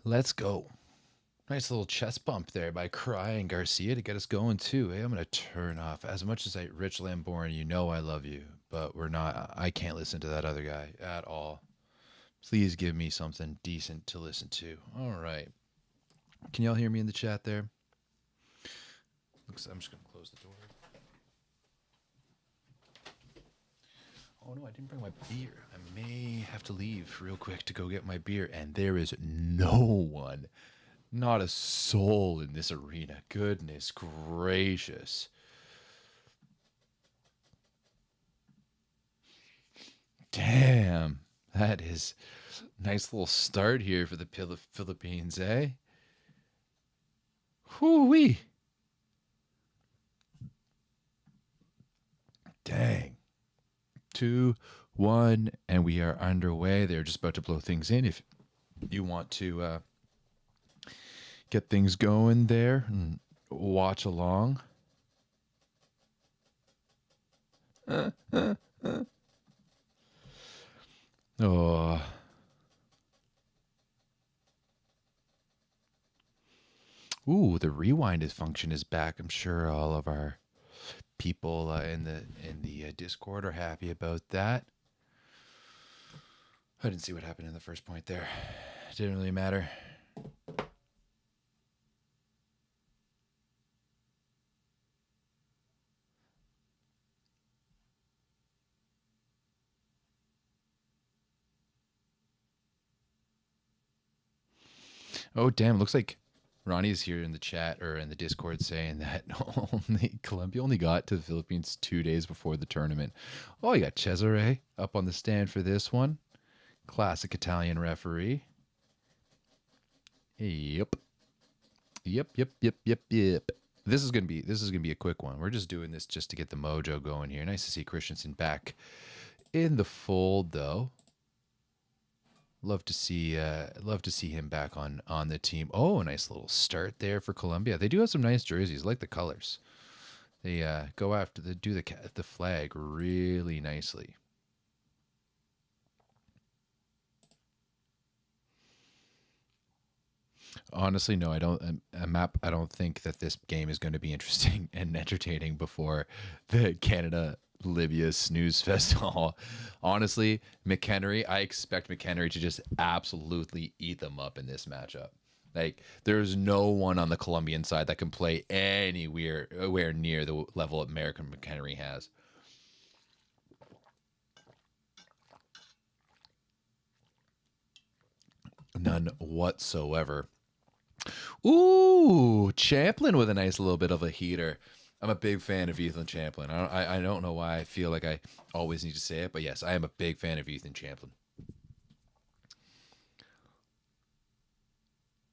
Let's go. Nice little chest bump there by Cry and Garcia to get us going too. Hey, I'm gonna turn off. As much as Rich Lamborn, you know I love you, but we're not. I can't listen to that other guy at all. Please give me something decent to listen to. All right. Can y'all hear me in the chat there? I'm just gonna close the door. Oh no, I didn't bring my beer. I may have to leave real quick to go get my beer, and there is no one. Not a soul in this arena. Goodness gracious. Damn. That is a nice little start here for the Philippines, eh? Whoo-wee. Dang. 2-1, and we are underway. They're just about to blow things in. If you want to get things going there and watch along. Oh. Ooh, the rewind function is back. I'm sure all of our people in the Discord are happy about that. I didn't see what happened in the first point there. It didn't really matter. Oh, damn. Looks like Ronnie's here in the chat or in the Discord saying that Colombia only got to the Philippines 2 days before the tournament. Oh, you got Cesare up on the stand for this one. Classic Italian referee. Yep. This is gonna be a quick one. We're just doing this just to get the mojo going here. Nice to see Christensen back in the fold, though. Love to see him back on the team. Oh, a nice little start there for Colombia. They do have some nice jerseys. I like the colors. They go after the flag really nicely. Honestly, no, I don't. I don't think that this game is going to be interesting and entertaining before the Canada Libya snooze fest. Honestly, McHenry, I expect McHenry to just absolutely eat them up in this matchup. Like, there's no one on the Colombian side that can play anywhere near the level American McHenry has. None whatsoever. Ooh, Champlin with a nice little bit of a heater. I'm a big fan of Ethan Champlin. I don't know why I feel like I always need to say it, but yes, I am a big fan of Ethan Champlin.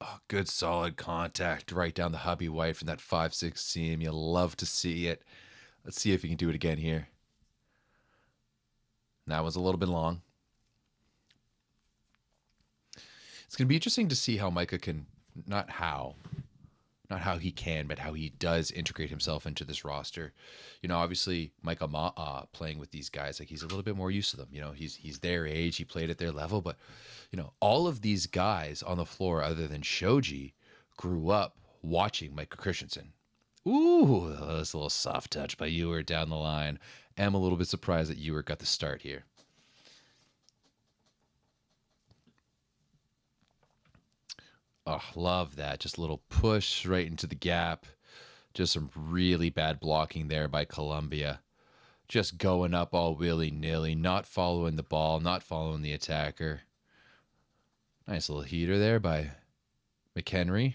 Oh, good solid contact right down the hubby white from that 5-6 seam. You love to see it. Let's see if he can do it again here. That was a little bit long. It's going to be interesting to see how Micah can, not how he can, but how he does integrate himself into this roster. You know, obviously Micah Ma'a playing with these guys, like, he's a little bit more used to them. You know, he's their age, he played at their level, but you know, all of these guys on the floor other than Shoji grew up watching Micah Christensen. Ooh, that's a little soft touch by Ewer down the line. Am a little bit surprised that Ewer got the start here. Oh, love that. Just a little push right into the gap. Just some really bad blocking there by Colombia. Just going up all willy-nilly, not following the ball, not following the attacker. Nice little heater there by McHenry.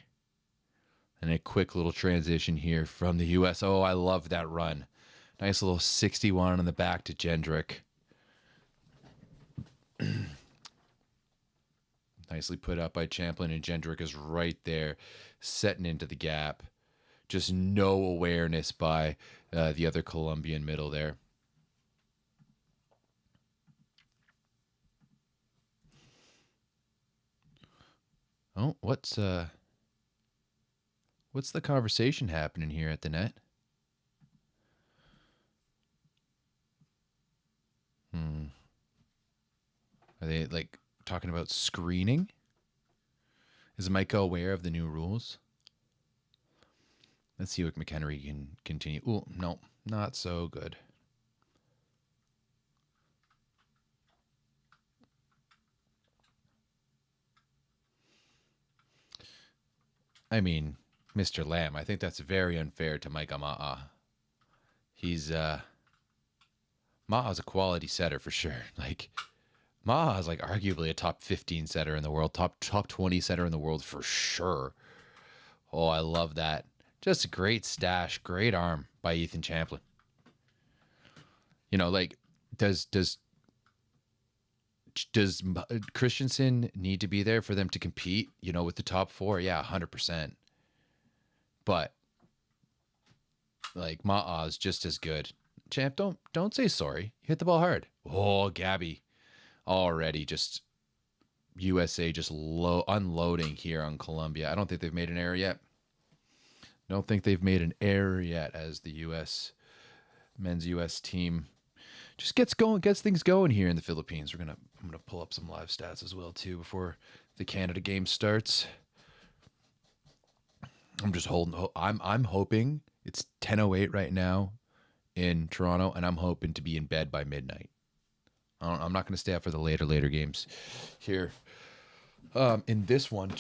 And a quick little transition here from the U.S. Oh, I love that run. Nice little 61 on the back to Jendrick. Nicely put up by Champlin, and Jendrick is right there, setting into the gap. Just no awareness by the other Colombian middle there. Oh, what's the conversation happening here at the net? Are they like talking about screening? Is Micah aware of the new rules? Let's see what McHenry can continue. Oh, no, not so good. I mean, Mr. Lamb, I think that's very unfair to Micah Ma'a. He's Ma'a's a quality setter for sure. Like Ma'a is like arguably a top 15 setter in the world, top 20 setter in the world for sure. Oh, I love that. Just a great stash, great arm by Ethan Champlin. You know, like does Christensen need to be there for them to compete, you know, with the top 4? Yeah, 100%. But like Ma'a is just as good. Champ, don't say sorry. You hit the ball hard. Oh, Gabby already just USA just unloading here on Colombia. I don't think they've made an error yet. Don't think they've made an error yet as the men's US team just gets things going here in the Philippines. I'm gonna pull up some live stats as well too before the Canada game starts. I'm just I'm hoping it's 10:08 right now in Toronto, and I'm hoping to be in bed by midnight. I'm not going to stay up for the later games here. In this one,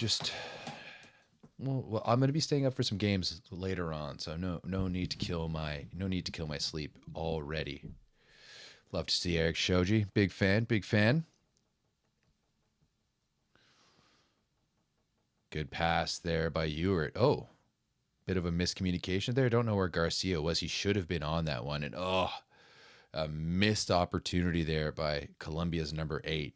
well, I'm going to be staying up for some games later on, so no need to kill my sleep already. Love to see Eric Shoji, big fan. Good pass there by Ewert. Oh, bit of a miscommunication there. Don't know where Garcia was. He should have been on that one, and a missed opportunity there by Colombia's number 8.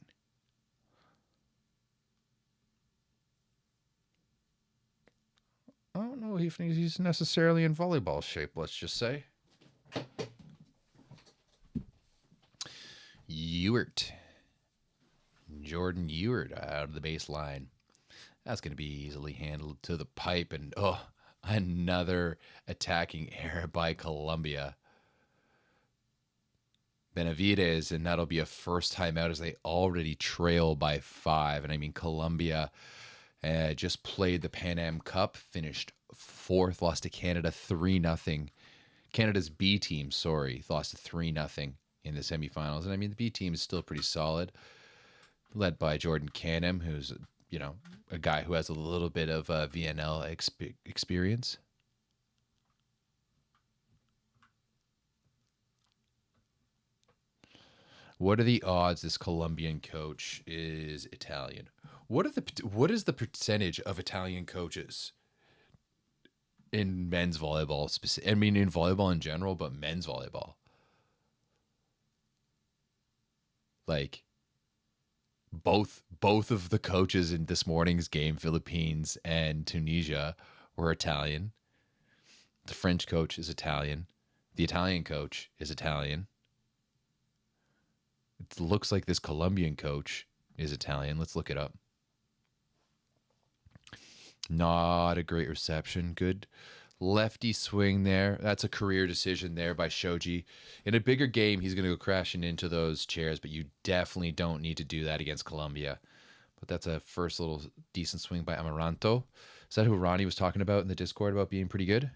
I don't know if he's necessarily in volleyball shape, let's just say. Ewert. Jordan Ewert out of the baseline. That's going to be easily handled to the pipe, and another attacking error by Colombia. Benavides, and that'll be a first time out as they already trail by 5. And I mean, Colombia just played the Pan Am Cup, finished 4th, lost to Canada 3-0. Canada's B team, lost to 3-0 in the semifinals. And I mean, the B team is still pretty solid, led by Jordan Canham, who's, you know, a guy who has a little bit of VNL experience. What are the odds this Colombian coach is Italian? What is the percentage of Italian coaches in men's volleyball? I mean, in volleyball in general, but men's volleyball. Like both of the coaches in this morning's game, Philippines and Tunisia, were Italian. The French coach is Italian. The Italian coach is Italian. It looks like this Colombian coach is Italian. Let's look it up. Not a great reception. Good lefty swing there. That's a career decision there by Shoji. In a bigger game, he's going to go crashing into those chairs, but you definitely don't need to do that against Colombia. But that's a first little decent swing by Amaranto. Is that who Ronnie was talking about in the Discord about being pretty good?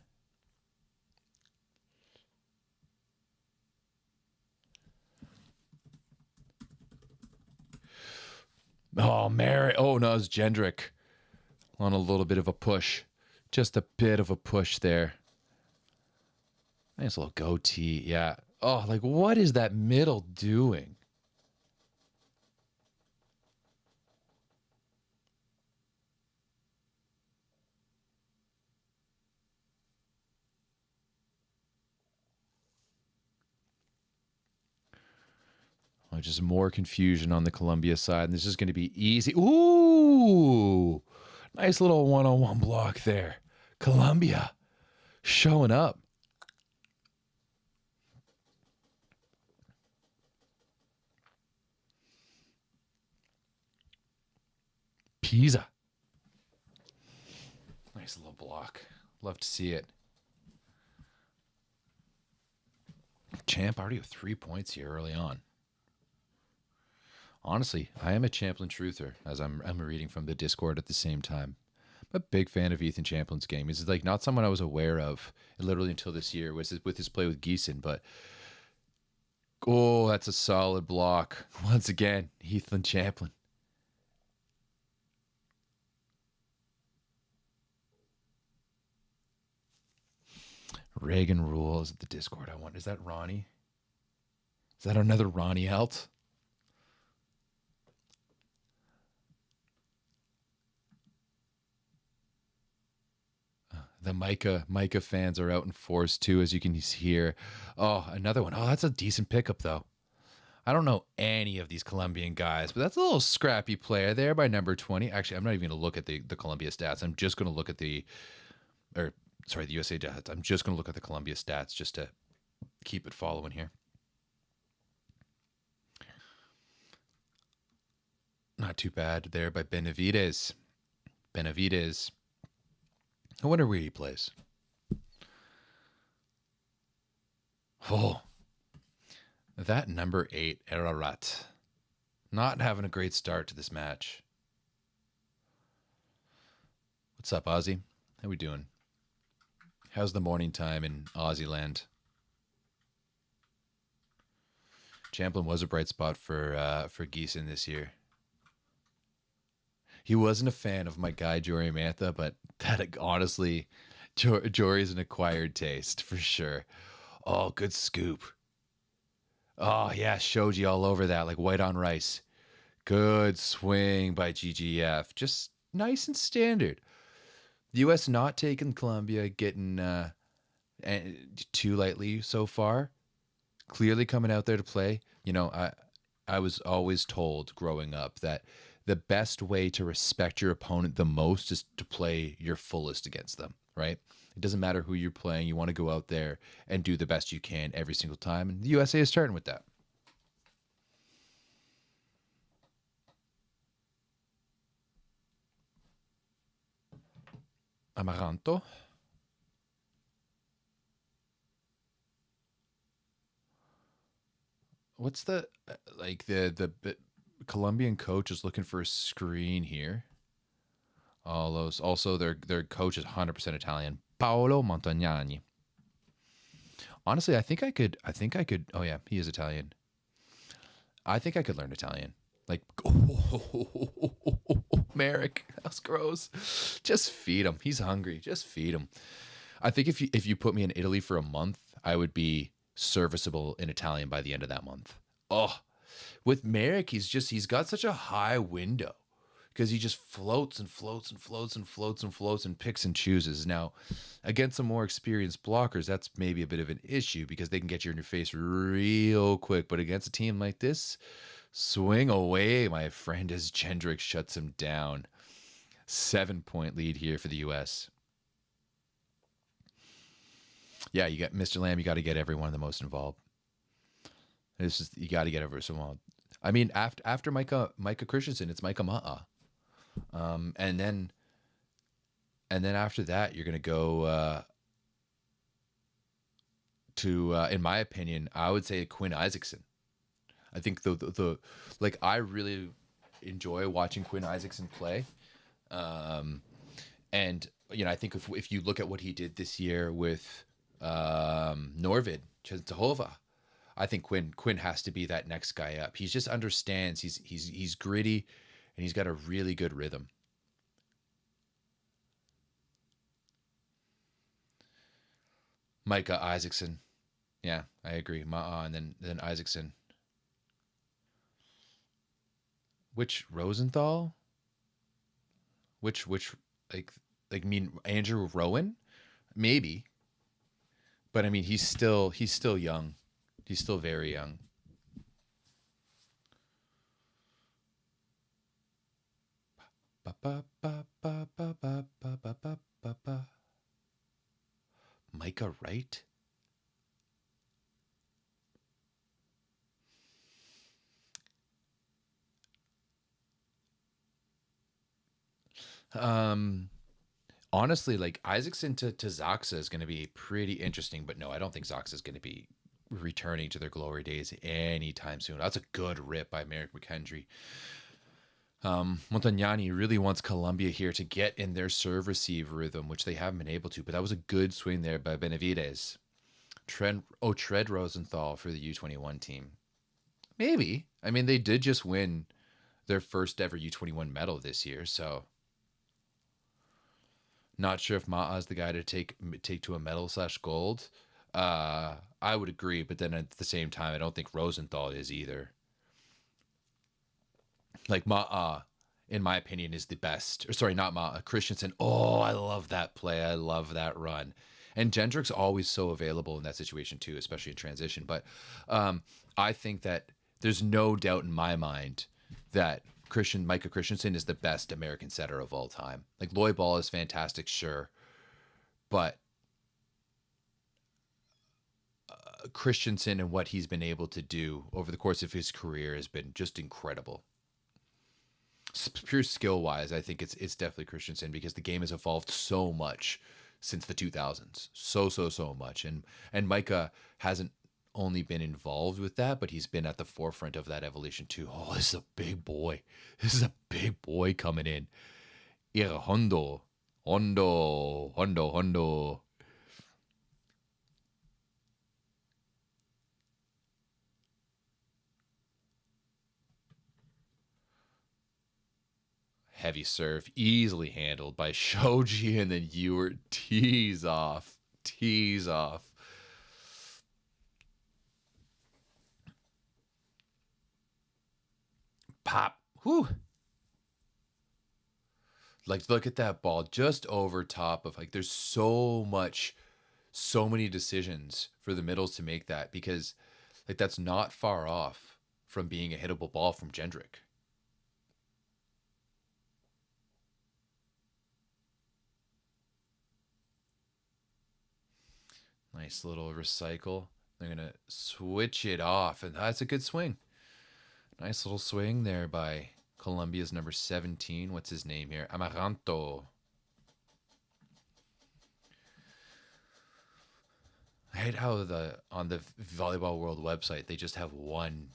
Oh, Mary. Oh, no, it's Jendrick on a little bit of a push. Just a bit of a push there. Nice little goatee. Yeah. Oh, like, what is that middle doing? Oh, just more confusion on the Columbia side. And this is going to be easy. Ooh. Nice little one-on-one block there. Columbia showing up. Pisa. Nice little block. Love to see it. Champ already with 3 points here early on. Honestly, I am a Champlin truther as I'm reading from the Discord at the same time. I'm a big fan of Ethan Champlin's game. He's like not someone I was aware of literally until this year with his play with Geeson, but oh, that's a solid block. Once again, Ethan Champlin. Reagan rules at the Discord. I wonder, is that Ronnie? Is that another Ronnie Alt? The Micah fans are out in force too, as you can hear. Oh, another one. Oh, that's a decent pickup though. I don't know any of these Colombian guys, but that's a little scrappy player there by number 20. Actually, I'm not even going to look at the Colombia stats. I'm just going to look at the USA stats. I'm just going to look at the Colombia stats just to keep it following here. Not too bad there by Benavides. Benavides. I wonder where he plays. Oh, that number 8, Ararat. Not having a great start to this match. What's up, Ozzy? How we doing? How's the morning time in Aussie land? Champlin was a bright spot for Geeson this year. He wasn't a fan of my guy Jory Mantha, but that honestly, Jory's an acquired taste for sure. Oh, good scoop. Oh yeah, Shoji all over that like white on rice. Good swing by GGF. Just nice and standard. The U.S. not taking Colombia, getting too lightly so far. Clearly coming out there to play. You know, I was always told growing up that the best way to respect your opponent the most is to play your fullest against them, right? It doesn't matter who you're playing. You want to go out there and do the best you can every single time. And the USA is starting with that. Amaranto. What's the like the Colombian coach is looking for a screen here. All those also their coach is 100% Italian. Paolo Montagnani. Honestly, I think I could oh yeah, he is Italian. I think I could learn Italian. Like oh, Merrick, that's gross. Just feed him. He's hungry. Just feed him. I think if you put me in Italy for a month, I would be serviceable in Italian by the end of that month. Oh, with Merrick, he's got such a high window because he just floats and floats and floats and floats and floats and picks and chooses. Now, against some more experienced blockers, that's maybe a bit of an issue because they can get you in your face real quick. But against a team like this, swing away, my friend, as Jendrik shuts him down. 7-point lead here for the U.S. Yeah, you got Mr. Lamb. You got to get everyone the most involved. This is you got to get everyone involved. I mean, after Micah Christensen, it's Micah Ma'a, and then after that, you're gonna go to, in my opinion, I would say Quinn Isaacson. I think the like I really enjoy watching Quinn Isaacson play, and you know I think if you look at what he did this year with Norvid Czestochowa, I think Quinn has to be that next guy up. He just understands. He's gritty, and he's got a really good rhythm. Micah Isaacson, yeah, I agree. Ma'a and then Isaacson. Which Rosenthal? Which like mean Andrew Rowan? Maybe, but I mean he's still young. He's still very young. Ba, ba, ba, ba, ba, ba, ba, ba, ba, ba, ba. Micah Wright? Um, honestly, like Isaacson to Zaxa is going to be pretty interesting, but no, I don't think Zaxa is going to be. returning to their glory days anytime soon. That's a good rip by Merrick McKendry. Montagnani really wants Colombia here to get in their serve receive rhythm, which they haven't been able to. But that was a good swing there by Benavides. Tread Rosenthal for the U21 team. Maybe. I mean, they did just win their first ever U21 medal this year, so not sure if Ma'a is the guy to take to a medal / gold. I would agree, but then at the same time, I don't think Rosenthal is either. Like Ma'a, in my opinion, is the best. Or sorry, not Ma'a. Christensen. Oh, I love that play. I love that run. And Gendrick's always so available in that situation too, especially in transition. But I think that there's no doubt in my mind that Micah Christensen is the best American setter of all time. Like Lloyd Ball is fantastic, sure, but Christensen and what he's been able to do over the course of his career has been just incredible. Pure skill wise, I think it's definitely Christensen because the game has evolved so much since the 2000s, so much, and Micah hasn't only been involved with that, but he's been at the forefront of that evolution too. Oh, this is a big boy. This is a big boy coming in. Hondo. Heavy serve, easily handled by Shoji, and then Ewert tees off. Pop. Whew. Like, look at that ball just over top of, like, there's so many decisions for the middles to make that because, like, that's not far off from being a hittable ball from Gendrick. Nice little recycle. They're going to switch it off, and that's a good swing. Nice little swing there by Colombia's number 17. What's his name here? Amaranto. I hate how on the Volleyball World website they just have one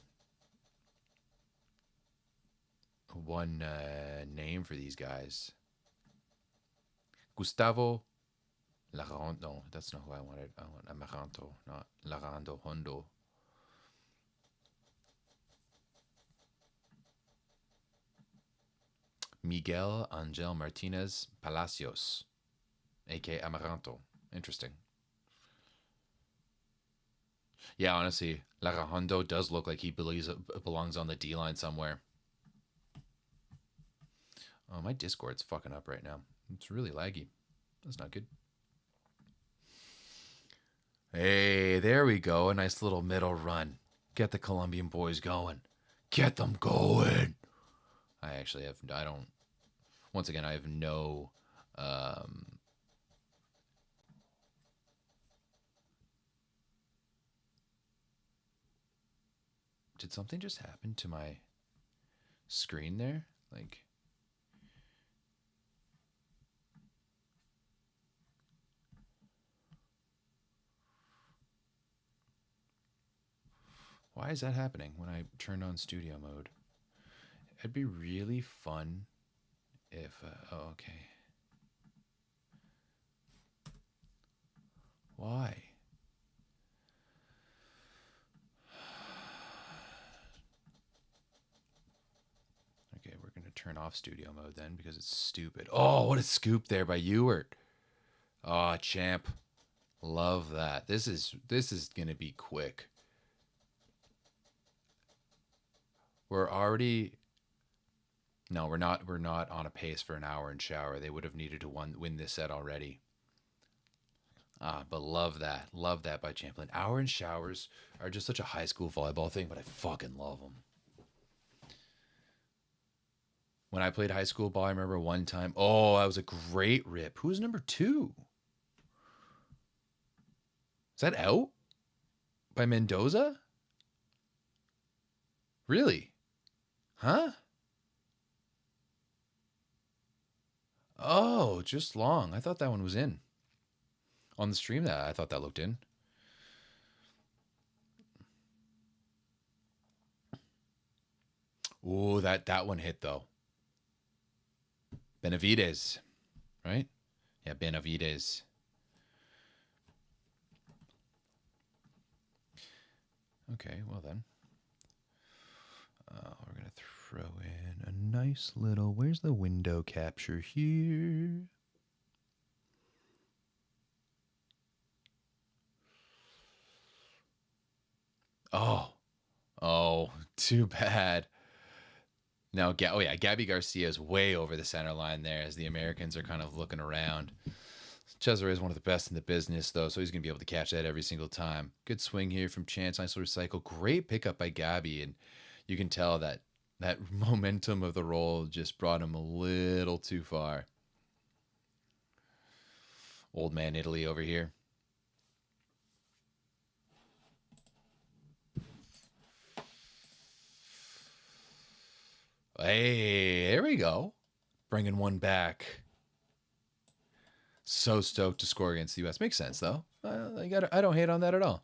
name for these guys. Gustavo Larando. No, that's not who I wanted. I want Amaranto, not Larando Hondo. Miguel Angel Martinez Palacios, aka Amaranto. Interesting. Yeah, honestly, Larando does look like he belongs on the D line somewhere. Oh, my Discord's fucking up right now. It's really laggy. That's not good. Hey, there we go. A nice little middle run. Get the Colombian boys going. Get them going. Once again, I have no, did something just happen to my screen there? Like, why is that happening when I turned on studio mode? It'd be really fun if, oh, okay. Why? Okay, we're going to turn off studio mode then because it's stupid. Oh, what a scoop there by Ewert. Oh, champ. Love that. This is going to be quick. We're already... No, we're not on a pace for an hour in shower. They would have needed to win this set already. But love that. Love that by Champlin. Hour in showers are just such a high school volleyball thing, but I fucking love them. When I played high school ball, I remember one time, oh, that was a great rip. Who's number 2? Is that out? By Mendoza? Really? Huh? Oh, just long. I thought that one was in. On the stream, I thought that looked in. Ooh, that one hit though. Benavides, right? Yeah, Benavides. Okay, well then. We're going to throw in a nice little... Where's the window capture here? Oh, too bad. Now, oh yeah, Gabby Garcia is way over the center line there as the Americans are kind of looking around. Cesare is one of the best in the business, though, so he's going to be able to catch that every single time. Good swing here from Chance. Nice little recycle. Great pickup by Gabby, and you can tell that that momentum of the roll just brought him a little too far. Old man Italy over here. Hey, there we go. Bringing one back. So stoked to score against the U.S. Makes sense, though. I don't hate on that at all.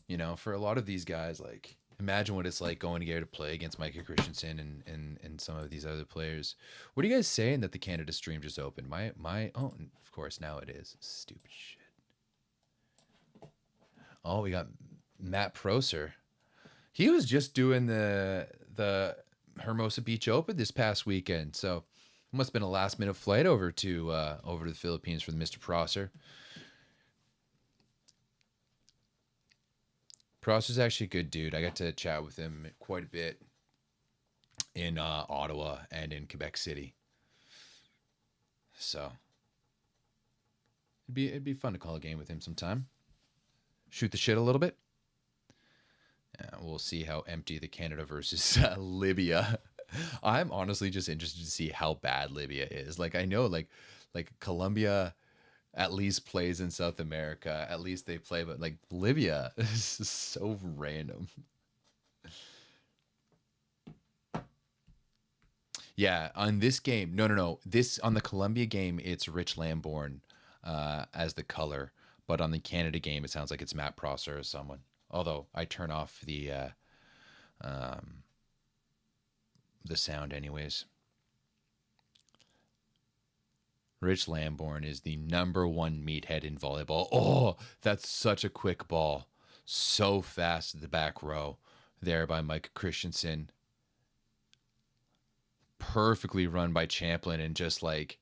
You know, for a lot of these guys, like, imagine what it's like going together to play against Micah Christensen and some of these other players. What are you guys saying that the Canada stream just opened? Oh, of course, now it is. Stupid shit. Oh, we got Matt Proser. He was just doing the Hermosa Beach Open this past weekend, so it must have been a last minute flight over to the Philippines for the Mr. Prosser. Prosser's actually a good dude. I got to chat with him quite a bit in Ottawa and in Quebec City. So it'd be fun to call a game with him sometime. Shoot the shit a little bit. We'll see how empty the Canada versus Libya. I'm honestly just interested to see how bad Libya is. Like, I know like Colombia at least plays in South America. At least they play, but like Libya is so random. Yeah, on this game, no. This on the Colombia game, it's Rich Lamborn as the color, but on the Canada game, it sounds like it's Matt Prosser or someone. Although I turn off the sound anyways. Rich Lamborn is the #1 meathead in volleyball. Oh, that's such a quick ball. So fast at the back row there by Micah Christensen. Perfectly run by Champlin and just like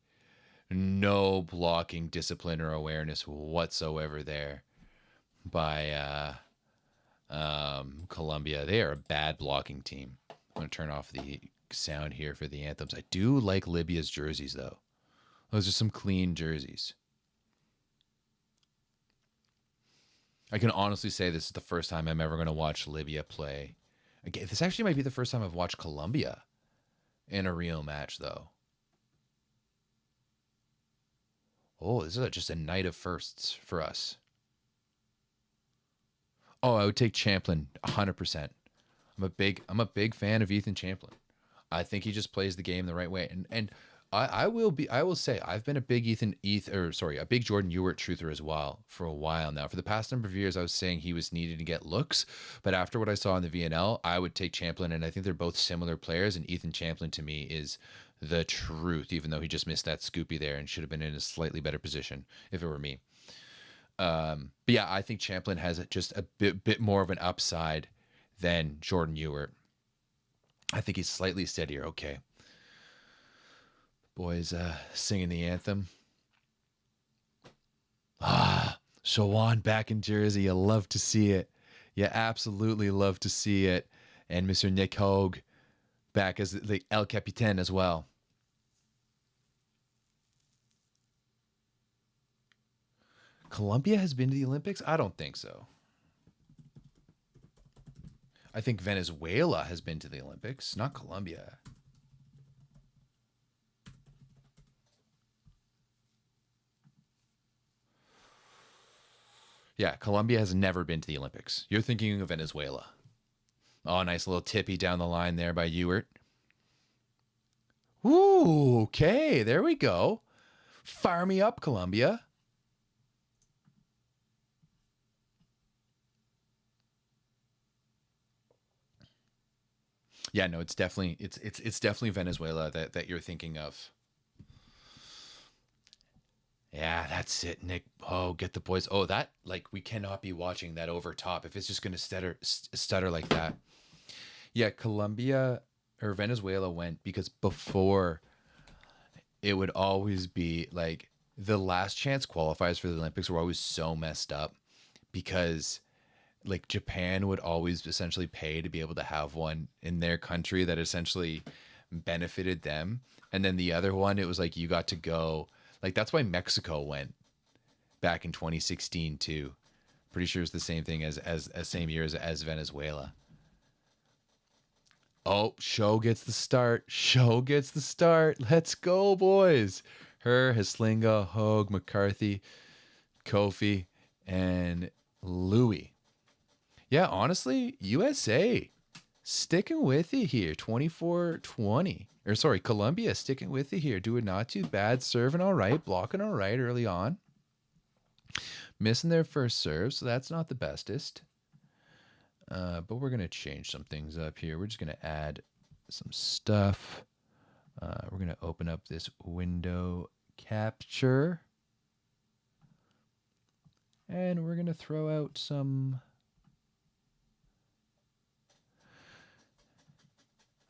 no blocking discipline or awareness whatsoever there by Colombia. They are a bad blocking team. I'm going to turn off the sound here for the anthems. I do like Libya's jerseys, though. Those are some clean jerseys. I can honestly say this is the first time I'm ever going to watch Libya play. Again, this actually might be the first time I've watched Colombia in a real match, though. Oh, this is just a night of firsts for us. Oh, I would take Champlin 100%. I'm a big fan of Ethan Champlin. I think he just plays the game the right way. And I will say I've been a big a big Jordan Ewart truther as well for a while now. For the past number of years, I was saying he was needed to get looks, but after what I saw in the VNL, I would take Champlin, and I think they're both similar players. And Ethan Champlin to me is the truth, even though he just missed that scoopy there and should have been in a slightly better position if it were me. But yeah, I think Champlin has just a bit more of an upside than Jordan Ewart. I think he's slightly steadier. Okay. Boys singing the anthem. Shawan back in Jersey. You love to see it. You absolutely love to see it. And Mr. Nick Hogue back as the El Capitan as well. Colombia has been to the Olympics? I don't think so. I think Venezuela has been to the Olympics, not Colombia. Yeah, Colombia has never been to the Olympics. You're thinking of Venezuela. Oh, nice little tippy down the line there by Ewart. Ooh, okay, there we go. Fire me up, Colombia. Yeah, no, it's definitely Venezuela that you're thinking of. Yeah, that's it, Nick. Oh, get the boys. Oh, that like we cannot be watching that over top if it's just gonna stutter like that. Yeah, Colombia or Venezuela went because before it would always be like the last chance qualifiers for the Olympics were always so messed up because like Japan would always essentially pay to be able to have one in their country that essentially benefited them. And then the other one, it was like you got to go. Like that's why Mexico went back in 2016 too. Pretty sure it's the same thing as same year as Venezuela. Oh, show gets the start. Show gets the start. Let's go, boys. Her, Haslinga, Hogue, McCarthy, Kofi, and Louis. Yeah, honestly, USA sticking with you here. 24-20. Or sorry, Colombia sticking with you here. Doing not too bad. Serving all right. Blocking all right early on. Missing their first serve, so that's not the bestest. But we're going to change some things up here. We're just going to add some stuff. We're going to open up this window capture. And we're going to throw out some...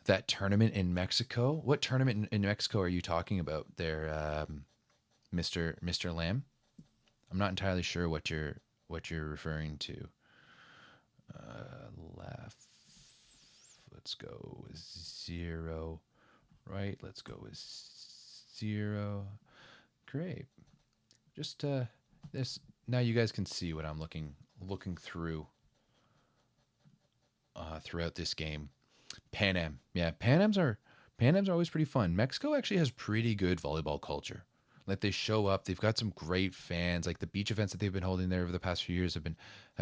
That tournament in Mexico. What tournament in Mexico are you talking about there, Mr. Lamb? I'm not entirely sure what you're referring to. Left. Let's go with 0. Right. Let's go with 0. Great. Just this. Now you guys can see what I'm looking through throughout this game. Pan Am. Yeah, Pan Ams are always pretty fun. Mexico actually has pretty good volleyball culture. Like they show up, they've got some great fans. Like the beach events that they've been holding there over the past few years have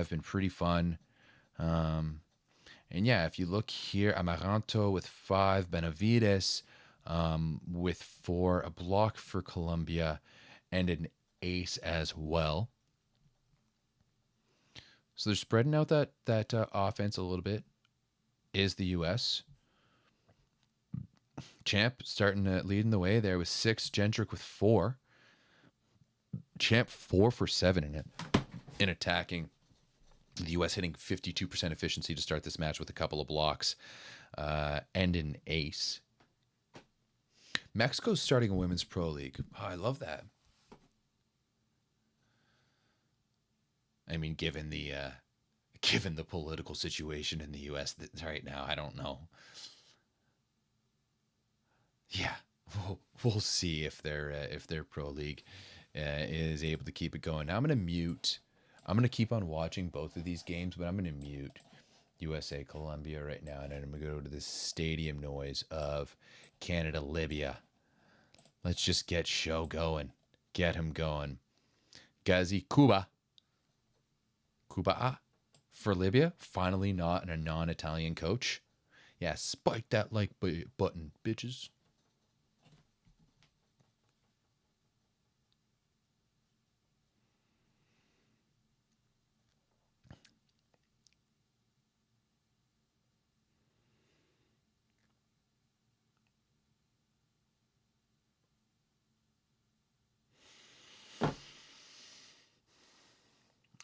been pretty fun. And yeah, if you look here, Amaranto with 5, Benavides with 4, a block for Colombia, and an ace as well. So they're spreading out that offense a little bit. Is the U.S. Champ starting to leading the way there with 6, Gendrick with 4. Champ 4 for 7 in attacking. The U.S. hitting 52% efficiency to start this match with a couple of blocks and an ace. Mexico's starting a women's pro league. Oh, I love that. I mean, given the political situation in the U.S. right now, I don't know. Yeah, we'll see if their pro league is able to keep it going. Now I'm gonna mute. I'm gonna keep on watching both of these games, but I'm gonna mute USA Colombia right now, and then I'm gonna go to the stadium noise of Canada Libya. Let's just get show going, get him going. Gazi Cuba for Libya. Finally, not a non-Italian coach. Yeah, spike that like button, bitches.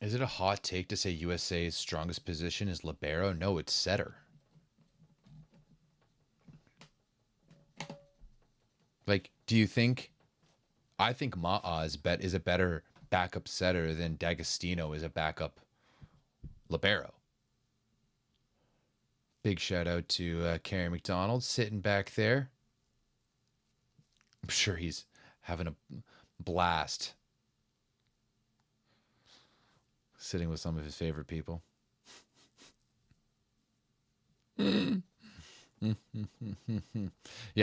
Is it a hot take to say USA's strongest position is libero? No, it's setter. Like, do you think? I think Ma'a is a better backup setter than D'Agostino is a backup libero. Big shout out to Kerry McDonald sitting back there. I'm sure he's having a blast sitting with some of his favorite people. Yeah,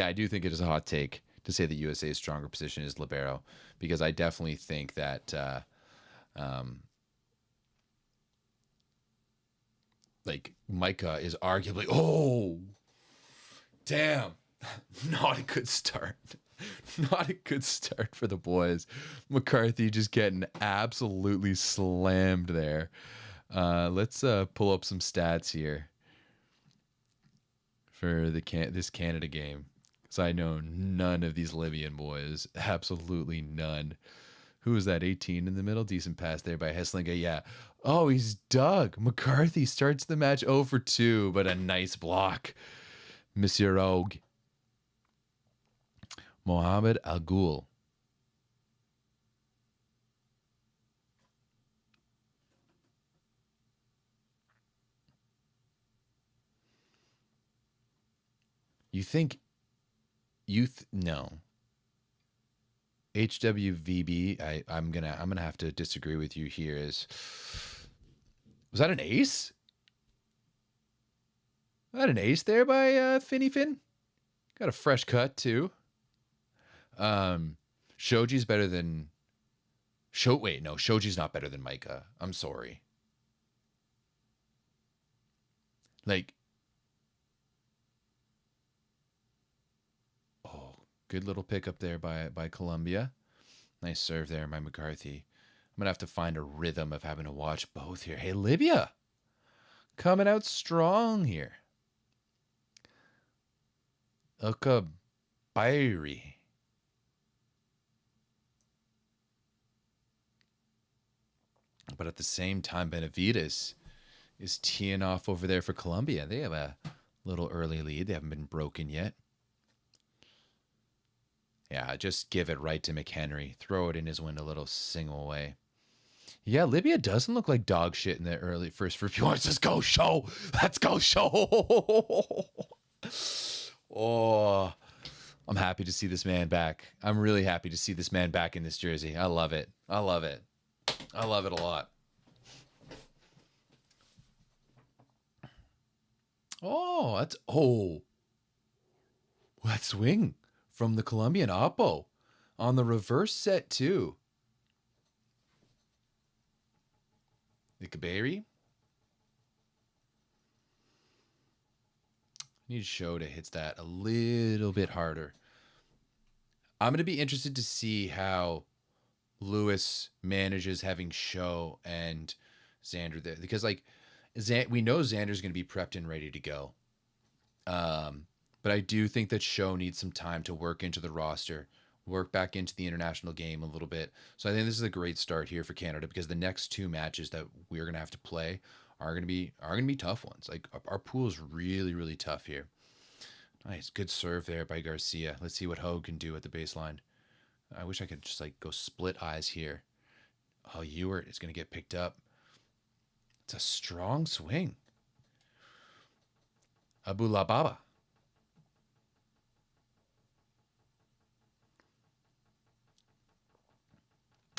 I do think it is a hot take to say the USA's stronger position is libero, because I definitely think that like Micah is arguably, oh, damn, not a good start. Not a good start for the boys. McCarthy just getting absolutely slammed there. Let's pull up some stats here for this Canada game. Because I know none of these Libyan boys. Absolutely none. Who was that? 18 in the middle? Decent pass there by Hesslinga. Yeah. Oh, he's Doug. McCarthy starts the match 0 for 2, but a nice block. Monsieur Og. Mohamed Al Ghul. You think no. HWVB, I'm gonna have to disagree with you here. Was that an ace? Was that an ace there by Finny Finn? Got a fresh cut too. Shoji's better than wait, no, Shoji's not better than Micah. I'm sorry. Like, good little pickup there by Colombia. Nice serve there by McCarthy. I'm going to have to find a rhythm of having to watch both here. Hey, Libya. Coming out strong here. Ilka Bairi. But at the same time, Benavides is teeing off over there for Colombia. They have a little early lead. They haven't been broken yet. Yeah, just give it right to McHenry. Throw it in his wind a little single away. Yeah, Libya doesn't look like dog shit in the early first few points. Let's go show. Let's go show. Oh, I'm happy to see this man back. I'm really happy to see this man back in this jersey. I love it. I love it. I love it a lot. Oh, that swing from the Colombian Oppo on the reverse set too. The Kaberi. Need Show to hit that a little bit harder. I'm going to be interested to see how Lewis manages having Show and Xander there, because like we know Xander's going to be prepped and ready to go. But I do think that Show needs some time to work into the roster, work back into the international game a little bit. So I think this is a great start here for Canada, because the next two matches that we're going to have to play are going to be tough ones. Like our pool is really, really tough here. Nice, good serve there by Garcia. Let's see what Hogue can do at the baseline. I wish I could just like go split eyes here. Oh, Ewert is going to get picked up. It's a strong swing. Abu Lababa.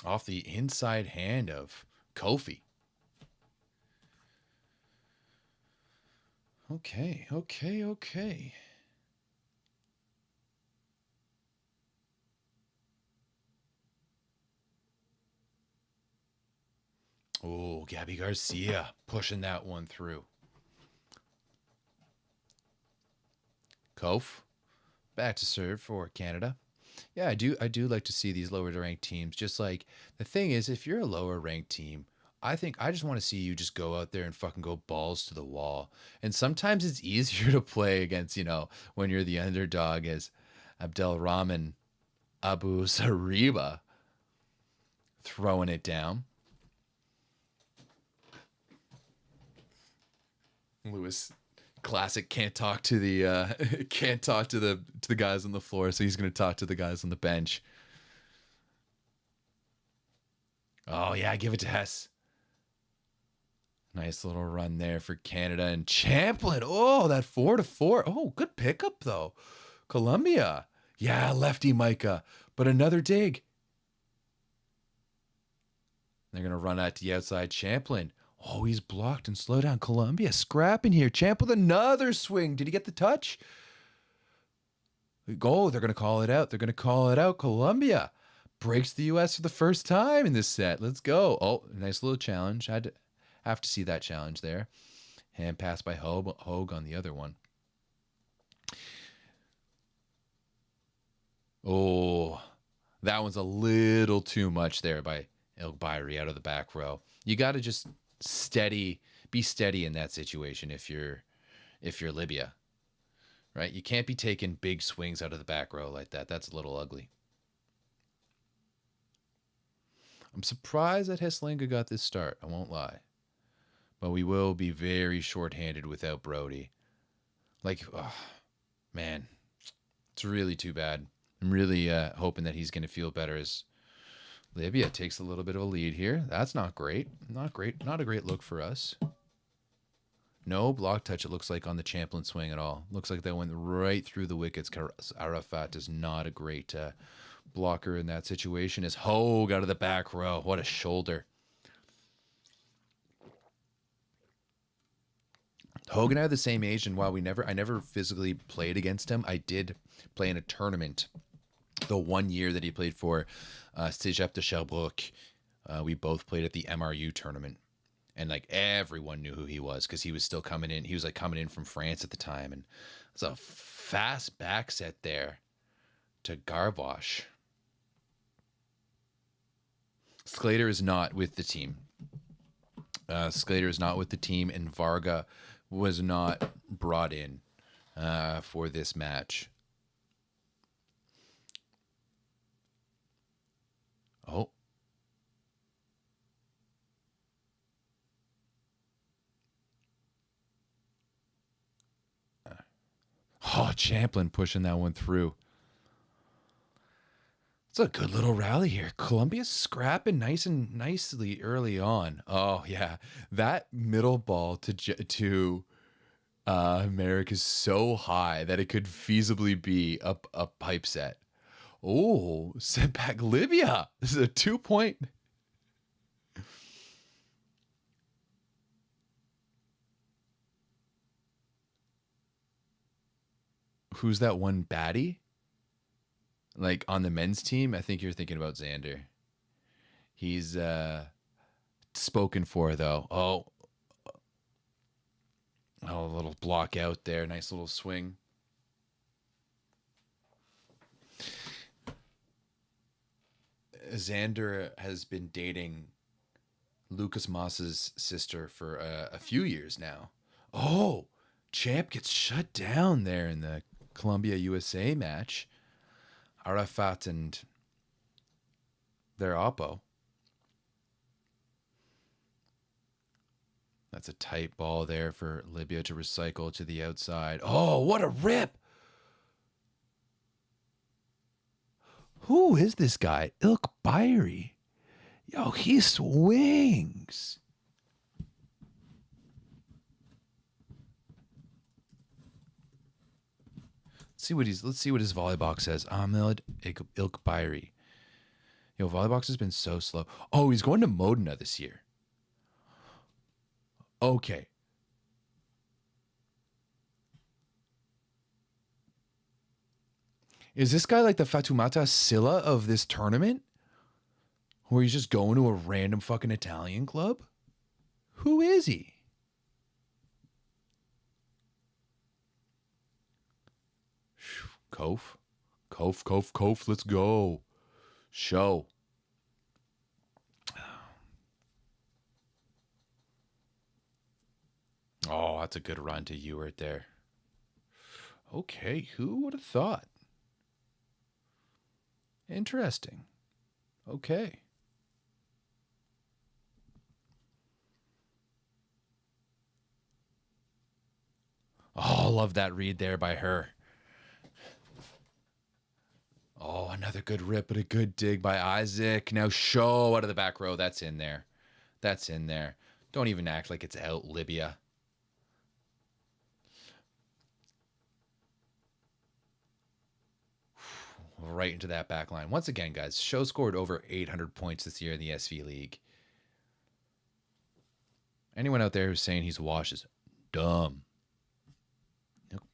Off the inside hand of Kofi. Okay. Oh, Gabby Garcia pushing that one through. Kof back to serve for Canada. Yeah, I do like to see these lower ranked teams. Just like, the thing is, if you're a lower ranked team, I think I just want to see you just go out there and fucking go balls to the wall. And sometimes it's easier to play against, when you're the underdog, as Abdelrahman Abu Sariba throwing it down. Lewis, classic, can't talk to the guys on the floor, so he's going to talk to the guys on the bench. Oh yeah, give it to Hess. Nice little run there for Canada. And Champlin, oh, that 4-4. Oh, good pickup though. Colombia, yeah, lefty Micah, but another dig. They're going to run out to the outside. Champlin. Oh, he's blocked and slow down. Colombia scrapping here. Champ with another swing. Did he get the touch? Oh, they're going to call it out. Colombia breaks the U.S. for the first time in this set. Let's go. Oh, nice little challenge. I had to have to see that challenge there. Hand pass by Hogue on the other one. Oh, that one's a little too much there by El Bairi out of the back row. You got to just be steady in that situation if you're Libya. right? You can't be taking big swings out of the back row like that. That's a little ugly. I'm surprised that Heslinga got this start. I won't lie. But we will be very short-handed without Brody. Like, oh, man, it's really too bad. I'm really hoping that he's going to feel better as Libya takes a little bit of a lead here. That's not great. Not great. Not a great look for us. No block touch, it looks like, on the Champlin swing at all. Looks like that went right through the wickets. Arafat is not a great blocker in that situation. As Hogue out of the back row. What a shoulder. Hogue and I are the same age, and while I never physically played against him, I did play in a tournament the 1 year that he played for Cégep de Sherbrooke. We both played at the MRU tournament, and like everyone knew who he was because he was still coming in. He was like coming in from France at the time, and it's a fast back set there to Garbosh. Sclater is not with the team. Sclater is not with the team, and Varga was not brought in for this match. Oh. Oh, Champlin pushing that one through. It's a good little rally here. Colombia's scrapping nicely early on. Oh yeah, that middle ball to Merrick is so high that it could feasibly be a pipe set. Oh, sent back Libya. This is a 2-point. Who's that one baddie? Like on the men's team, I think you're thinking about Xander. He's spoken for though. Oh, a little block out there. Nice little swing. Xander has been dating Lucas Moss's sister for a few years now. Oh, Champ gets shut down there in the Colombia USA match. Arafat and their oppo. That's a tight ball there for Libya to recycle to the outside. Oh, what a rip! Who is this guy? Ilk Byrie. Yo, he swings. Let's see what his volleybox says. Ahmed Ilk Byrie. Yo, volleybox has been so slow. Oh, he's going to Modena this year. Okay. Is this guy like the Fatoumata Silla of this tournament? Where he's just going to a random fucking Italian club? Who is he? Kof, let's go. Show. Oh, that's a good run to Ewert there. Okay, who would have thought? Interesting. Okay. Oh, love that read there by her. Oh, another good rip, but a good dig by Isaac. Now show out of the back row. That's in there. That's in there. Don't even act like it's out, Libya. Right into that back line. Once again, guys, Show scored over 800 points this year in the SV League. Anyone out there who's saying he's washed is dumb.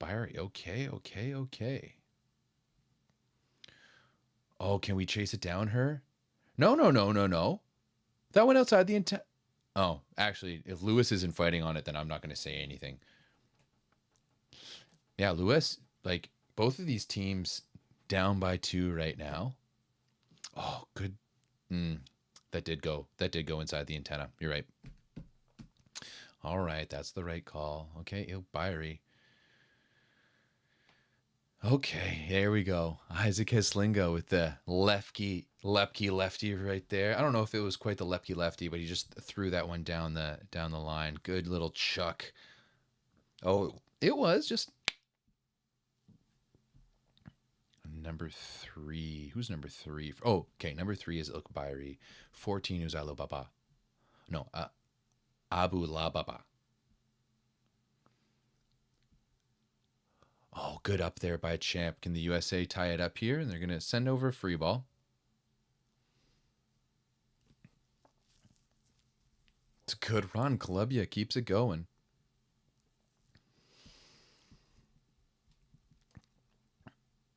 Byrie, okay. Oh, can we chase it down her? No. That went outside the intent. Oh, actually, if Lewis isn't fighting on it, then I'm not going to say anything. Yeah, Lewis, like, both of these teams down by 2 right now. Oh, good. That did go inside the antenna. You're right. All right, that's the right call. Okay, Byrie. Okay, there we go. Isaac Heslinga with the lefty right there. I don't know if it was quite the lefty, but he just threw that one down the line. Good little chuck. Oh, it was just number 3. Who's number 3? Oh, okay. Number 3 is Ukbairi. 14 is Alibaba. No, Abu Lababa. Oh, good up there by Champ. Can the USA tie it up here? And they're going to send over a free ball. It's a good run. Columbia keeps it going.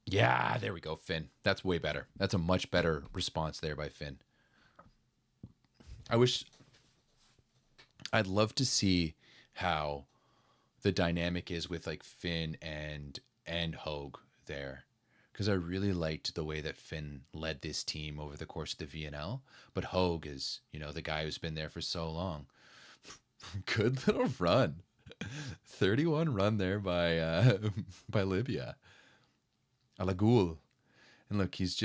Yeah, there we go, Finn. That's way better. That's a much better response there by Finn. I'd love to see how the dynamic is with like Finn and Hogue there, because I really liked the way that Finn led this team over the course of the VNL. But Hogue is, the guy who's been there for so long. Good little run. 31 run there by by Libya. Alagul. And look, he's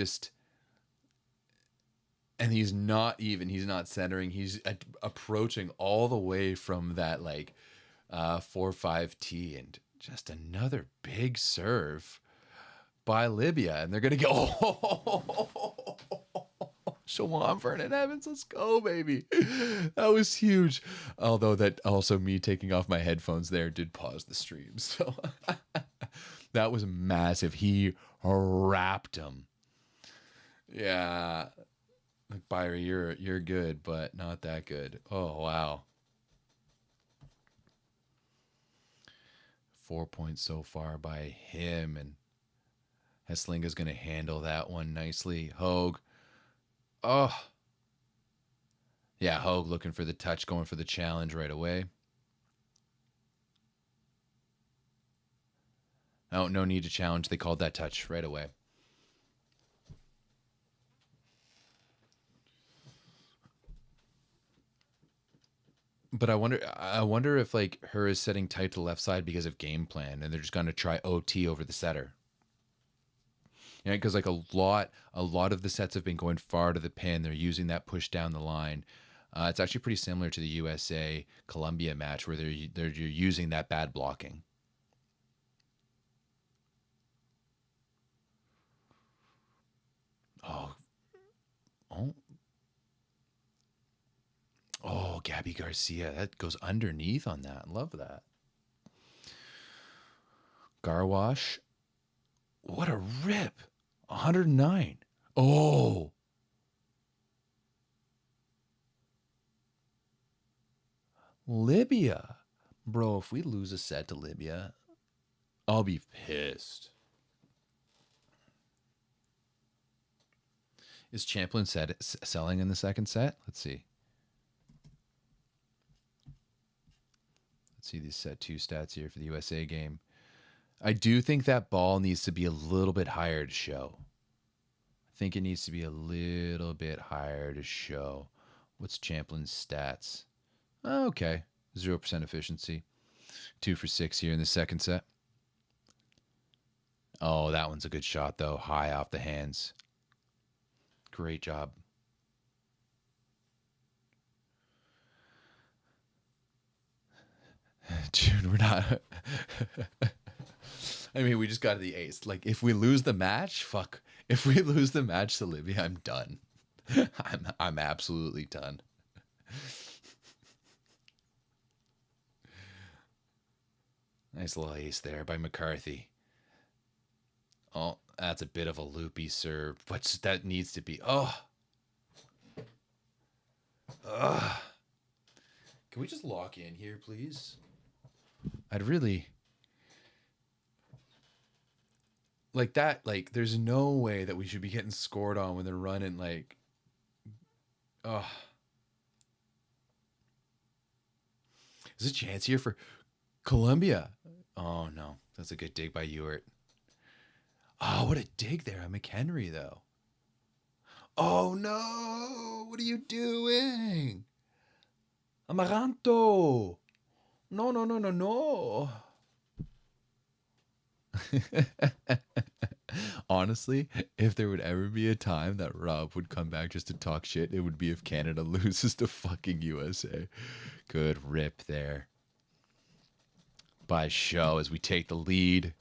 not centering. He's approaching all the way from that like 4-5 tee, and just another big serve by Libya, and they're gonna go. Shawan Vernon Evans, let's go, baby. That was huge. Although that also me taking off my headphones there did pause the stream. So that was massive. He wrapped him. Yeah. Like, Byrie, you're good, but not that good. Oh, wow. 4 points so far by him, and Heslinga's going to handle that one nicely. Hogue. Oh. Yeah, Hogue looking for the touch, going for the challenge right away. Oh, no need to challenge. They called that touch right away. But I wonder if like her is setting tight to the left side because of game plan, and they're just going to try OT over the setter. Yeah, because like a lot of the sets have been going far to the pin. They're using that push down the line. It's actually pretty similar to the USA Colombia match where you're using that bad blocking. Oh, oh, oh, Gabby Garcia. That goes underneath on that. Love that. Garwash. What a rip. 109. Oh. Libya. Bro, if we lose a set to Libya, I'll be pissed. Is Champlin selling in the second set? Let's see. Let's see these set 2 stats here for the USA game. I do think that ball needs to be a little bit higher to show. I think it needs to be a little bit higher to show. What's Champlin's stats? Oh, okay. 0% efficiency. 2 for 6 here in the second set. Oh, that one's a good shot, though. High off the hands. Great job. Dude, we're not. I mean, we just got to the ace. Like, if we lose the match, fuck. If we lose the match to Libya, I'm done. I'm absolutely done. Nice little ace there by McCarthy. Oh, that's a bit of a loopy serve, but that needs to be. Oh. Ugh. Can we just lock in here, please? I'd really like that. Like, there's no way that we should be getting scored on when they're running. Like, oh, there's a chance here for Colombia. Oh no, that's a good dig by Ewart. Oh, what a dig there on McHenry, though. Oh no, what are you doing? Amaranto. No. Honestly, if there would ever be a time that Rob would come back just to talk shit, it would be if Canada loses to fucking USA. Good rip there by show as we take the lead.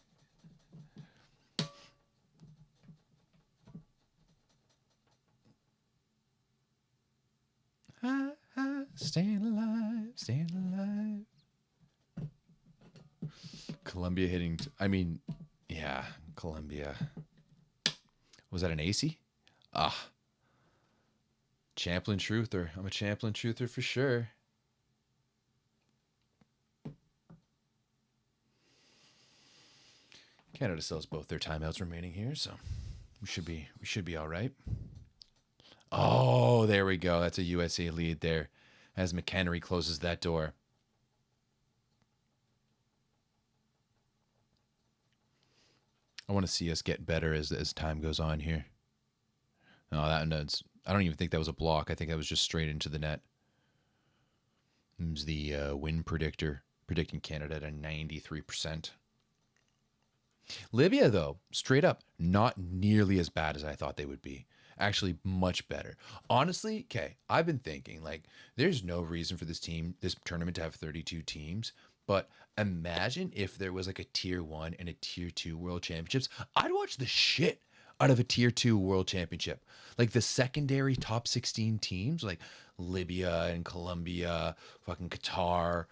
Staying alive, staying alive. Colombia hitting. I mean, yeah, Colombia. Was that an AC? Ah, Champlin Truther. I'm a Champlin Truther for sure. Canada still has both their timeouts remaining here, so we should be all right. Oh, there we go. That's a USA lead there as McHenry closes that door. I want to see us get better as time goes on here. Oh, that's. I don't even think that was a block. I think that was just straight into the net. It was the win predictor predicting Canada at a 93%. Libya, though, straight up, not nearly as bad as I thought they would be. Actually, much better. Honestly, okay, I've been thinking, like, there's no reason for this tournament to have 32 teams. But imagine if there was like a tier 1 and a tier 2 world championships. I'd watch the shit out of a tier 2 world championship. Like the secondary top 16 teams, like Libya and Colombia, fucking Qatar,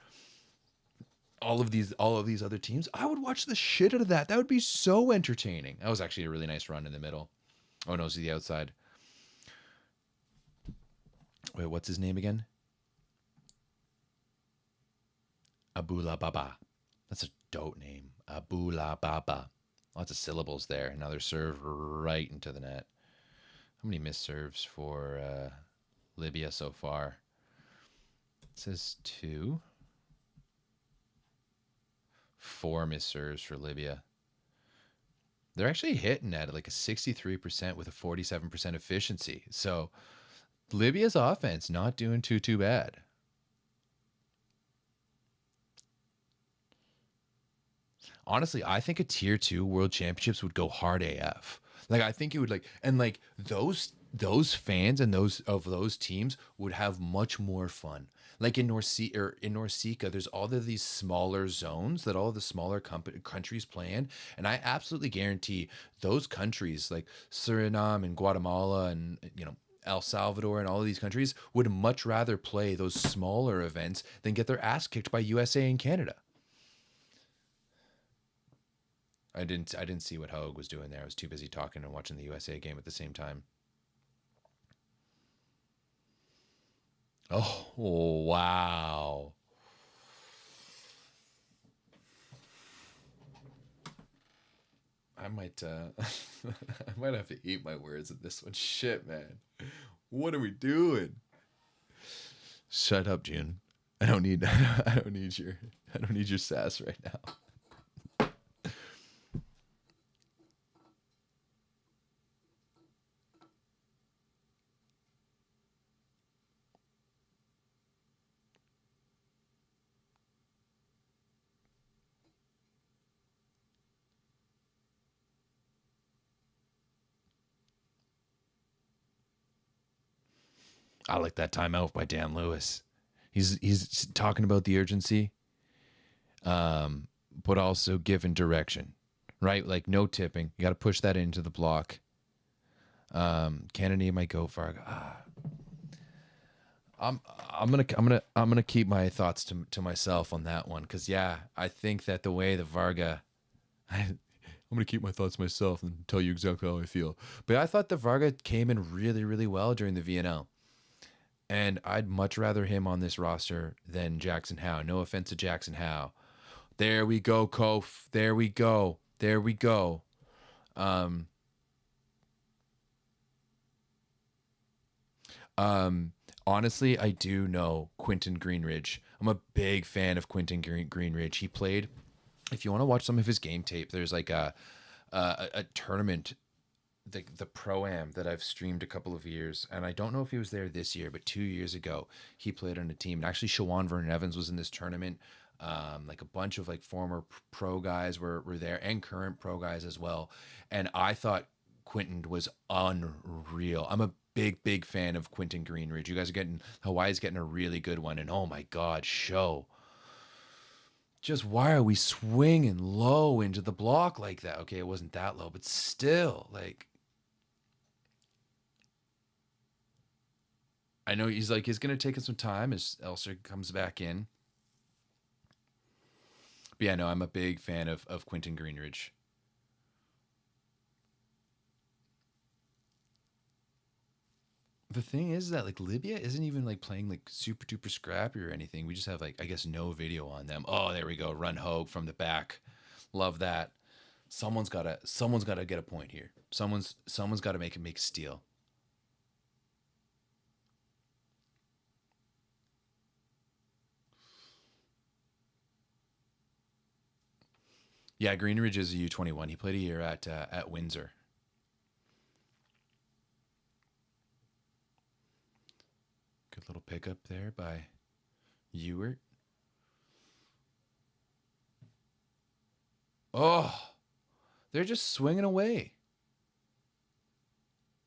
all of these other teams. I would watch the shit out of that. That would be so entertaining. That was actually a really nice run in the middle. Oh no, see the outside. Wait, what's his name again? Abula Baba. That's a dope name. Abula Baba. Lots of syllables there. Another serve right into the net. How many missed serves for Libya so far? It says 2. 4 missed serves for Libya. They're actually hitting at like a 63% with a 47% efficiency. So Libya's offense not doing too bad. Honestly, I think a tier 2 world championships would go hard AF. Like I think it would like those fans and those teams would have much more fun. Like in Norseca, there's all of these smaller zones that all of the smaller countries play in, and I absolutely guarantee those countries like Suriname and Guatemala and El Salvador and all of these countries would much rather play those smaller events than get their ass kicked by USA and Canada. I didn't see what Hogue was doing there. I was too busy talking and watching the USA game at the same time. Oh, wow. I might I might have to eat my words at this one. Shit, man. What are we doing? Shut up, June. I don't need your sass right now. I like that timeout by Dan Lewis. He's talking about the urgency, but also giving direction, right? Like no tipping. You got to push that into the block. Kennedy might go Varga. I'm gonna keep my thoughts to myself on that one because yeah, I think that the way the Varga, I'm gonna keep my thoughts to myself and tell you exactly how I feel. But I thought the Varga came in really well during the VNL. And I'd much rather him on this roster than Jackson Howe. No offense to Jackson Howe. There we go, Kof. There we go. There we go. Honestly, I do know Quentin Greenridge. I'm a big fan of Quentin Greenridge. He played. If you want to watch some of his game tape, there's like a tournament, the Pro-Am that I've streamed a couple of years, and I don't know if he was there this year, but 2 years ago he played on a team. And actually, Shawan Vernon Evans was in this tournament. Like a bunch of like former pro guys were there, and current pro guys as well. And I thought Quentin was unreal. I'm a big fan of Quentin Greenridge. You guys are getting, Hawaii's getting a really good one, and oh my God, show. Just why are we swinging low into the block like that? Okay, it wasn't that low, but still, like, I know he's going to take some time as Elser comes back in. But yeah, no, I'm a big fan of Quentin Greenridge. The thing is that like Libya isn't even like playing like super duper scrappy or anything. We just have like, I guess, no video on them. Oh, there we go. Run Hogue from the back. Love that. Someone's gotta get a point here. Someone's gotta make steal. Yeah, Greenridge is a U21. He played a year at Windsor. Good little pickup there by Ewert. Oh, they're just swinging away.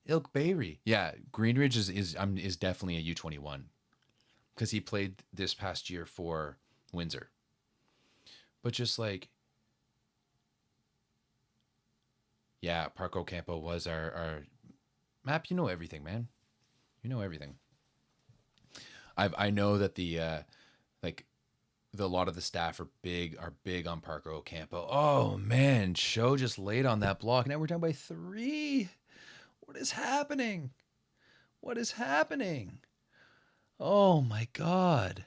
Ilk Bayri. Yeah, Greenridge is definitely a U21 because he played this past year for Windsor. But just like, yeah, Parco Campo was our map. You know everything, man. You know everything. I know that like a lot of the staff are big on Parco Campo. Oh man, Show just laid on that block. Now we're down by 3. What is happening? What is happening? Oh my God.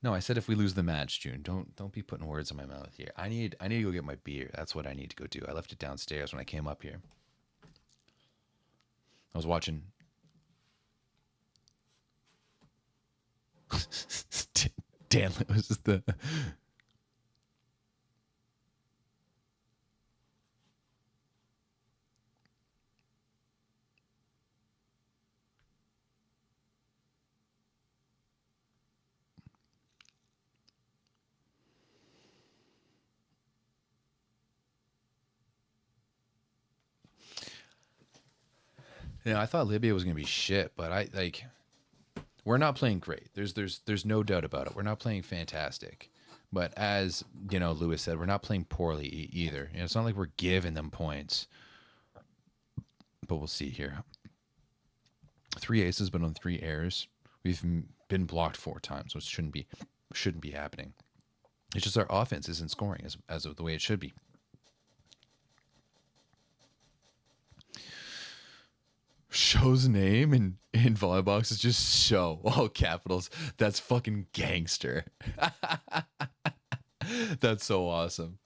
No, I said if we lose the match, June. Don't be putting words in my mouth here. I need to go get my beer. That's what I need to go do. I left it downstairs when I came up here. I was watching. Dan was the. Yeah, I thought Libya was gonna be shit, but I like. We're not playing great. There's no doubt about it. We're not playing fantastic. But as you know, Lewis said, we're not playing poorly either. You know, it's not like we're giving them points. But we'll see here. 3 aces, but on 3 errors. We've been blocked 4 times, which shouldn't be happening. It's just our offense isn't scoring as of the way it should be. Show's name in Volleybox is just Show, all capitals. That's fucking gangster. That's so awesome.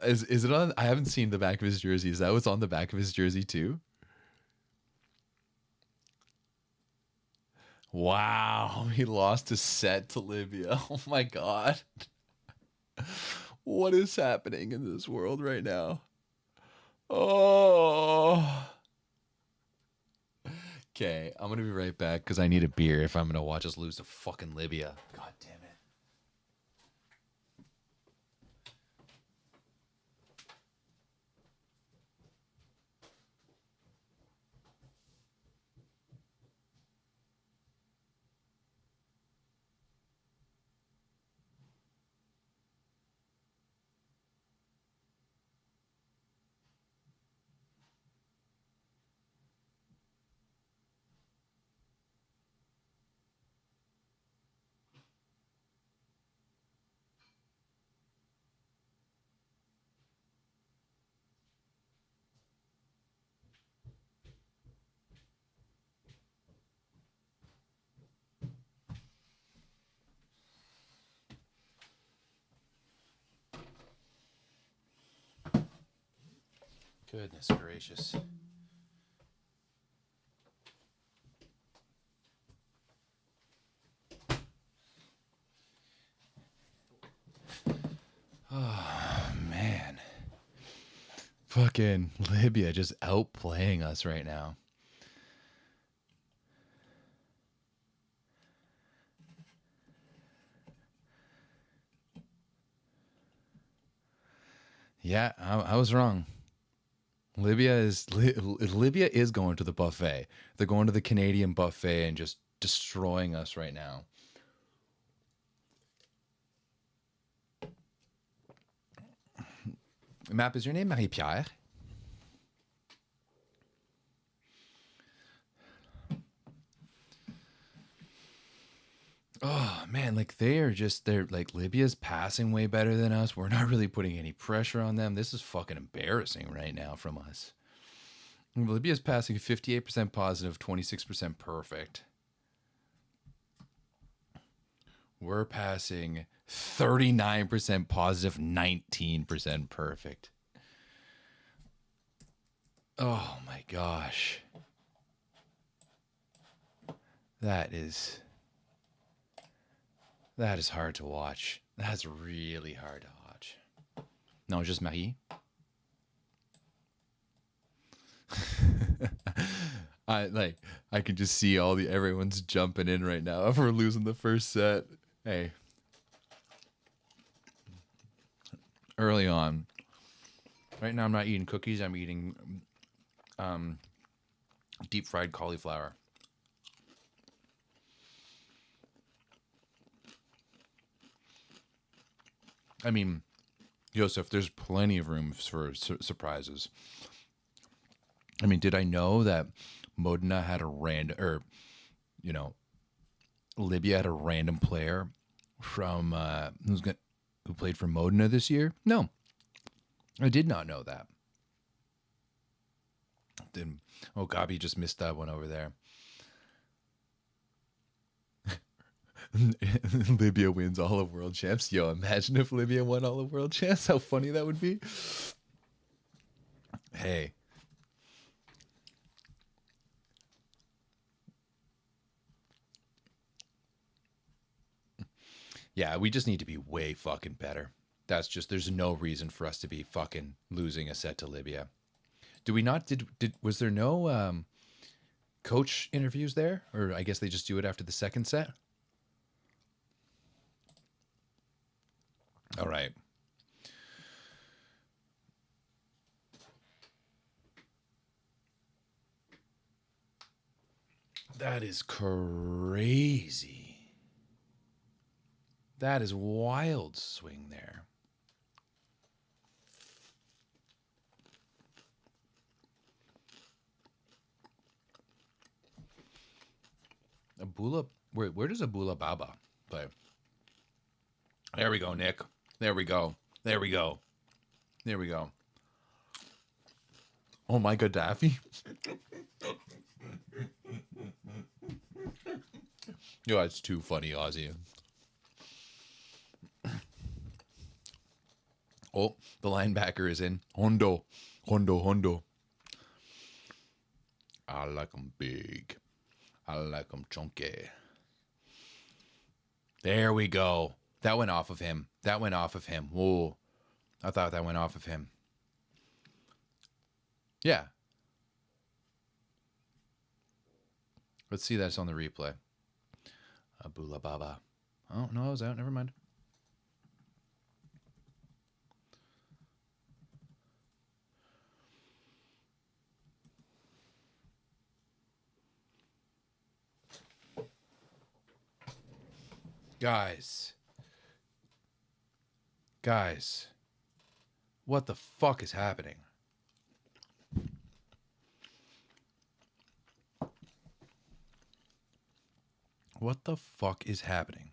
Is it on? I haven't seen the back of his jersey. Is that what's on the back of his jersey too? Wow, he lost a set to Libya. Oh my God. What is happening in this world right now? Oh. Okay, I'm gonna be right back because I need a beer if I'm gonna watch us lose to fucking Libya. God damn it. Goodness gracious. Oh man. Fucking Libya just outplaying us right now. Yeah, I was wrong. Libya is going to the buffet. They're going to the Canadian buffet and just destroying us right now. Map, is your name Marie-Pierre? Oh man, like they're like Libya's passing way better than us. We're not really putting any pressure on them. This is fucking embarrassing right now from us. Libya's passing 58% positive, 26% perfect. We're passing 39% positive, 19% perfect. Oh my gosh. That is hard to watch. That's really hard to watch. No, just Marie. I can just see everyone's jumping in right now if we're losing the first set. Hey. Early on. Right now I'm not eating cookies, I'm eating deep fried cauliflower. I mean, Joseph, there's plenty of room for surprises. I mean, did I know that Modena had a Libya had a random player from who played for Modena this year? No, I did not know that. Gabi just missed that one over there. Libya wins all of world champs. Yo, imagine if Libya won all of world champs. How funny that would be. Hey. Yeah, we just need to be way fucking better. There's no reason for us to be fucking losing a set to Libya. Do we not, was there no coach interviews there? Or I guess they just do it after the second set? All right. That is crazy. That is wild swing there. Abula, where does Abula Baba play? There we go, Nick. There we go. There we go. There we go. Oh my Gaddafi. Yo, that's too funny, Aussie. Oh, the linebacker is in. Hondo. I like him big. I like him chunky. There we go. That went off of him. Whoa. I thought that went off of him. Yeah. Let's see that's on the replay. Abula Baba. Oh, no, I was out. Never mind. Guys, what the fuck is happening? What the fuck is happening?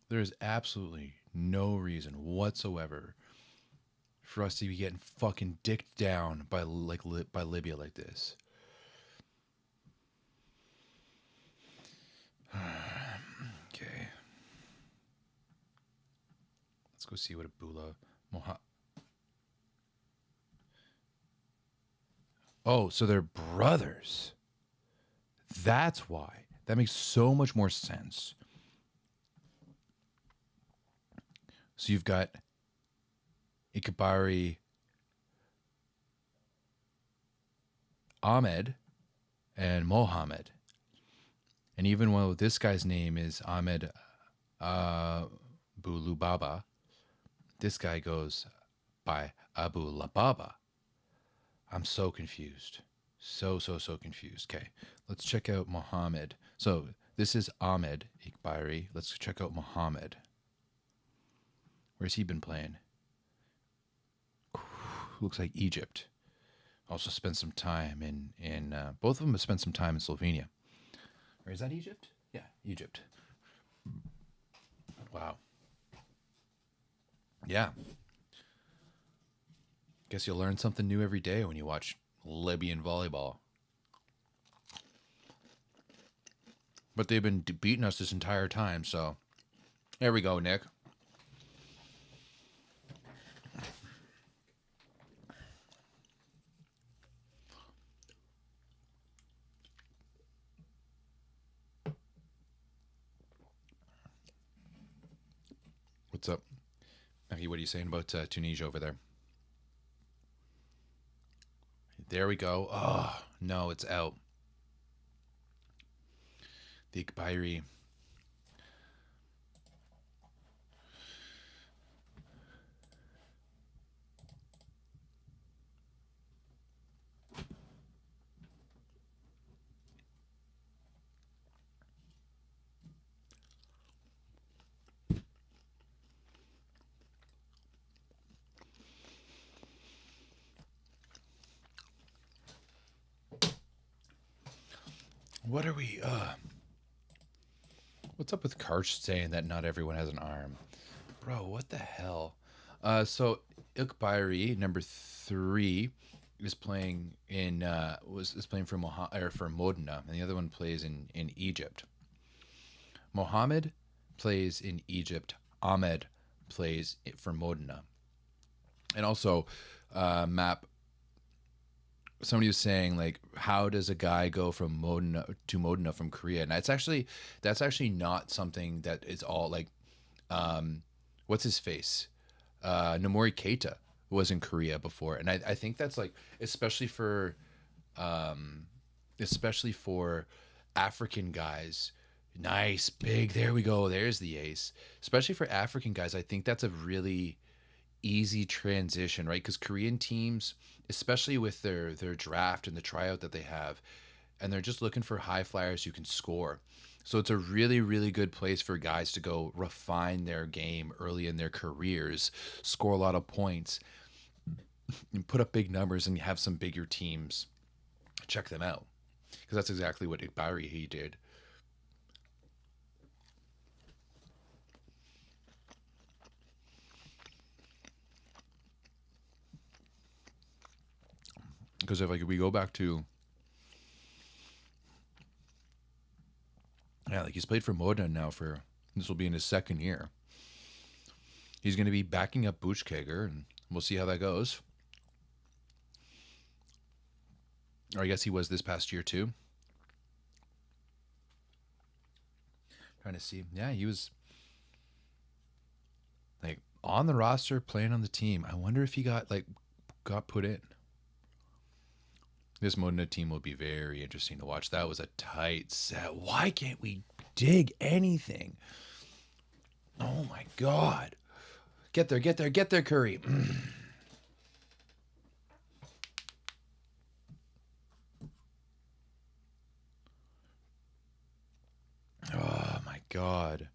There is absolutely no reason whatsoever for us to be getting fucking dicked down by Libya like this. Okay. Let's go see what Abula Oh, so they're brothers. That's why. That makes so much more sense. So you've got Ikabari Ahmed and Mohammed. And even though this guy's name is Ahmed Bulubaba, this guy goes by Abu Lababa. I'm so confused. So confused. Okay, let's check out Mohammed. So this is Ahmed Iqbari. Let's check out Mohammed. Where's he been playing? Looks like Egypt. Also spent some time in both of them have spent some time in Slovenia. Or is that Egypt? Yeah, Egypt. Wow. Yeah. Guess you'll learn something new every day when you watch Libyan volleyball. But they've been beating us this entire time, so there we go, Nick. What's up? Maggie, what are you saying about Tunisia over there? There we go. Oh, no, it's out. The Iqbiri. What are we, what's up with Karch saying that not everyone has an arm? Bro, what the hell? So Iqbiri, number 3, is playing in is playing for for Modena, and the other one plays in Egypt. Mohammed plays in Egypt. Ahmed plays for Modena. And also, Map. Somebody was saying like, how does a guy go from Modena to Modena from Korea? And that's actually not something that is all like, what's his face? Nomori Keita was in Korea before, and I think that's like, especially for African guys. Nice, big. There we go. There's the ace. Especially for African guys, I think that's a really easy transition, right? Because Korean teams, especially with their draft and the tryout that they have, and they're just looking for high flyers who can score. So it's a really good place for guys to go refine their game early in their careers, score a lot of points, and put up big numbers, and have some bigger teams check them out. Because that's exactly what Iqbari he did. Because if like we go back to, yeah, like he's played for Modena now for, this will be in his 2nd year. He's going to be backing up Buchkager, and we'll see how that goes. Or I guess he was this past year too. Trying to see. Yeah, he was like on the roster, playing on the team. I wonder if he got put in. This Modena team will be very interesting to watch. That was a tight set. Why can't we dig anything? Oh my God. Get there, Curry. Oh my God.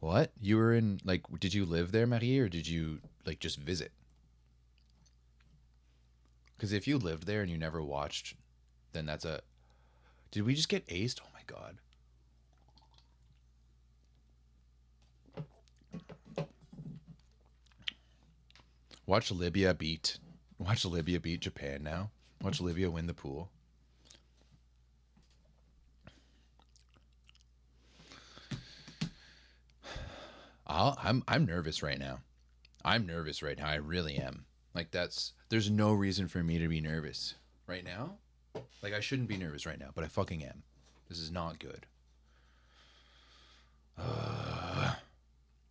What? You were in, like, did you live there, Marie, or did you, like, just visit? Because if you lived there and you never watched, then that's a. Did we just get aced? Oh my God. Watch Libya beat. Watch Libya beat Japan now. Watch Libya win the pool. I'm nervous right now. I'm nervous right now. I really am. Like there's no reason for me to be nervous right now. Like I shouldn't be nervous right now, but I fucking am. This is not good.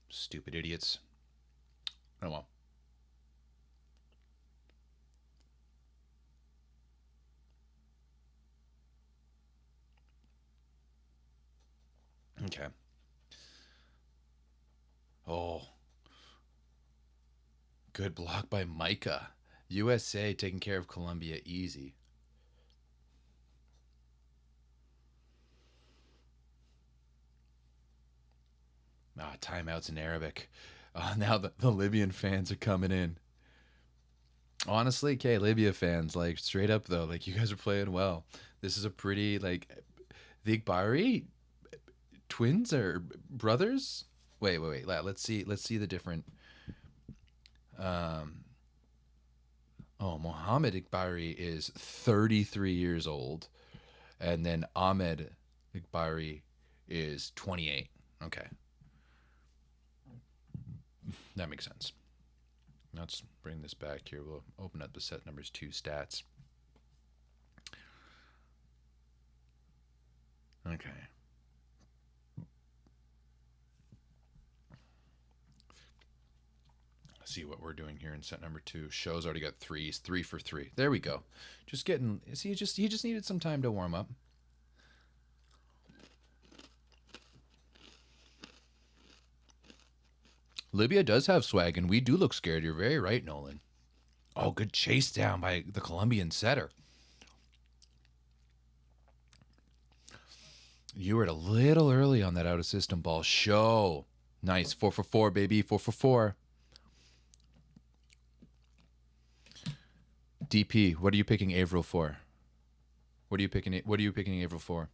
Stupid idiots. Oh well. Okay. Oh. Good block by Micah. USA taking care of Colombia easy. Timeouts in Arabic. Now the Libyan fans are coming in. Honestly, okay, Libya fans, like straight up though, like you guys are playing well. This is a pretty like the Igbari twins or brothers. Wait. Let's see. Let's see the different. Um, Mohammed Igbari is 33 years old, and then Ahmed Igbari is 28. Okay, that makes sense. Let's bring this back here. We'll open up the set numbers 2 stats. Okay. See what we're doing here in set number 2. Show's already got threes, 3 for 3. There we go. Just getting. See, he just needed some time to warm up. Libya does have swag, and we do look scared. You're very right, Nolan. Oh, good chase down by the Colombian setter. You were a little early on that out of system ball. Show. Nice. 4 for 4, baby. 4 for 4. DP, what are you picking Averill for? What are you picking Averill for?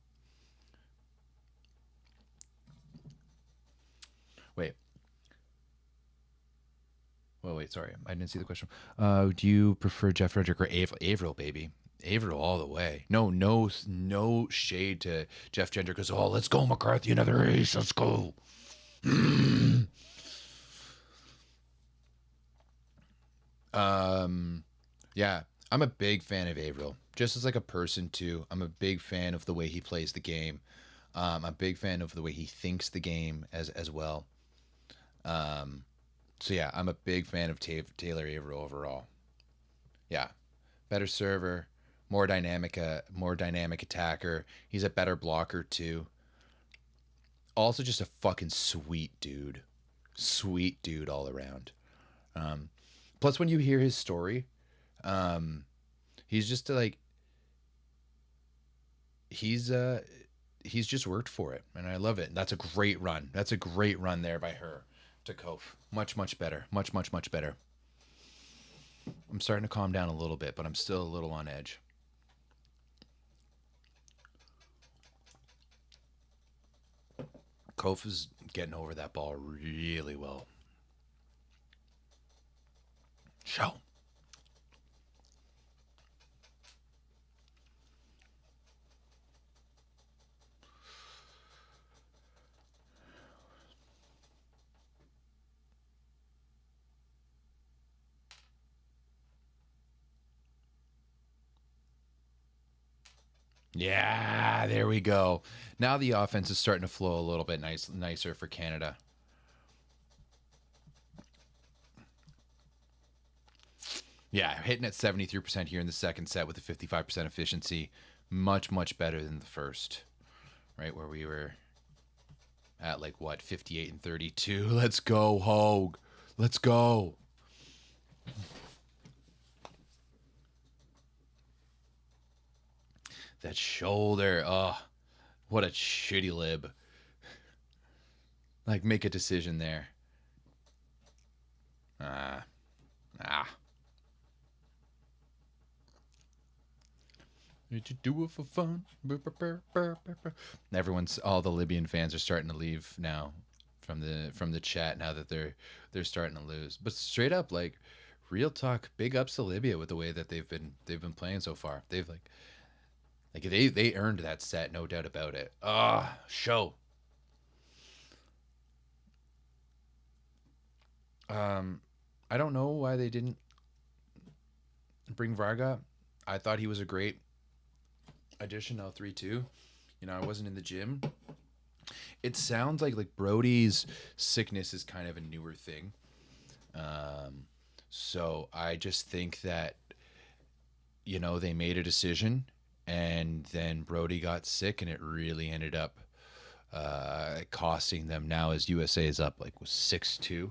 Wait. Well, wait, sorry. I didn't see the question. Do you prefer Jeff Frederick or Averill, baby? Averill all the way. No shade to Jeff Gendrick because, oh, let's go, McCarthy, another ace. Let's go. Yeah, I'm a big fan of Averill. Just as like a person too, I'm a big fan of the way he plays the game. I'm a big fan of the way he thinks the game as well. Um, so yeah, I'm a big fan of Taylor Averill overall. Yeah, better server, more dynamic attacker. He's a better blocker too. Also, just a fucking sweet dude all around. Um, Plus, when you hear his story, um, he's just like he's uh he's just worked for it, and I love it. That's a great run. That's a great run there by her to Kof. Much better. Much better. I'm starting to calm down a little bit, but I'm still a little on edge. Kof is getting over that ball really well. Show. Yeah, there we go. Now the offense is starting to flow a little bit nicer for Canada. Yeah, hitting at 73% here in the second set with a 55% efficiency. Much better than the first, right? Where we were at like what, 58 and 32. Let's go, Hogue. Let's go. That shoulder. Oh, what a shitty lib. Like, make a decision there. Ah. Did you do it for fun? All the Libyan fans are starting to leave now from the chat now that they're starting to lose. But straight up, like, real talk, big ups to Libya with the way that they've been playing so far. They've like they earned that set, no doubt about it. Show. I don't know why they didn't bring Varga. I thought he was a great addition. Now 3-2. You know, I wasn't in the gym. It sounds like Brody's sickness is kind of a newer thing. So I just think that, you know, they made a decision and then Brody got sick and it really ended up costing them. Now as USA is up like 6-2,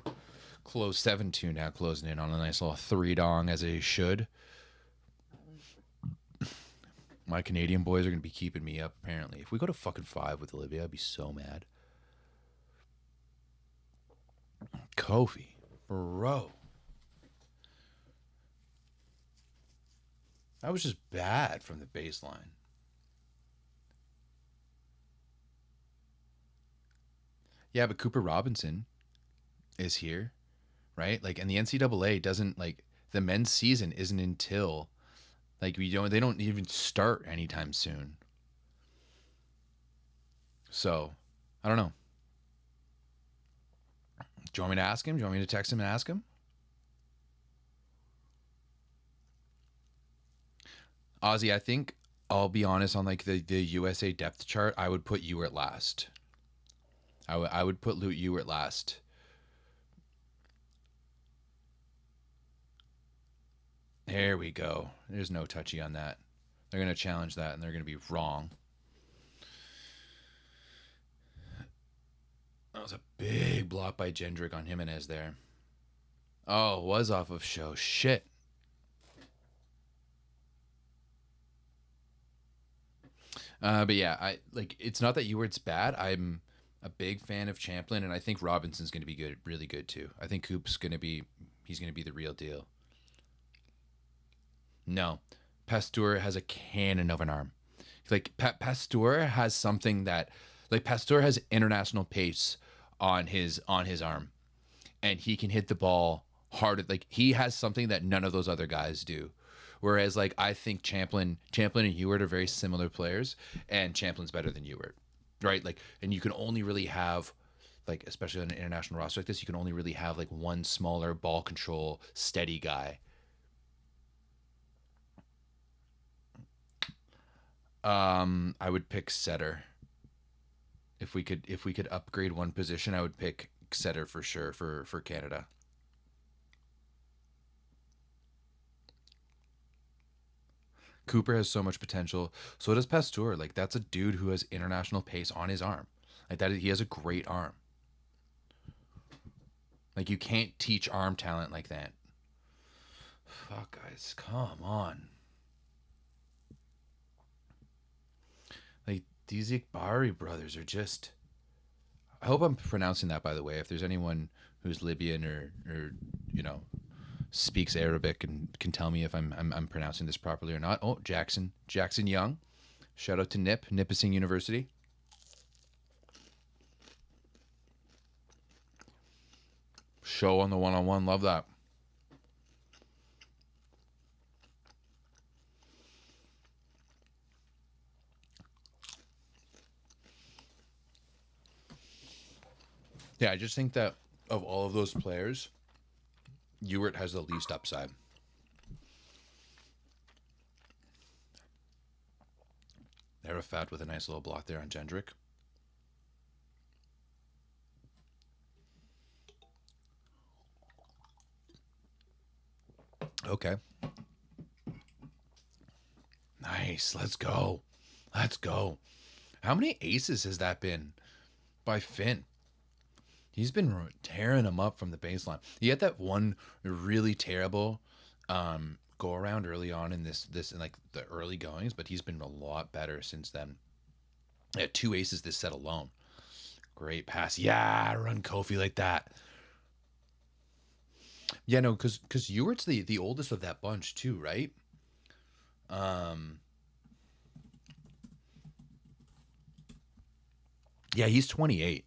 close 7-2 now, closing in on a nice little 3-dong as they should. My Canadian boys are going to be keeping me up, apparently. If we go to fucking 5 with Libya, I'd be so mad. Kofi. Bro. That was just bad from the baseline. Yeah, but Cooper Robinson is here, right? Like, and the NCAA doesn't, like, the men's season isn't until, like, they don't even start anytime soon. So, I don't know. Do you want me to ask him? Do you want me to text him and ask him? Ozzy, I think I'll be honest on like the USA depth chart. I would put Ewert last. I would put Ewert last. There we go. There's no touchy on that. They're going to challenge that, and they're going to be wrong. That was a big block by Jendrick on Jimenez there. Oh, it was off of show. Shit. But yeah, I like. It's not that Ewert's bad. I'm a big fan of Champlin, and I think Robinson's going to be good, really good too. I think Coop's going to be. He's going to be the real deal. No, Pasteur has a cannon of an arm. Like Pasteur has something that, like Pasteur has international pace on his arm, and he can hit the ball hard. Like he has something that none of those other guys do. Whereas, like, I think Champlin and Ewert are very similar players, and Champlin's better than Ewert, right? Like, and you can only really have, like, especially on an international roster like this, you can only really have like one smaller ball control, steady guy. I would pick Setter. If we could upgrade one position, I would pick Setter for sure for Canada. Cooper has so much potential. So does Pasteur. Like that's a dude who has international pace on his arm. Like that, he has a great arm. Like you can't teach arm talent like that. Fuck, guys, come on. Like these Iqbari brothers are just. I hope I'm pronouncing that, by the way. If there's anyone who's Libyan or you know speaks Arabic and can tell me if I'm pronouncing this properly or not. Oh, Jackson Young. Shout out to Nipissing University. Show on the one-on-one. Love that. Yeah, I just think that of all of those players, Ewert has the least upside. Arafat with a nice little block there on Jendrick. Okay. Nice. Let's go. Let's go. How many aces has that been by Finn? He's been tearing them up from the baseline. He had that one really terrible go around early on in this in like the early goings, but he's been a lot better since then. He had 2 aces this set alone. Great pass. Yeah, run Kofi like that. Yeah, no, because Ewert's the oldest of that bunch too, right? Yeah, he's 28.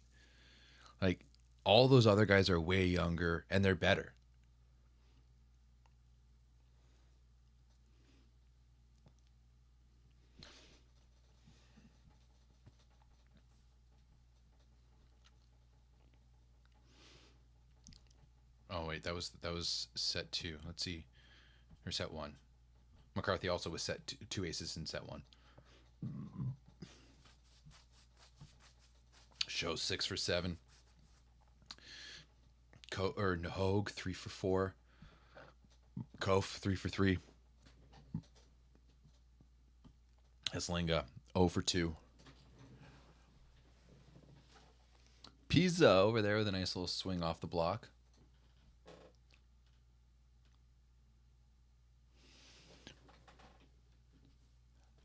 Like all those other guys are way younger and they're better. Oh wait, that was set 2. Let's see, or set 1. McCarthy also was set 2 aces in set 1. Show 6 for 7. Hogue 3 for 4. Kof 3 for 3. Eslinga 0 for 2. Pizza over there with a nice little swing off the block.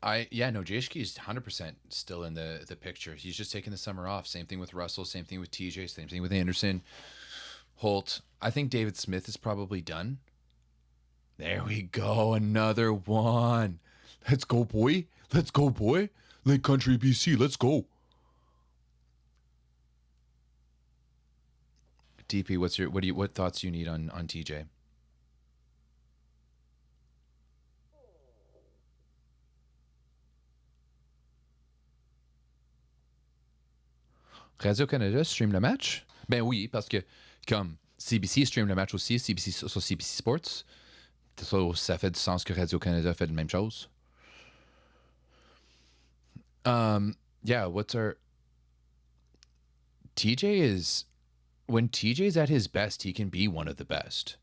No, Jashki is 100% still in the picture. He's just taking the summer off. Same thing with Russell. Same thing with TJ. Same thing with Anderson, Holt. I think David Smith is probably done. There we go, another one. Let's go, boy. Let's go, boy. Lake Country, BC. Let's go. DP, what thoughts do you need on TJ? Radio-Canada stream le match? Ben oui, parce que comme CBC stream le match aussi, CBC sur CBC Sports, ça fait du sens que Radio-Canada fait la même chose. Yeah, what's our... TJ is... When TJ's at his best, he can be one of the best,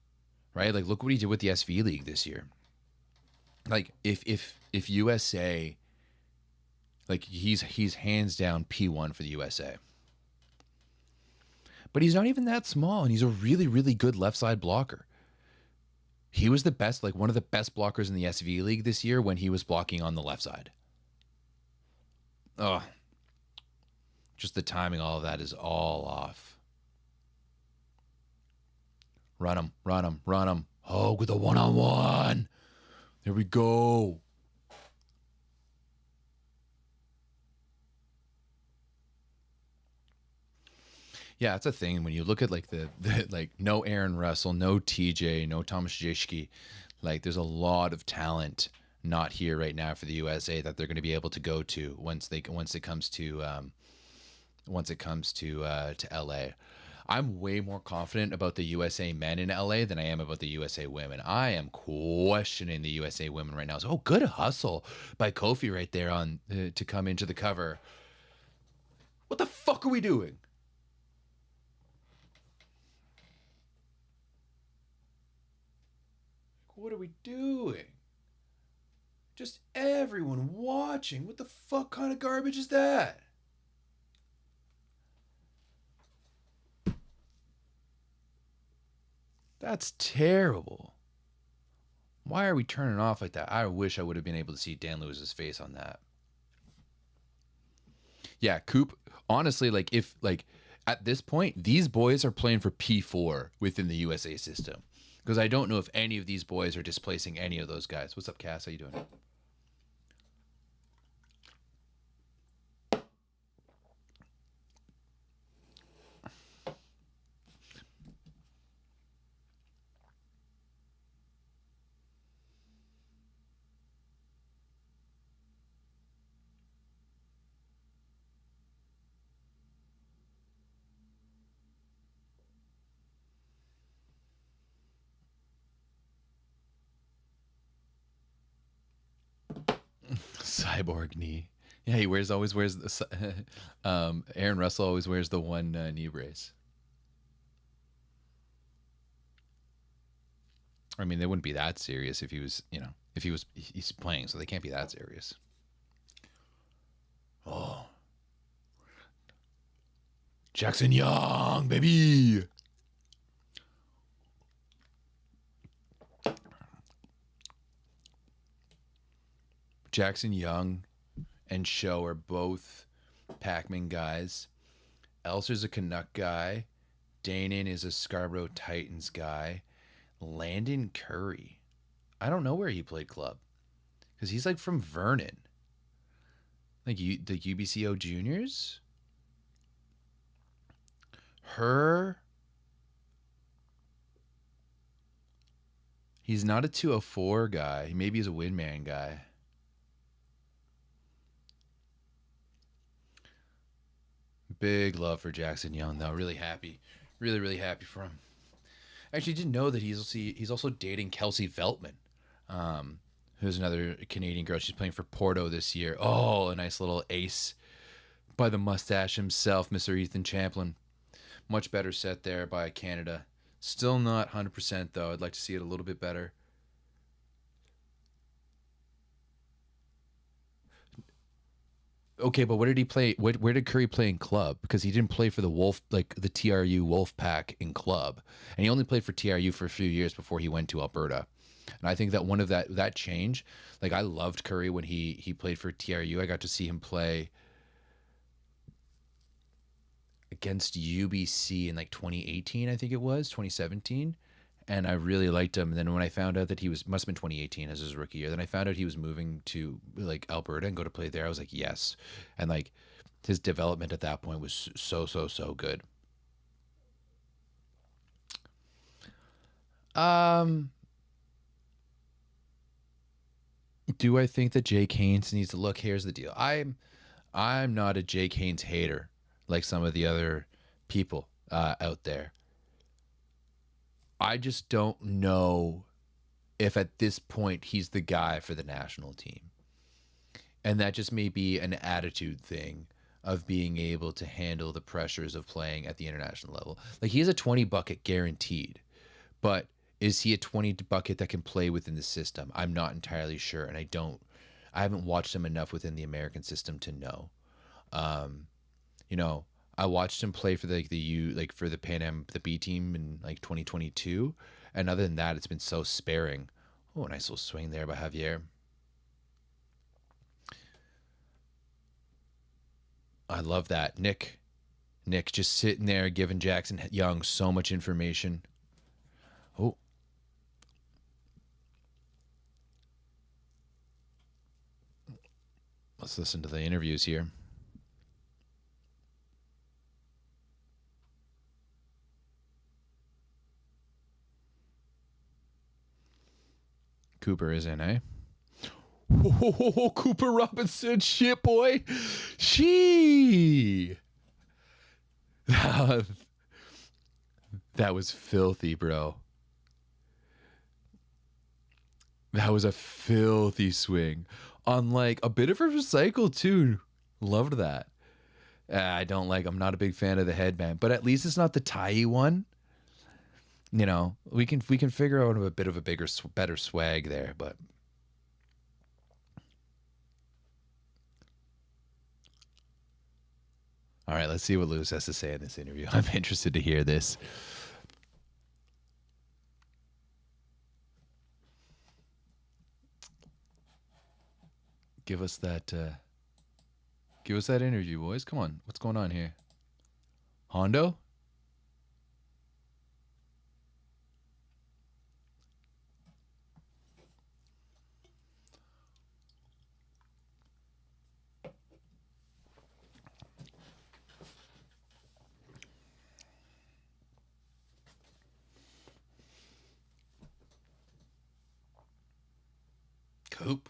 right? Like, look what he did with the SV League this year. Like, if USA... Like, he's hands down P1 for the USA. But he's not even that small, and he's a really, really good left side blocker. He was the best, like one of the best blockers in the SV League this year when he was blocking on the left side. Oh, just the timing, all of that is all off. Run him, run him, run him. Oh, with a one-on-one. There we go. Yeah, it's a thing when you look at like the like no Aaron Russell, no TJ, no Tomasz Jeszki. Like there's a lot of talent not here right now for the USA that they're going to be able to go to once it comes to LA. I'm way more confident about the USA men in LA than I am about the USA women. I am questioning the USA women right now. So, oh, good hustle by Kofi right there on to come into the cover. What the fuck are we doing? What are we doing? Just everyone watching. What the fuck kind of garbage is that? That's terrible. Why are we turning off like that? I wish I would have been able to see Dan Lewis's face on that. Yeah, Coop, honestly, like if like at this point, these boys are playing for P4 within the USA system. Because I don't know if any of these boys are displacing any of those guys. What's up, Cass? How you doing? Cyborg knee. Yeah, he always wears the. Aaron Russell always wears the one knee brace. I mean, they wouldn't be that serious if he was, he's playing, so they can't be that serious. Oh, Jackson Young, baby. Jackson Young and Show are both Pac-Man guys. Elser's a Canuck guy. Danon is a Scarborough Titans guy. Landon Curry. I don't know where he played club. Because he's like from Vernon. Like the UBCO juniors? He's not a 204 guy. Maybe he's a Windman guy. Big love for Jackson Young, though. Really happy. Really, really happy for him. Actually, didn't know that he's also dating Kelsey Veltman, who's another Canadian girl. She's playing for Porto this year. Oh, a nice little ace by the mustache himself, Mr. Ethan Champlin. Much better set there by Canada. Still not 100%, though. I'd like to see it a little bit better. Okay, but where did he play? Where did Curry play in club? Because he didn't play for the the TRU Wolf Pack in club, and he only played for TRU for a few years before he went to Alberta. And I think that one of that change, like I loved Curry when he played for TRU. I got to see him play against UBC in like 2018, I think it was 2017, and I really liked him. And then when I found out that he was must have been 2018 as his rookie year, then I found out he was moving to like Alberta and go to play there. I was like, yes, and like his development at that point was so good. Um, do I think that Jake Haynes needs to look? Here's the deal. I'm not a Jake Haynes hater like some of the other people out there. I just don't know if at this point he's the guy for the national team. And that just may be an attitude thing of being able to handle the pressures of playing at the international level. Like he has a 20 bucket guaranteed, but is he a 20 bucket that can play within the system? I'm not entirely sure, and I haven't watched him enough within the American system to know. Um, you know, I watched him play for for the Pan Am the B team in like 2022, and other than that, it's been so sparing. Oh, a nice little swing there by Javier. I love that, Nick. Nick just sitting there giving Jackson Young so much information. Oh, let's listen to the interviews here. Cooper is in, eh? Oh, Cooper Robinson, shit, boy. She. That was filthy, bro. That was a filthy swing. On like a bit of a recycle, too. Loved that. I don't like, I'm not a big fan of the headband, but at least it's not the tie one. You know, we can figure out a bit of a better swag there, but all right, let's see what Lewis has to say in this interview. I'm interested to hear this. Give us that interview, boys. Come on. What's going on here? Hondo? Coop?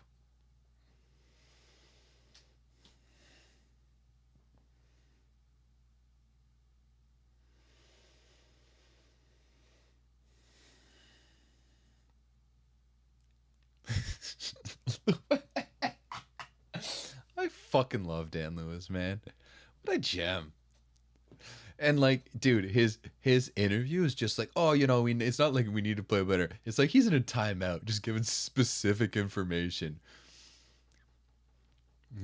I fucking love Dan Lewis, man. What a gem. And like, dude, his interview is just like, oh, it's not like we need to play better. It's like he's in a timeout, just giving specific information.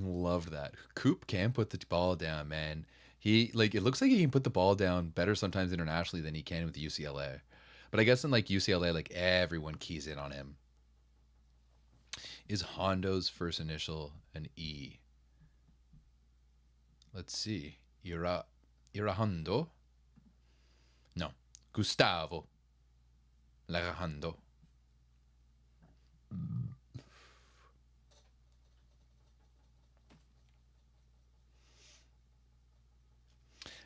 Loved that. Coop can put the ball down, man. He like it looks like he can put the ball down better sometimes internationally than he can with UCLA. But I guess in like UCLA, like everyone keys in on him. Is Hondo's first initial an E? Let's see. Irahondo? No. Gustavo Larahando.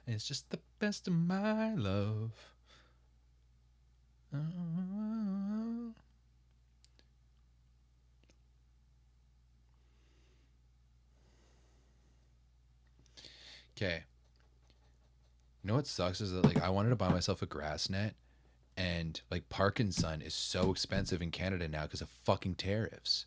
It's just the best of my love. Okay. You know what sucks is that like I wanted to buy myself a grass net, and like Parkinson is so expensive in Canada now because of fucking tariffs.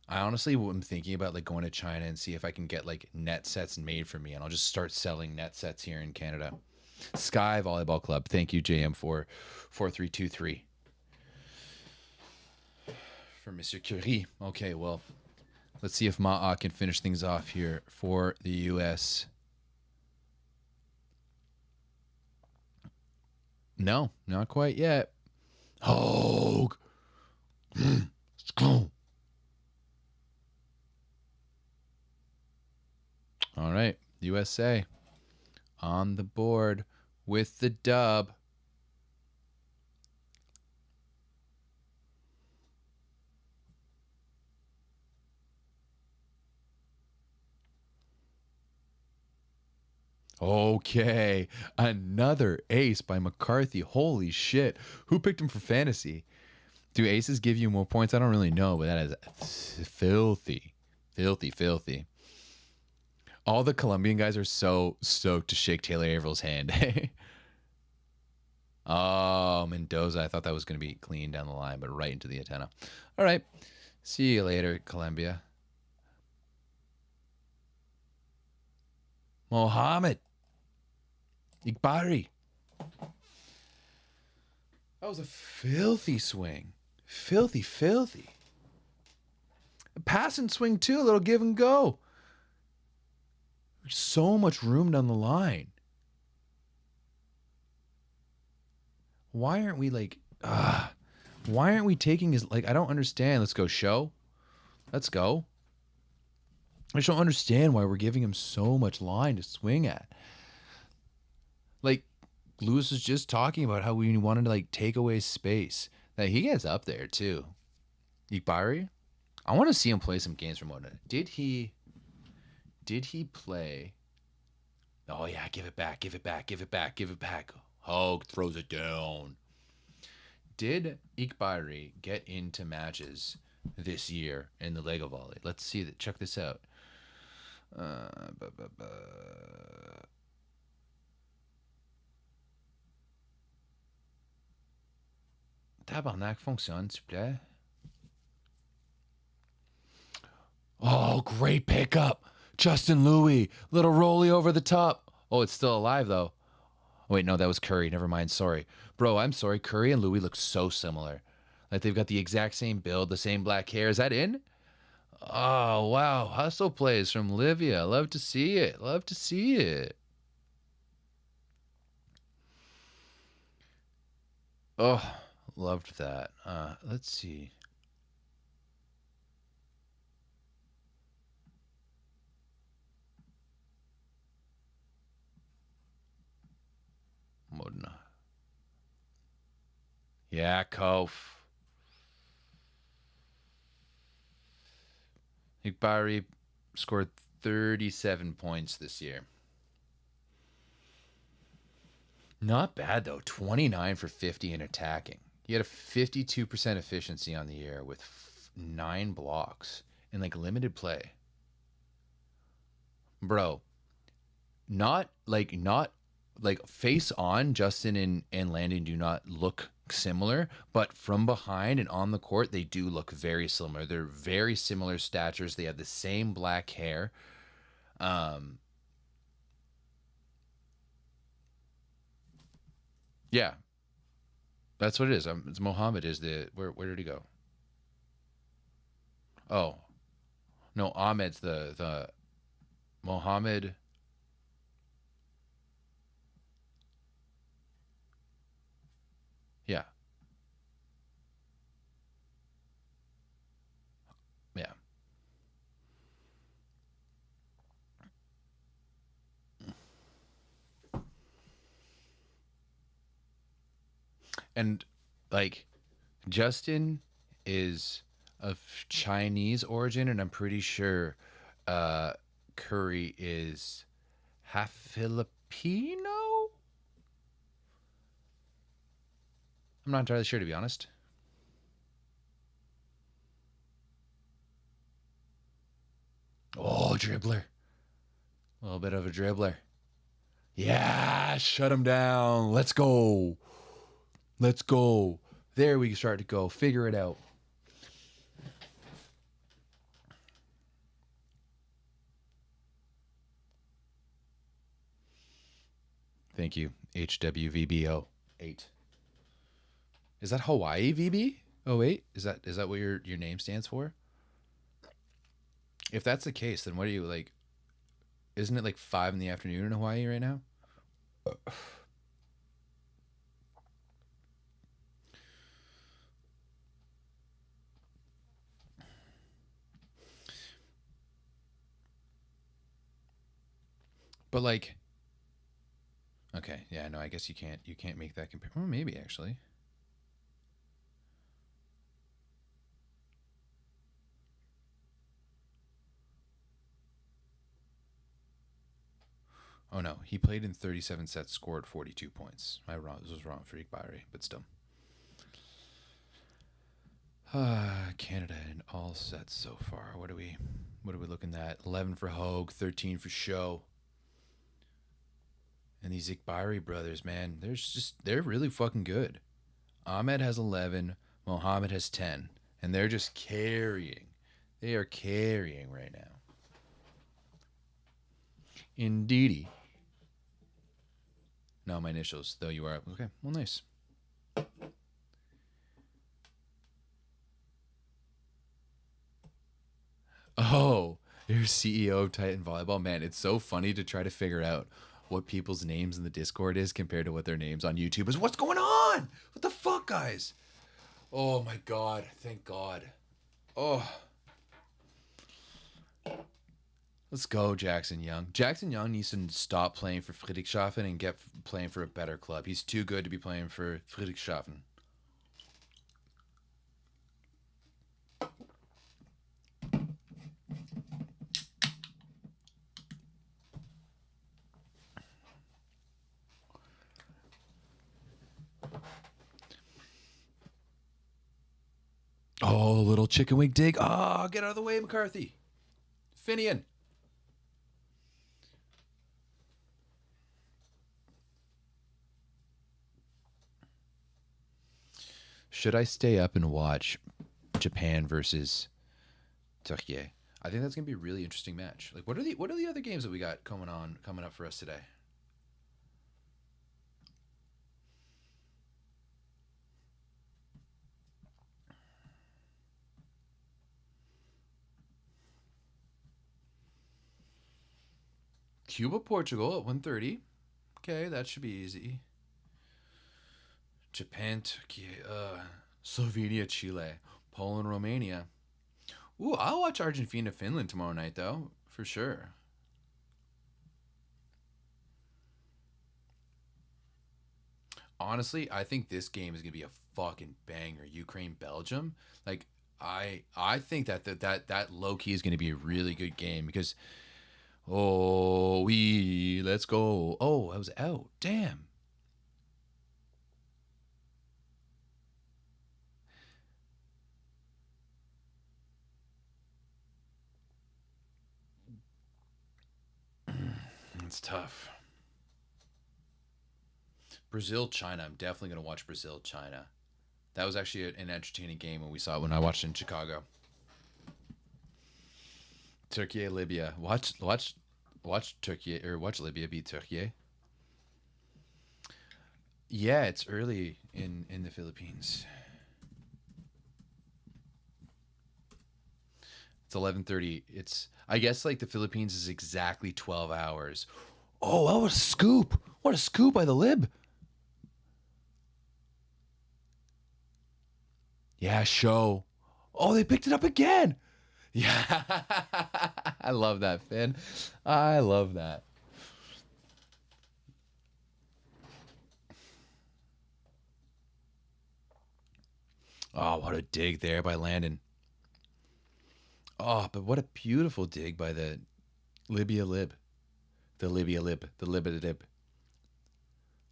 I honestly am thinking about like going to China and see if I can get like net sets made for me, and I'll just start selling net sets here in Canada. Sky Volleyball Club, thank you JM for 4323 for Monsieur Curie. Okay, well, let's see if Ma'a can finish things off here for the U.S. No, not quite yet. Hogue. Let's go. All right. USA on the board with the dub. Okay, another ace by McCarthy. Holy shit. Who picked him for fantasy? Do aces give you more points? I don't really know, but that is filthy. Filthy, filthy. All the Colombian guys are so stoked to shake Taylor Avrill's hand. Oh, Mendoza. I thought that was going to be clean down the line, but right into the antenna. All right. See you later, Colombia. Mohammed. Igbari. That was a filthy swing. Filthy, filthy. A pass and swing, too. A little give and go. So much room down the line. Why aren't we like, why aren't we taking his, like, I don't understand. Let's go show. Let's go. I just don't understand why we're giving him so much line to swing at. Like, Lewis was just talking about how we wanted to, like, take away space. That he gets up there, too. Igbari? I want to see him play some games for Mona. Did he play? Oh, yeah, give it back, give it back, give it back, give it back. Hogue throws it down. Did Igbari get into matches this year in the Lego volley? Let's see that. Check this out. Tabarnak fonctionne, s'il vous plaît. Oh, great pickup. Justin Louis. Little rolly over the top. Oh, it's still alive, though. Oh, wait, no, that was Curry. Never mind. Sorry. Bro, I'm sorry. Curry and Louis look so similar. Like they've got the exact same build, the same black hair. Is that in? Oh, wow. Hustle plays from Libya. Love to see it. Love to see it. Oh, loved that. Let's see. Modena. Yeah, Kof. Igbari scored 37 points this year. Not bad, though. 29 for 50 in attacking. He had a 52% efficiency on the year with 9 blocks in like limited play. Bro, not like face on, Justin and Landon do not look similar, but from behind and on the court, they do look very similar. They're very similar statures. They have the same black hair. Yeah, that's what it is. It's Mohammed is the where did he go? Oh, no, Ahmed's the Mohammed. Yeah, yeah. And like Justin is of Chinese origin, and I'm pretty sure Curry is half Filipino. I'm not entirely sure, to be honest. Oh, dribbler. A little bit of a dribbler. Yeah, shut him down. Let's go. Let's go. There we start to go. Figure it out. Thank you. HWVBO 8. Is that Hawaii VB? Oh wait, is that what your name stands for? If that's the case, then what are you like? Isn't it like 5 in the afternoon in Hawaii right now? But like, okay, yeah, no, I guess you can't make that compare. Well, maybe actually. Oh no, he played in 37 sets, scored 42 points. I wrong. This was wrong for Igbari, but still. Canada in all sets so far. What are we looking at? 11 for Hogue, 13 for Show. And these Igbari brothers, man, they're really fucking good. Ahmed has 11, Mohammed has 10, and they're just carrying. They are carrying right now. Indeedy. No, my initials, though you are. Okay, well, nice. Oh, you're CEO of Titan Volleyball. Man, it's so funny to try to figure out what people's names in the Discord is compared to what their names on YouTube is. What's going on? What the fuck, guys? Oh my god. Thank God. Oh. Let's go, Jackson Young. Jackson Young needs to stop playing for Friedrichshafen and get playing for a better club. He's too good to be playing for Friedrichshafen. Oh, little chicken wing dig. Oh, get out of the way, McCarthy. Finian. Should I stay up and watch Japan versus Turkey? I think that's gonna be a really interesting match. Like, what are the other games that we got coming up for us today? Cuba, Portugal at 1:30. Okay, that should be easy. Japan, Turkey, Slovenia, Chile, Poland, Romania. Ooh, I'll watch Argentina, Finland tomorrow night though, for sure. Honestly, I think this game is gonna be a fucking banger. Ukraine, Belgium. Like, I think that low key is gonna be a really good game because let's go. Oh, I was out. Damn. It's tough. Brazil, China. I'm definitely gonna watch Brazil, China. That was actually an entertaining game when I watched it in Chicago. Turkey, Libya. Watch Turkey or watch Libya beat Turkey. Yeah, it's early in the Philippines. It's 11:30. It's I guess like the Philippines is exactly 12 hours. Oh, what a scoop! What a scoop by the Lib. Yeah, show. Oh, they picked it up again. Yeah. I love that, Finn. I love that. Oh, what a dig there by Landon. Oh, but what a beautiful dig by the Libya Lib. The Libya Lib. The Libya Lib.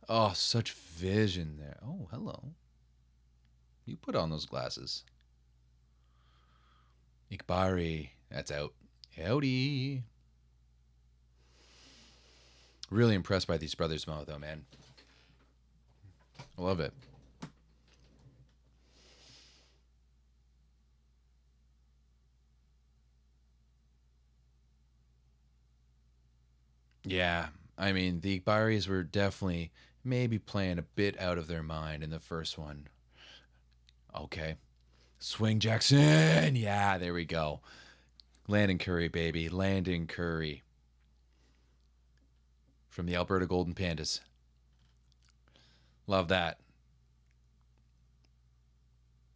Oh, such vision there. Oh, hello. You put on those glasses. Ikbari. That's out. Howdy. Really impressed by these brothers, Mo, though, man. I love it. Yeah, I mean, the Ikbaris were definitely maybe playing a bit out of their mind in the first one. Okay. Swing Jackson. Yeah, there we go. Landon Curry, baby. Landon Curry from the Alberta Golden Pandas. Love that.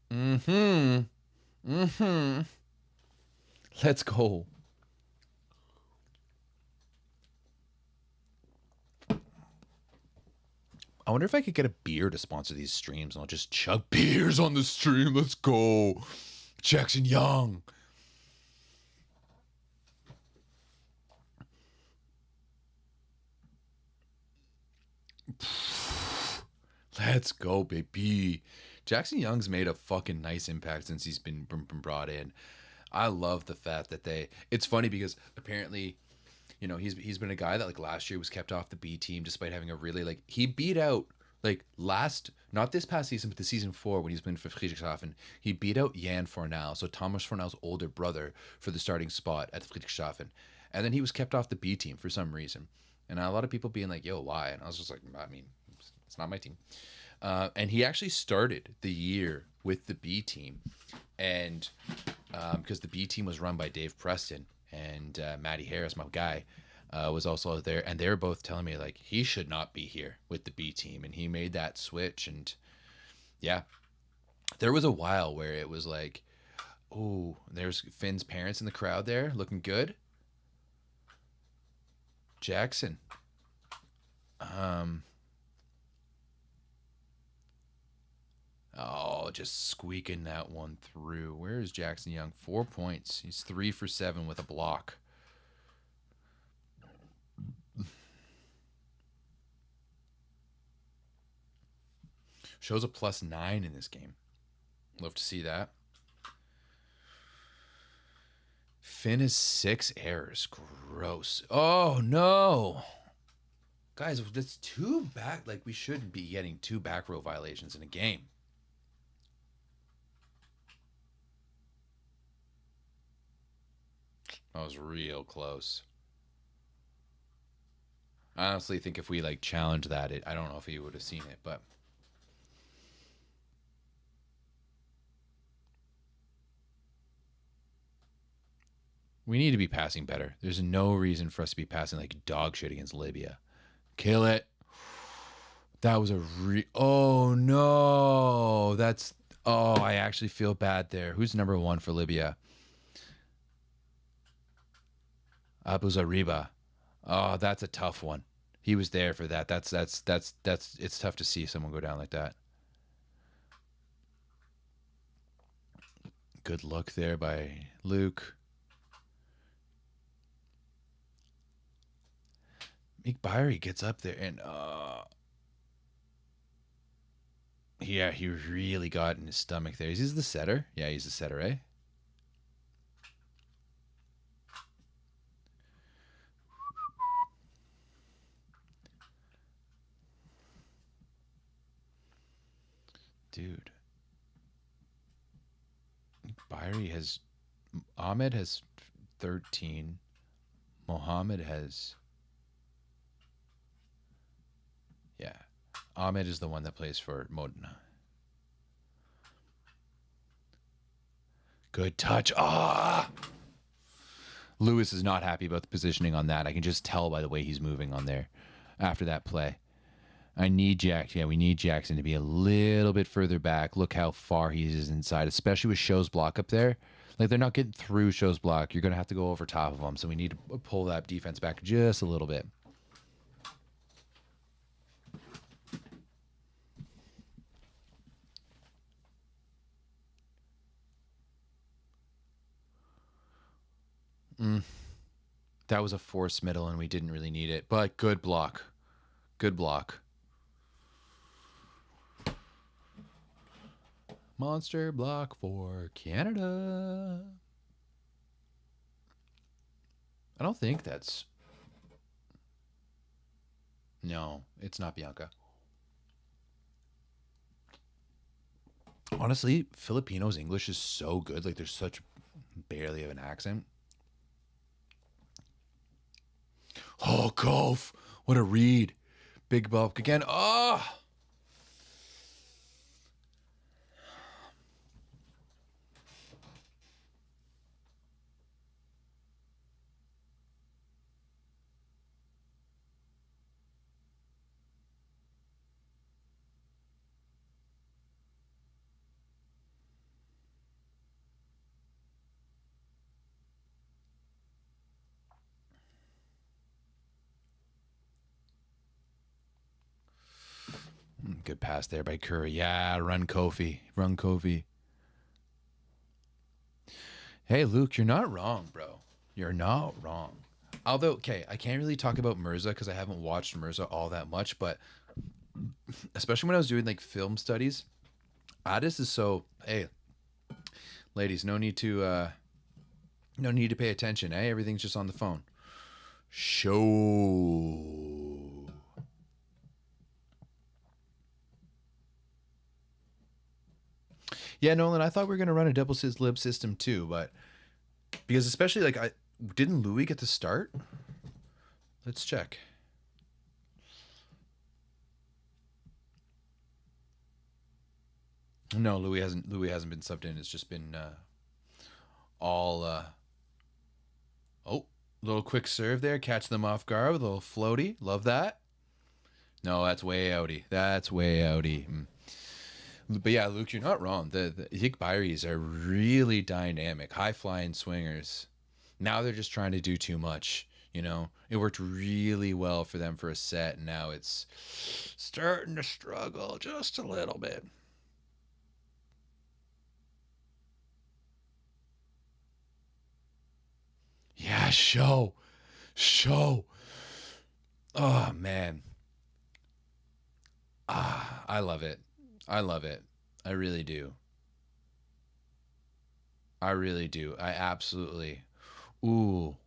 Mm-hmm. Mm-hmm. Let's go. I wonder if I could get a beer to sponsor these streams, and I'll just chug beers on the stream. Let's go. Jackson Young. Let's go, baby. Jackson Young's made a fucking nice impact since he's been brought in. I love the fact that it's funny because apparently, you know, he's been a guy that like last year was kept off the B team despite having a really like he beat out like not this past season but the season 4 when he's been for Friedrichshafen, he beat out Jan Fornal, so Thomas Fornal's older brother, for the starting spot at Friedrichshafen, and then he was kept off the B team for some reason, and a lot of people being like, "Yo, why?" And I was just like, I mean, it's not my team. And he actually started the year with the B team, and because the B team was run by Dave Preston and Matty Harris, my guy, was also there, and they were both telling me like he should not be here with the B team, and he made that switch. And yeah, there was a while where it was like, oh, there's Finn's parents in the crowd there looking good. Jackson. Oh, just squeaking that one through. Where is Jackson Young? 4 points. He's 3 for 7 with a block. Shows a +9 in this game. Love to see that. Finn is 6 errors. Gross. Oh, no. Guys, that's 2 back. Like, we shouldn't be getting 2 back row violations in a game. That was real close. I honestly think if we, like, challenge that, I don't know if he would have seen it, but... We need to be passing better. There's no reason for us to be passing like dog shit against Libya. Kill it. That was a oh no. I actually feel bad there. Who's number 1 for Libya? Abu Zariba. Oh, that's a tough one. He was there for that. That's it's tough to see someone go down like that. Good luck there by Luke. Mick Byrie gets up there and yeah, he really got in his stomach there. Is he the setter? Yeah, he's the setter, eh? Dude. Byrie has... Ahmed has 13. Mohammed has... Yeah. Ahmed is the one that plays for Modena. Good touch. Ah! Lewis is not happy about the positioning on that. I can just tell by the way he's moving on there after that play. I need Jackson. Yeah, we need Jackson to be a little bit further back. Look how far he is inside, especially with Show's block up there. Like, they're not getting through Show's block. You're going to have to go over top of them. So we need to pull that defense back just a little bit. That was a forced middle, and we didn't really need it. But good block. Good block. Monster block for Canada. I don't think that's... No, it's not Bianca. Honestly, Filipinos' English is so good. Like, there's such barely of an accent. Oh, Golf. What a read. Big bulk again. Oh! Good pass there by Curry. Yeah, run Kofi. Run Kofi. Hey, Luke, you're not wrong, bro. You're not wrong. Although, okay, I can't really talk about Mirza because I haven't watched Mirza all that much, but especially when I was doing like film studies, Addis is so, hey, ladies, no need to pay attention, eh? Everything's just on the phone. Show. Yeah, Nolan, I thought we were gonna run a double lib system too, but because especially like I didn't Louis get to start? Let's check. No, Louis hasn't. Louis hasn't been subbed in. It's just been all. Oh, little quick serve there, catch them off guard with a little floaty. Love that. No, that's way outy. That's way outy. But yeah, Luke, you're not wrong. The Hikbairis are really dynamic, high flying swingers. Now they're just trying to do too much. You know, it worked really well for them for a set, and now it's starting to struggle just a little bit. Yeah, show. Oh man, I love it. I love it. I really do. I really do. I absolutely. Ooh,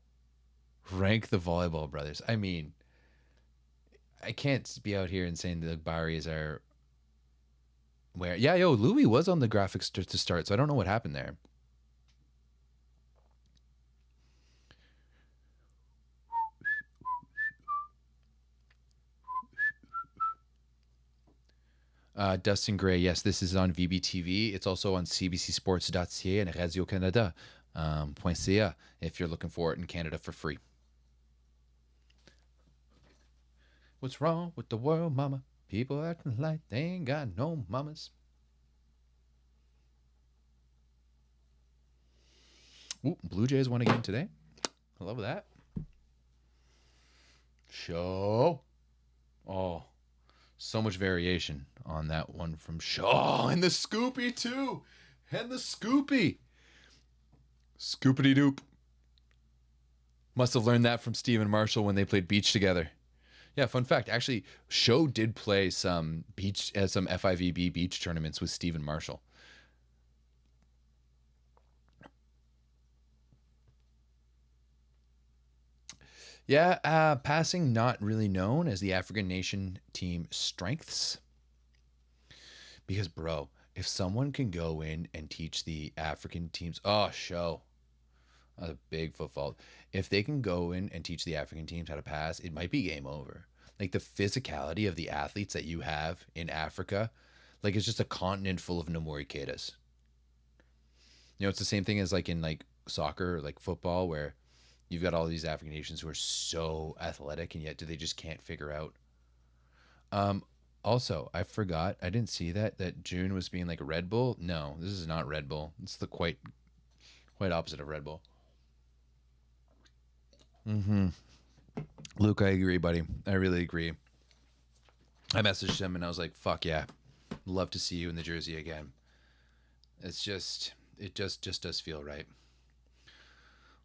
rank the volleyball brothers. I mean, I can't be out here and saying the Barrys are where. Yeah, yo, Louis was on the graphics to start, so I don't know what happened there. Dustin Gray, yes, this is on VBTV. It's also on cbcsports.ca and Radio-Canada .ca if you're looking for it in Canada for free. What's wrong with the world, mama? People acting like they ain't got no mamas. Ooh, Blue Jays won again today. I love that. Show. Oh, so much variation on that one from Shaw. And the Scoopy, too. And the Scoopy. Scoopity doop. Must have learned that from Stephen Marshall when they played beach together. Yeah, fun fact. Actually, Show did play some beach, some FIVB beach tournaments with Stephen Marshall. Yeah, passing not really known as the African nation team strengths. Because, bro, if someone can go in and teach the African teams, oh, Show, that's a big foot fault. If they can go in and teach the African teams how to pass, it might be game over. Like the physicality of the athletes that you have in Africa, like it's just a continent full of Namori Ketas. You know, it's the same thing as like in like soccer, or like football, where you've got all these African nations who are so athletic, and yet do they just can't figure out. Um, Also, I forgot. I didn't see that June was being like Red Bull. No, this is not Red Bull. It's the quite opposite of Red Bull. Mm-hmm. Luke, I agree, buddy. I really agree. I messaged him and I was like, "Fuck yeah, love to see you in the jersey again." It just does feel right.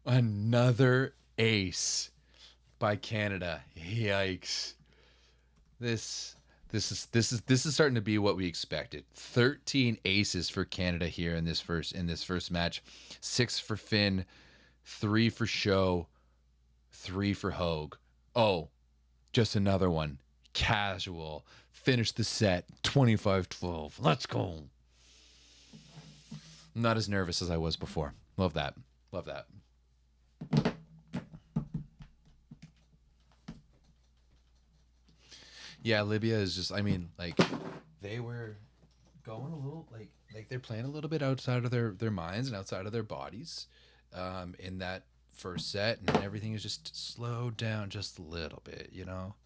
Another ace by Canada. Yikes. This this is starting to be what we expected. 13 aces for Canada here in this first match. 6 for Finn, 3 for Show, 3 for Hogue. Oh, just another one. Casual. Finish the set 25-12. Let's go. I'm not as nervous as I was before. Love that. Love that. Yeah, Libya is just, I mean, like they were going a little like they're playing a little bit outside of their minds and outside of their bodies in that first set, and everything is just slowed down just a little bit, you know.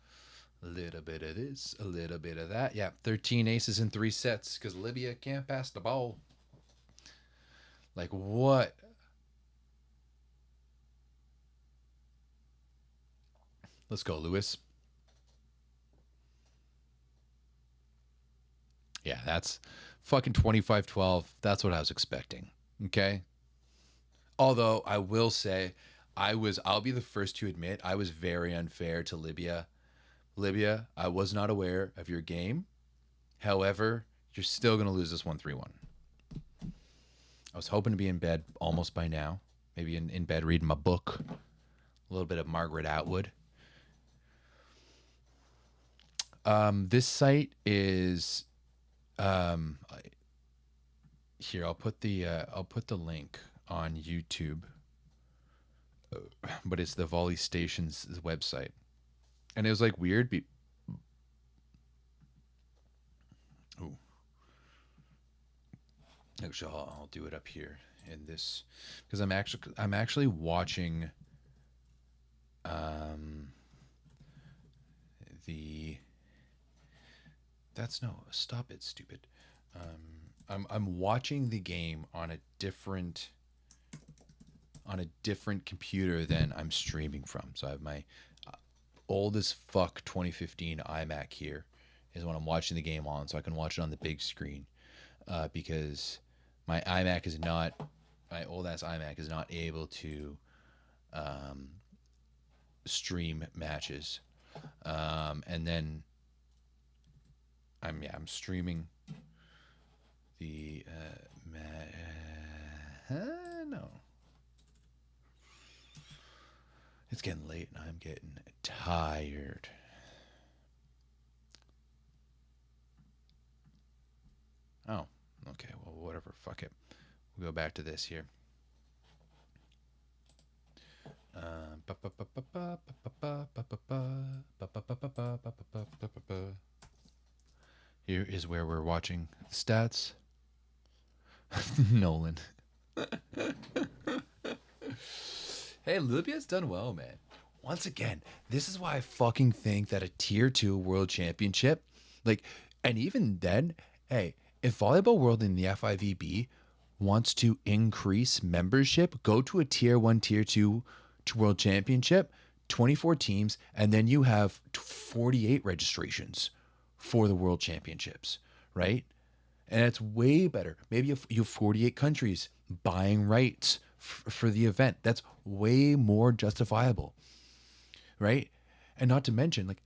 A little bit of this, a little bit of that. Yeah, 13 aces in 3 sets because Libya can't pass the ball. Like what? Let's go, Lewis. Yeah, that's fucking 25-12. That's what I was expecting. Okay. Although I will say, I'll be the first to admit, I was very unfair to Libya. Libya, I was not aware of your game. However, you're still going to lose this one 3-1. I was hoping to be in bed almost by now. Maybe in bed reading my book. A little bit of Margaret Atwood. This site is here. I'll put the link on YouTube, but it's the Volley Station's website, and it was like weird. Ooh, actually, I'll do it up here in this because I'm actually watching the that's no stop it stupid. I'm watching the game on a different computer than I'm streaming from. So I have my old as fuck 2015 iMac here is when I'm watching the game on, so I can watch it on the big screen because my old ass iMac is not able to stream matches, and then I'm streaming the no. It's getting late and I'm getting tired. Oh, okay. Well, whatever. Fuck it. We'll go back to this here. Here is where we're watching the stats. Nolan. Hey, Libya's done well, man. Once again, this is why I fucking think that a tier 2 world championship, like, and even then, hey, if Volleyball World in the FIVB wants to increase membership, go to a tier 1, tier 2 to world championship, 24 teams, and then you have 48 registrations for the world championships, right? And it's way better. Maybe you have 48 countries buying rights for the event. That's way more justifiable, right? And not to mention, like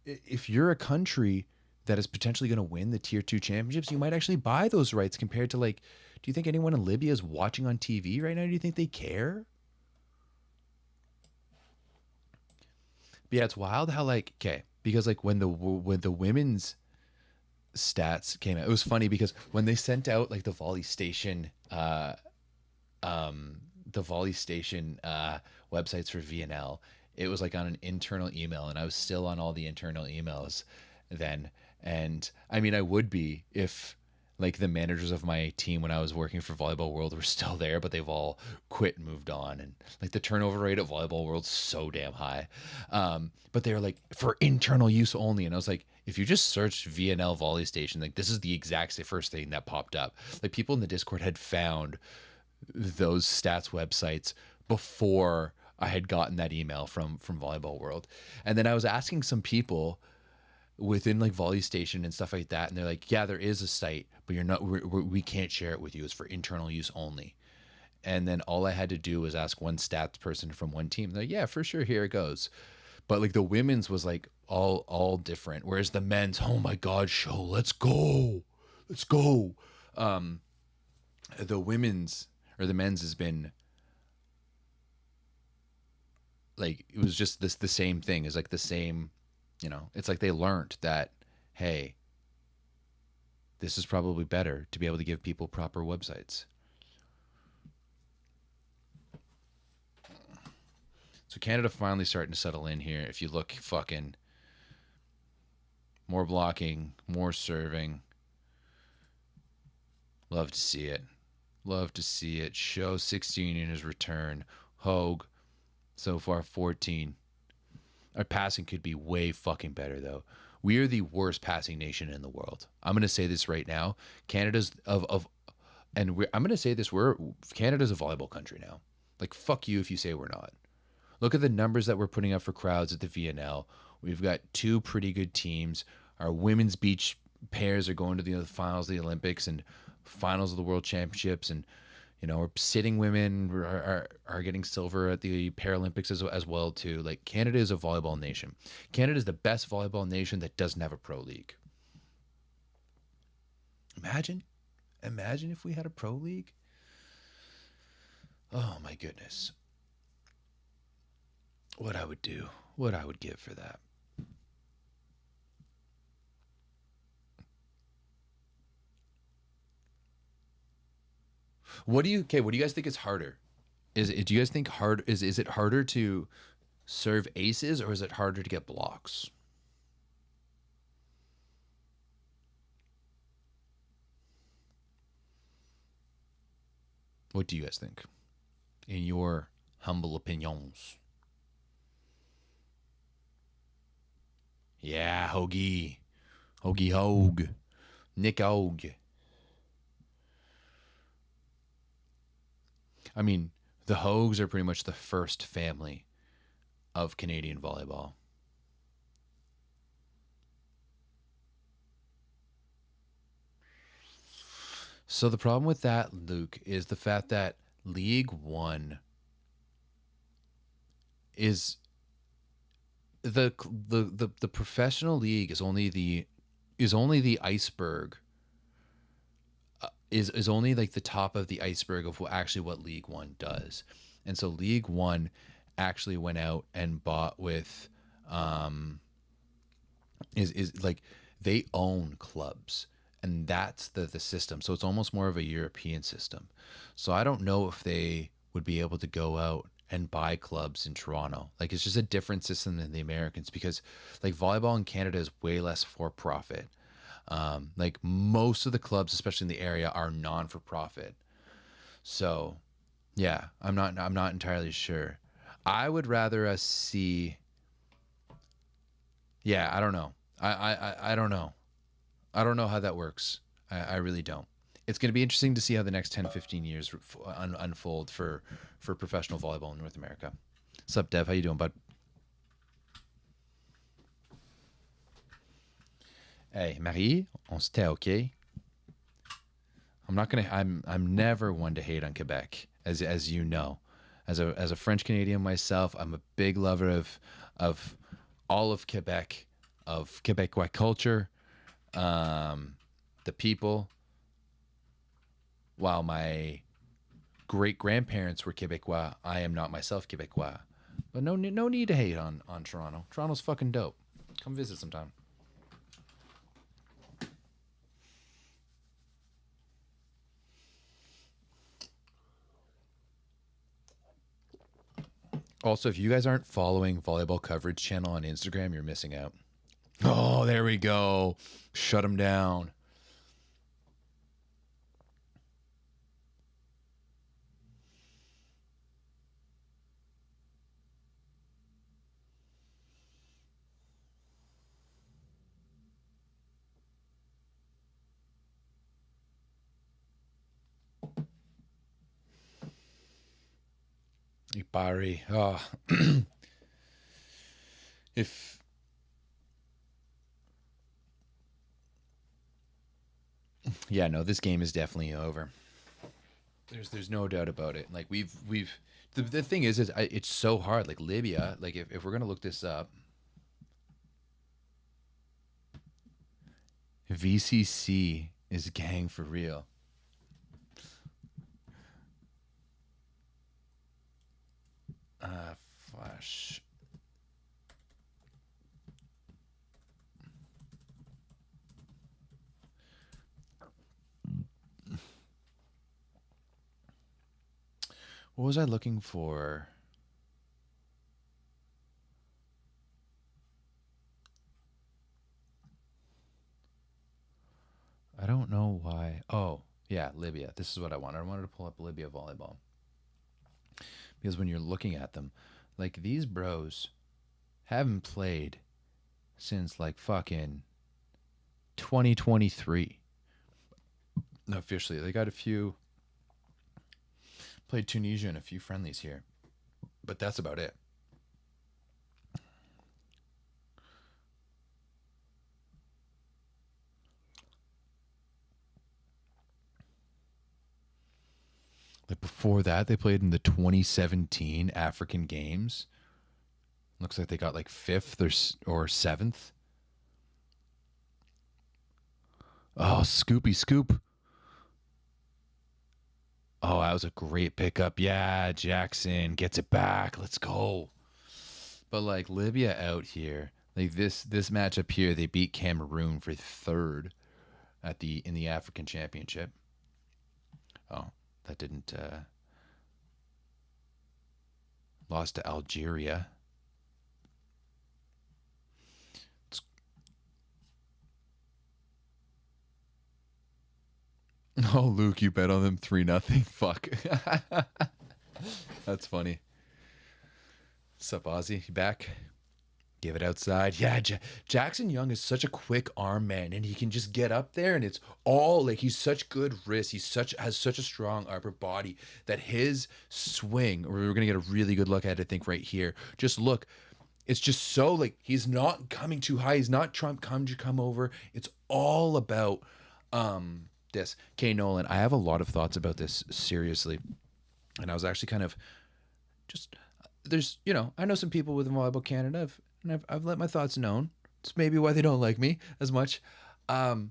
if you're a country that is potentially going to win the tier 2 championships, you might actually buy those rights compared to, like, do you think anyone in Libya is watching on TV right now? Do you think they care? But yeah, it's wild how, like, okay, because like when the women's stats came out, it was funny because when they sent out like the Volley Station websites for VNL, it was like on an internal email, and I was still on all the internal emails then. And I mean, I would be if like the managers of my team when I was working for Volleyball World were still there, but they've all quit and moved on. And like the turnover rate at Volleyball World's so damn high. But they were like, for internal use only. And I was like, if you just search VNL Volley Station, like this is the exact first thing that popped up. Like people in the Discord had found those stats websites before I had gotten that email from Volleyball World. And then I was asking some people within like Volley Station and stuff like that, and they're like, yeah, there is a site, but we can't share it with you. It's for internal use only. And then all I had to do was ask one stats person from one team. They're like, yeah, for sure, here it goes. But like the women's was like all different, whereas the men's, oh my god, show, let's go. The women's or the men's has been like, it was just the same thing. It's like the same, it's like they learned that, hey, this is probably better to be able to give people proper websites. So Canada finally starting to settle in here. If you look, fucking more blocking, more serving. Love to see it. Show 16 in his return. Hogue, so far 14. Our passing could be way fucking better, though. We are the worst passing nation in the world. I'm going to say this right now. Canada's I'm going to say this. Canada's a volleyball country now. Like, fuck you if you say we're not. Look at the numbers that we're putting up for crowds at the VNL. We've got 2 pretty good teams. Our women's beach pairs are going to the finals of the Olympics and finals of the World Championships, and or sitting women are getting silver at the Paralympics as well too. Like, Canada is a volleyball nation. Canada is the best volleyball nation that doesn't have a pro league. Imagine if we had a pro league. Oh my goodness. What I would do, what I would give for that. What do you guys think is harder? Do you guys think is it harder to serve aces, or is it harder to get blocks? What do you guys think? In your humble opinions. Yeah, Hoagie. Hoagie Hogue. Nick Hogue. I mean, the Hogues are pretty much the first family of Canadian volleyball. So the problem with that, Luke, is the fact that League One is the professional league is only the iceberg, is only like the top of the iceberg of what League One does. And so League One actually went out and bought with is like, they own clubs, and that's the system. So it's almost more of a European system. So I don't know if they would be able to go out and buy clubs in Toronto. Like, it's just a different system than the Americans, because like volleyball in Canada is way less for profit. Like, most of the clubs, especially in the area, are non for profit. So yeah, I'm not entirely sure. I would rather us see. Yeah, I don't know. I don't know. I don't know how that works. I really don't. It's going to be interesting to see how the next 10, 15 years unfold for professional volleyball in North America. What's up, Dev? How you doing, bud? Hey, Marie, on se tait, okay? I'm never one to hate on Quebec, as you know. As a French Canadian myself, I'm a big lover of all of Quebec, of Quebecois culture, the people. While my great grandparents were Quebecois, I am not myself Quebecois. But no need to hate on Toronto. Toronto's fucking dope. Come visit sometime. Also, if you guys aren't following Volleyball Coverage Channel on Instagram, you're missing out. Oh, there we go. Shut them down. Barry. Oh. if Yeah, no, this game is definitely over. There's no doubt about it. Like, we've the thing is it's so hard. Like, Libya, like, if we're gonna look this up, VCC is gang for real. Flash. What was I looking for? I don't know why. Oh, yeah, Libya. This is what I wanted. I wanted to pull up Libya volleyball. Because when you're looking at them, like, these bros haven't played since like fucking 2023. Officially, they got a few. Played Tunisia and a few friendlies here, but that's about it. Like before that, they played in the 2017 African Games. Looks like they got like fifth or seventh. Oh, Scoopy Scoop. Oh, that was a great pickup. Yeah, Jackson gets it back. Let's go. But like Libya out here, like this matchup here, they beat Cameroon for third at the in the African Championship. Oh, that didn't lost to Algeria. Oh, Luke, you bet on them 3-0. Fuck. That's funny. Sup, Ozzy? You back? Give it outside. Yeah, Jackson Young is such a quick arm man, and he can just get up there, and it's all like he's such good wrist. He's has such a strong upper body that his swing. We're gonna get a really good look at it, I think, right here. Just look, it's just so like he's not coming too high. He's not trying to come over. It's all about this. Okay, Nolan, I have a lot of thoughts about this seriously, and I was actually kind of just there's I know some people with Volleyball Canada, I've let my thoughts known. It's maybe why they don't like me as much. Um,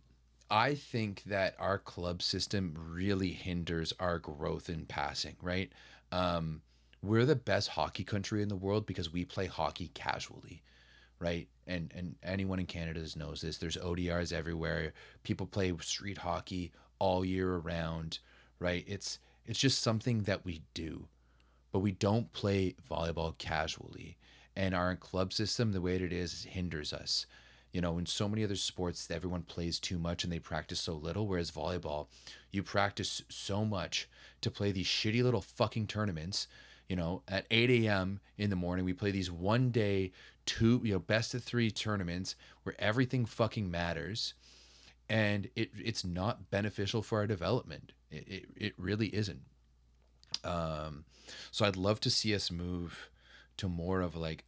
I think that our club system really hinders our growth in passing. Right? We're the best hockey country in the world because we play hockey casually, right? And anyone in Canada knows this. There's ODRs everywhere. People play street hockey all year around, right? It's just something that we do, but we don't play volleyball casually. And our club system, the way it is hinders us. In so many other sports, everyone plays too much and they practice so little. Whereas volleyball, you practice so much to play these shitty little fucking tournaments. At 8 a.m. in the morning, we play these 1 day, best of three tournaments where everything fucking matters. And it's not beneficial for our development. It really isn't. Um, so I'd love to see us move to more of like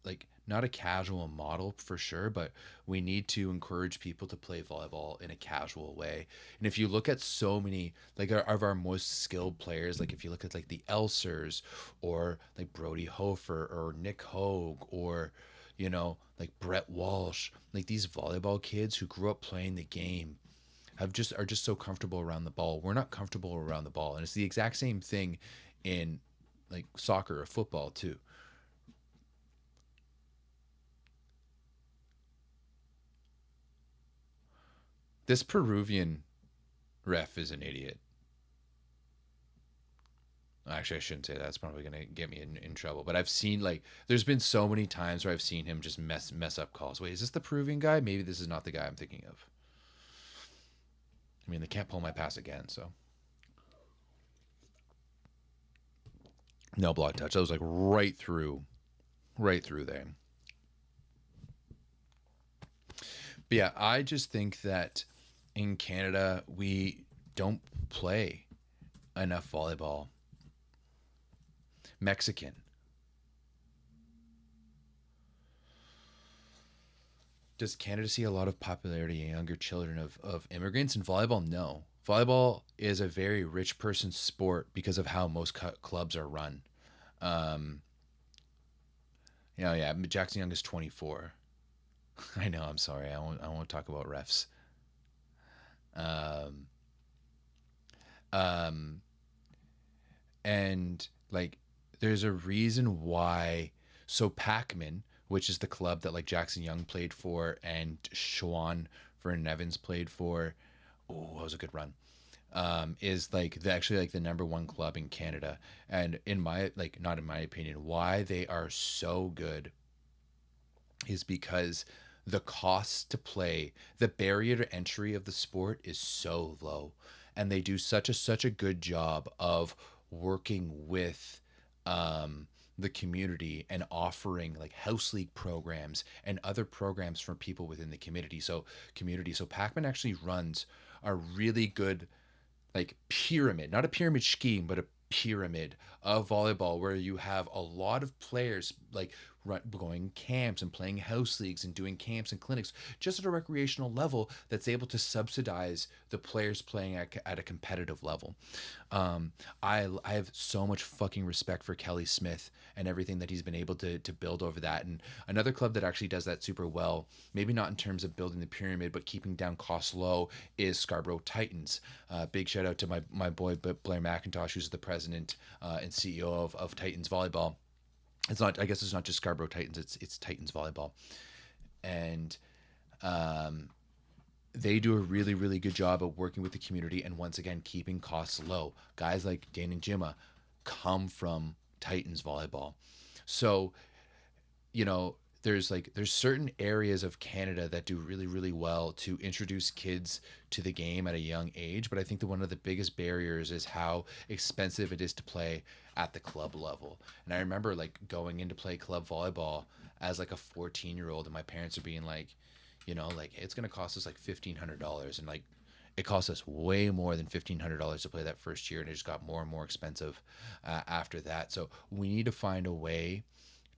like not a casual model for sure, but we need to encourage people to play volleyball in a casual way. And if you look at so many like of our most skilled players, like if you look at like the Elsers or like Brody Hofer or Nick Hogue or like Brett Walsh, like these volleyball kids who grew up playing the game are just so comfortable around the ball. We're not comfortable around the ball, and it's the exact same thing in like soccer or football too. This Peruvian ref is an idiot. Actually, I shouldn't say that. That's probably gonna get me in trouble. But I've seen like there's been so many times where I've seen him just mess up calls. Wait, is this the Peruvian guy? Maybe this is not the guy I'm thinking of. I mean, they can't pull my pass again, so no block touch. That was like right through there. But yeah, I just think that in Canada we don't play enough volleyball. Mexican. Does Canada see a lot of popularity in younger children of immigrants in volleyball? No. Volleyball is a very rich person's sport because of how most clubs are run. Um, yeah, Jackson Young is 24. I know. I'm sorry. I won't talk about refs. Um, um, and like, there's a reason why. So Pac-Man, which is the club that like Jackson Young played for and Sean Vernon Evans played for. Oh, that was a good run. Is like actually like the number one club in Canada, and in my like not in my opinion, why they are so good is because the cost to play, the barrier to entry of the sport is so low, and they do such a good job of working with the community and offering like house league programs and other programs for people within the community. So Pac-Man actually runs a really good like pyramid, not a pyramid scheme, but a pyramid of volleyball where you have a lot of players like going camps and playing house leagues and doing camps and clinics just at a recreational level that's able to subsidize the players playing at a competitive level. I have so much fucking respect for Kelly Smith and everything that he's been able to build over that. And another club that actually does that super well, maybe not in terms of building the pyramid, but keeping down costs low, is Scarborough Titans. Big shout out to my boy Blair McIntosh, who's the president and CEO of Titans Volleyball. It's not, I guess it's not just Scarborough Titans, it's Titans Volleyball. And they do a really, really good job of working with the community and once again keeping costs low. Guys like Dane and Jimma come from Titans Volleyball. So, you know, there's certain areas of Canada that do really, really well to introduce kids to the game at a young age. But I think that one of the biggest barriers is how expensive it is to play at the club level. And I remember like going in to play club volleyball as like a 14-year-old, and my parents are being like, like it's gonna cost us like $1,500, and like it cost us way more than $1,500 to play that first year, and it just got more and more expensive after that. So we need to find a way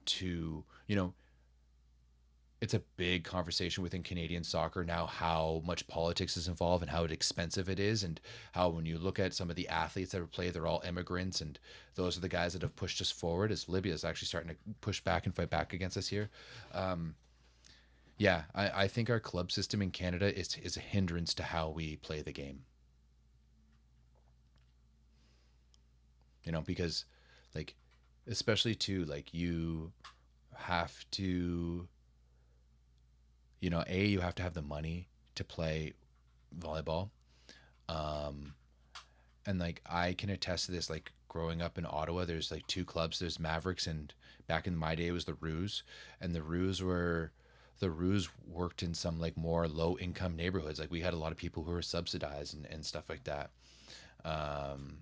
to, it's a big conversation within Canadian soccer now, how much politics is involved and how expensive it is, and how when you look at some of the athletes that play, they're all immigrants, and those are the guys that have pushed us forward. As Libya is actually starting to push back and fight back against us here. Yeah, I think our club system in Canada is a hindrance to how we play the game. Because like, especially too, like you have to, you have to have the money to play volleyball. Um, and like I can attest to this, like growing up in Ottawa, there's like two clubs. There's Mavericks, and back in my day it was the Roos, and the Roos worked in some like more low income neighborhoods. Like we had a lot of people who were subsidized and stuff like that. Um,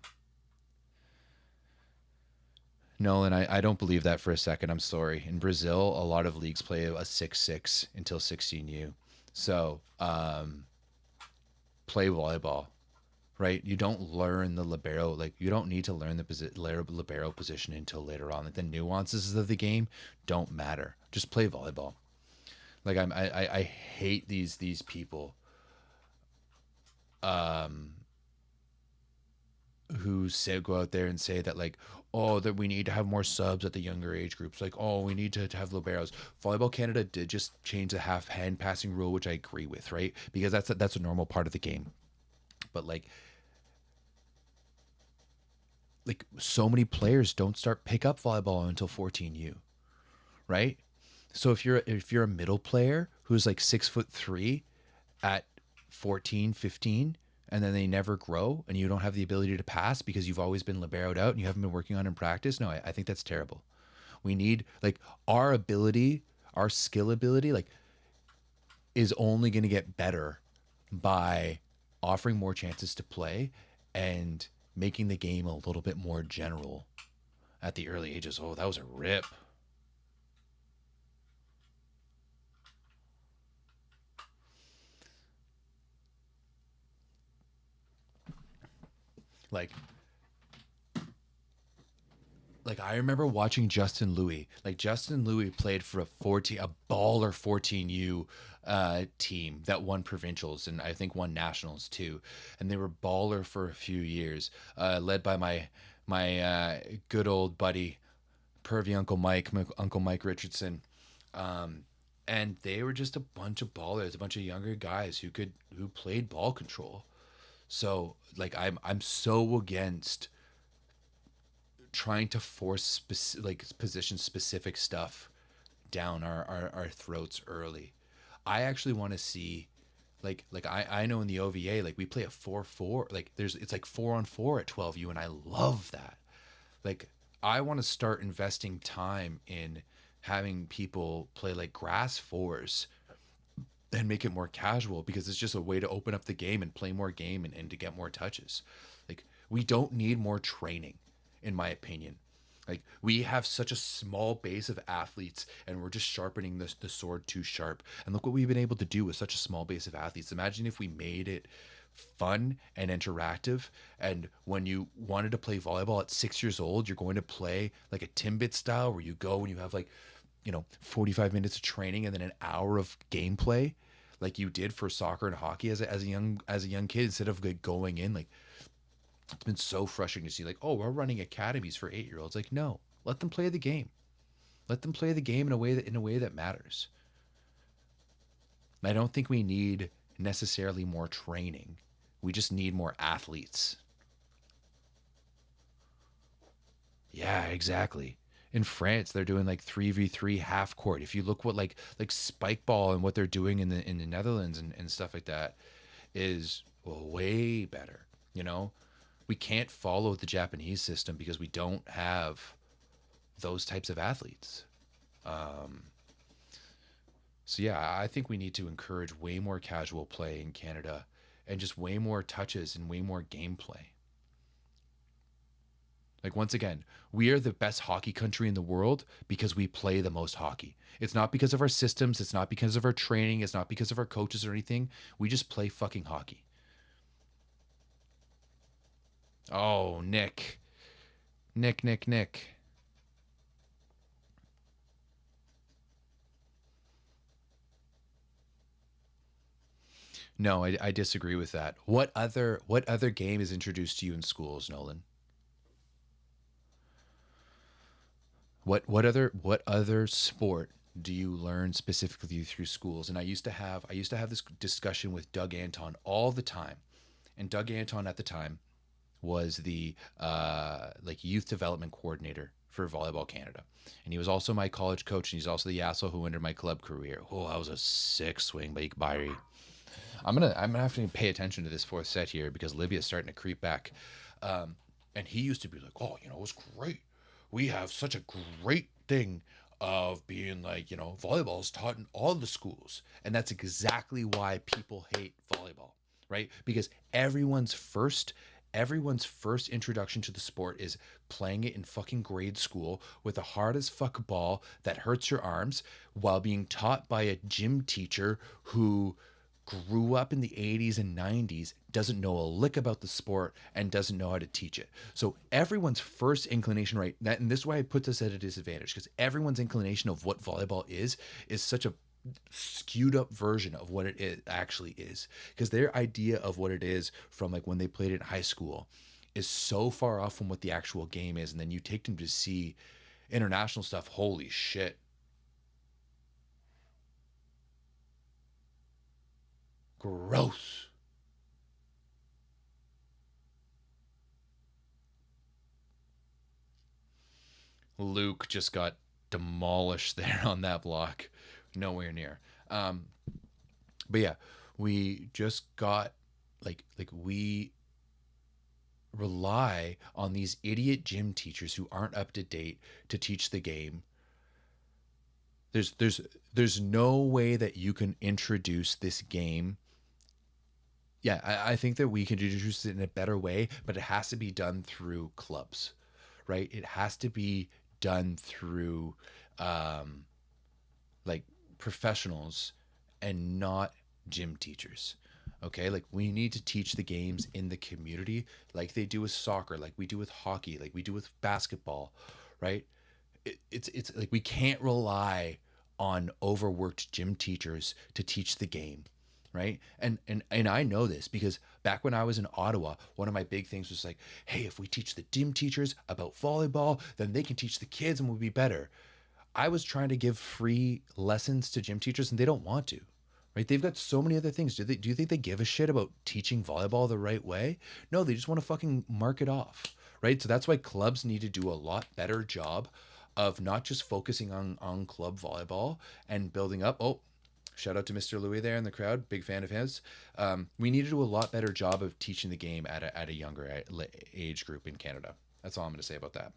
no, and I don't believe that for a second. I'm sorry. In Brazil, a lot of leagues play a 6-6 until 16U. So play volleyball, right? You don't learn the libero. Like you don't need to learn the libero position until later on. Like the nuances of the game don't matter. Just play volleyball. Like I hate these people who go out there and say that like, oh, that we need to have more subs at the younger age groups. Like, oh, we need to have liberos. Volleyball Canada did just change the half hand passing rule, which I agree with, right? Because that's a normal part of the game. But like so many players don't start pick up volleyball until 14U, right? So if you're a middle player who's like 6'3" at 14, 15, and then they never grow and you don't have the ability to pass because you've always been liberoed out and you haven't been working on in practice, no, I think that's terrible. We need like our ability, our skill ability, like is only going to get better by offering more chances to play and making the game a little bit more general at the early ages. Oh, that was a rip. Like I remember watching Justin Louis. Like Justin Louis played for a baller 14U team that won provincials and I think won nationals too. And they were baller for a few years, led by my good old buddy, pervy Uncle Mike Richardson. And they were just a bunch of ballers, a bunch of younger guys who played ball control. So like I'm so against trying to force like position specific stuff down our throats early. I actually want to see like I know in the OVA like we play a 4-4, like it's like 4-on-4 at 12U, and I love that. Like I want to start investing time in having people play like grass fours and make it more casual, because it's just a way to open up the game and play more game and to get more touches. Like we don't need more training, in my opinion. Like we have such a small base of athletes and we're just sharpening the sword too sharp. And look what we've been able to do with such a small base of athletes. Imagine if we made it fun and interactive, and when you wanted to play volleyball at 6 years old, you're going to play like a Timbit style where you go and you have like 45 minutes of training and then an hour of gameplay like you did for soccer and hockey as a young kid, instead of like going in like, it's been so frustrating to see like, oh, we're running academies for 8-year-olds. Like, no, let them play the game. Let them play the game in a way that matters. I don't think we need necessarily more training. We just need more athletes. Yeah, exactly. In France, they're doing like 3v3 half court. If you look what like spike ball and what they're doing in the Netherlands and stuff like that is way better. You know, we can't follow the Japanese system because we don't have those types of athletes. So yeah, I think we need to encourage way more casual play in Canada and just way more touches and way more gameplay. Like, once again, we are the best hockey country in the world because we play the most hockey. It's not because of our systems, it's not because of our training, it's not because of our coaches or anything. We just play fucking hockey. Oh, Nick. Nick, Nick, Nick. No, I disagree with that. What other game is introduced to you in schools, Nolan? What other sport do you learn specifically through schools? And I used to have this discussion with Doug Anton all the time. And Doug Anton at the time was the like youth development coordinator for Volleyball Canada. And he was also my college coach, and he's also the asshole who ended my club career. Oh, that was a sick swing by Ikbari. I'm gonna have to pay attention to this fourth set here because Libya is starting to creep back. And he used to be like, oh, it's great. We have such a great thing of being like, volleyball is taught in all the schools. And that's exactly why people hate volleyball, right? Because everyone's first introduction to the sport is playing it in fucking grade school with a hard as fuck ball that hurts your arms while being taught by a gym teacher who grew up in the 80s and 90s, doesn't know a lick about the sport, and doesn't know how to teach it. So everyone's first inclination, right? And this is why I put this at a disadvantage, because everyone's inclination of what volleyball is such a skewed up version of what actually is, because their idea of what it is from like when they played it in high school is so far off from what the actual game is. And then you take them to see international stuff. Holy shit. Gross. Luke just got demolished there on that block. Nowhere near. Um, but yeah, we just got like we rely on these idiot gym teachers who aren't up to date to teach the game. There's no way that you can introduce this game. Yeah, I think that we can introduce it in a better way, but it has to be done through clubs, right? It has to be done through um, like professionals and not gym teachers. Okay, like we need to teach the games in the community, like they do with soccer, like we do with hockey, like we do with basketball, right? It's like we can't rely on overworked gym teachers to teach the game, right? And I know this because back when I was in Ottawa, one of my big things was like, hey, if we teach the gym teachers about volleyball, then they can teach the kids and we'll be better. I was trying to give free lessons to gym teachers and they don't want to. Right? They've got so many other things. Do you think they give a shit about teaching volleyball the right way? No, they just want to fucking mark it off. Right? So that's why clubs need to do a lot better job of not just focusing on club volleyball and building up. Oh, shout out to Mr. Louis there in the crowd. Big fan of his. We need to do a lot better job of teaching the game at a younger age group in Canada. That's all I'm going to say about that.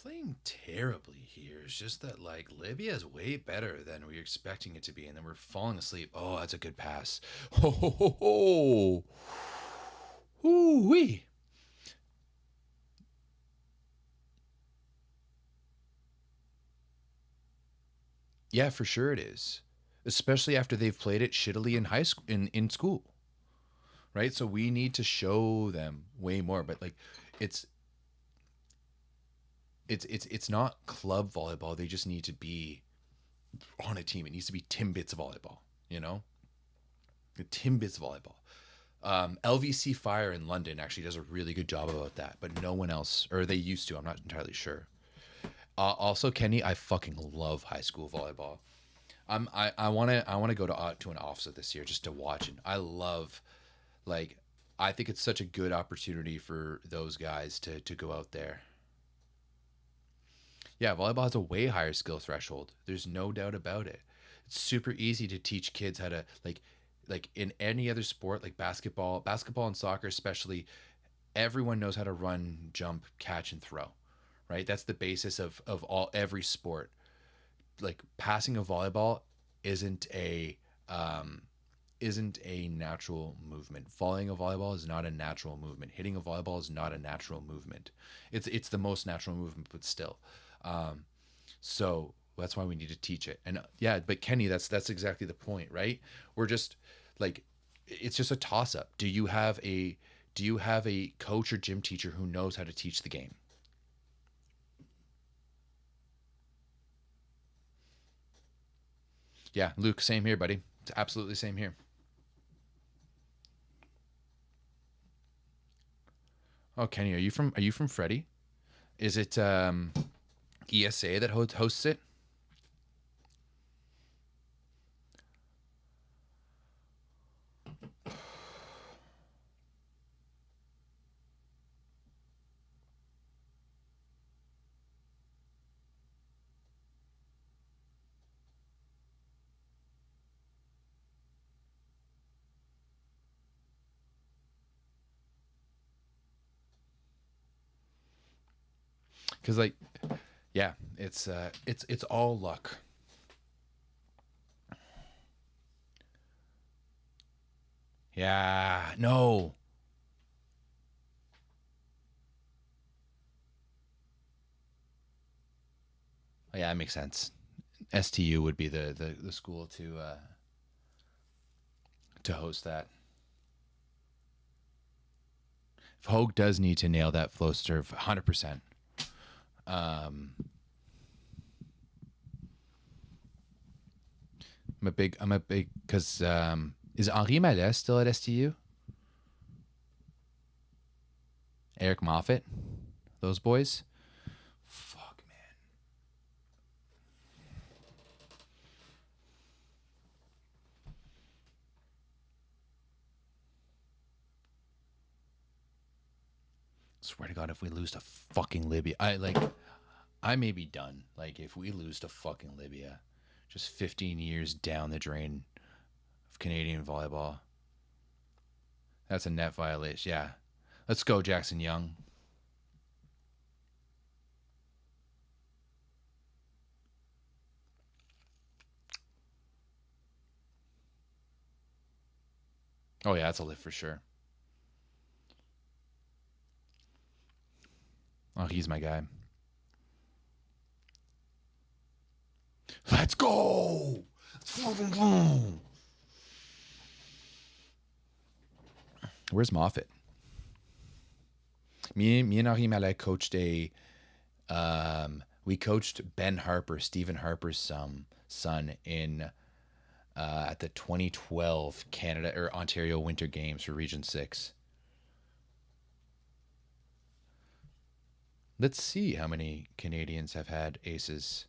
playing terribly here. It's just that like Libya is way better than we were expecting it to be, and then we're falling asleep. Oh, that's a good pass. Ho ho ho ho. Ooh wee. Yeah, for sure it is. Especially after they've played it shittily in high school in school. Right? So we need to show them way more. But like it's it's not club volleyball. They just need to be on a team. It needs to be Timbits volleyball, you know? The Timbits volleyball. LVC Fire in London actually does a really good job about that, but no one else, or they used to. I'm not entirely sure. Also, Kenny, I fucking love high school volleyball. I want to go to an offset this year just to watch it. I love, like, I think it's such a good opportunity for those guys to go out there. Yeah, volleyball has a way higher skill threshold. There's no doubt about it. It's super easy to teach kids how to like in any other sport like basketball and soccer especially, everyone knows how to run, jump, catch and throw. Right? That's the basis of every sport. Like passing a volleyball isn't a um isn't a natural movement. Falling a volleyball is not a natural movement. Hitting a volleyball is not a natural movement. It's the most natural movement, but still. Um, so that's why we need to teach it. And yeah, but Kenny, that's exactly the point, right? We're just like it's just a toss up. Do you have a coach or gym teacher who knows how to teach the game? Yeah, Luke, same here, buddy. It's absolutely same here. Oh, Kenny, are you from Freddie? Is it ESA that hosts it? Because like, yeah, it's all luck. Yeah, no. Oh, yeah, that makes sense. STU would be the school to host that. Hogue does need to nail that flow serve 100%. Um, I'm a big because is Henri Malès still at STU? Eric Moffat, those boys. Fuck man, swear to God, if we lose to fucking Libya, I may be done. Like if we lose to fucking Libya, just 15 years down the drain of Canadian volleyball. That's a net violation. Yeah, let's go, Jackson Young. Oh yeah, that's a lift for sure. Oh, he's my guy. Let's go. Where's Moffat? Me and Ahim Malek coached a we coached Ben Harper, Stephen Harper's son in at the 2012 Canada or Ontario Winter Games for Region 6. Let's see how many Canadians have had aces.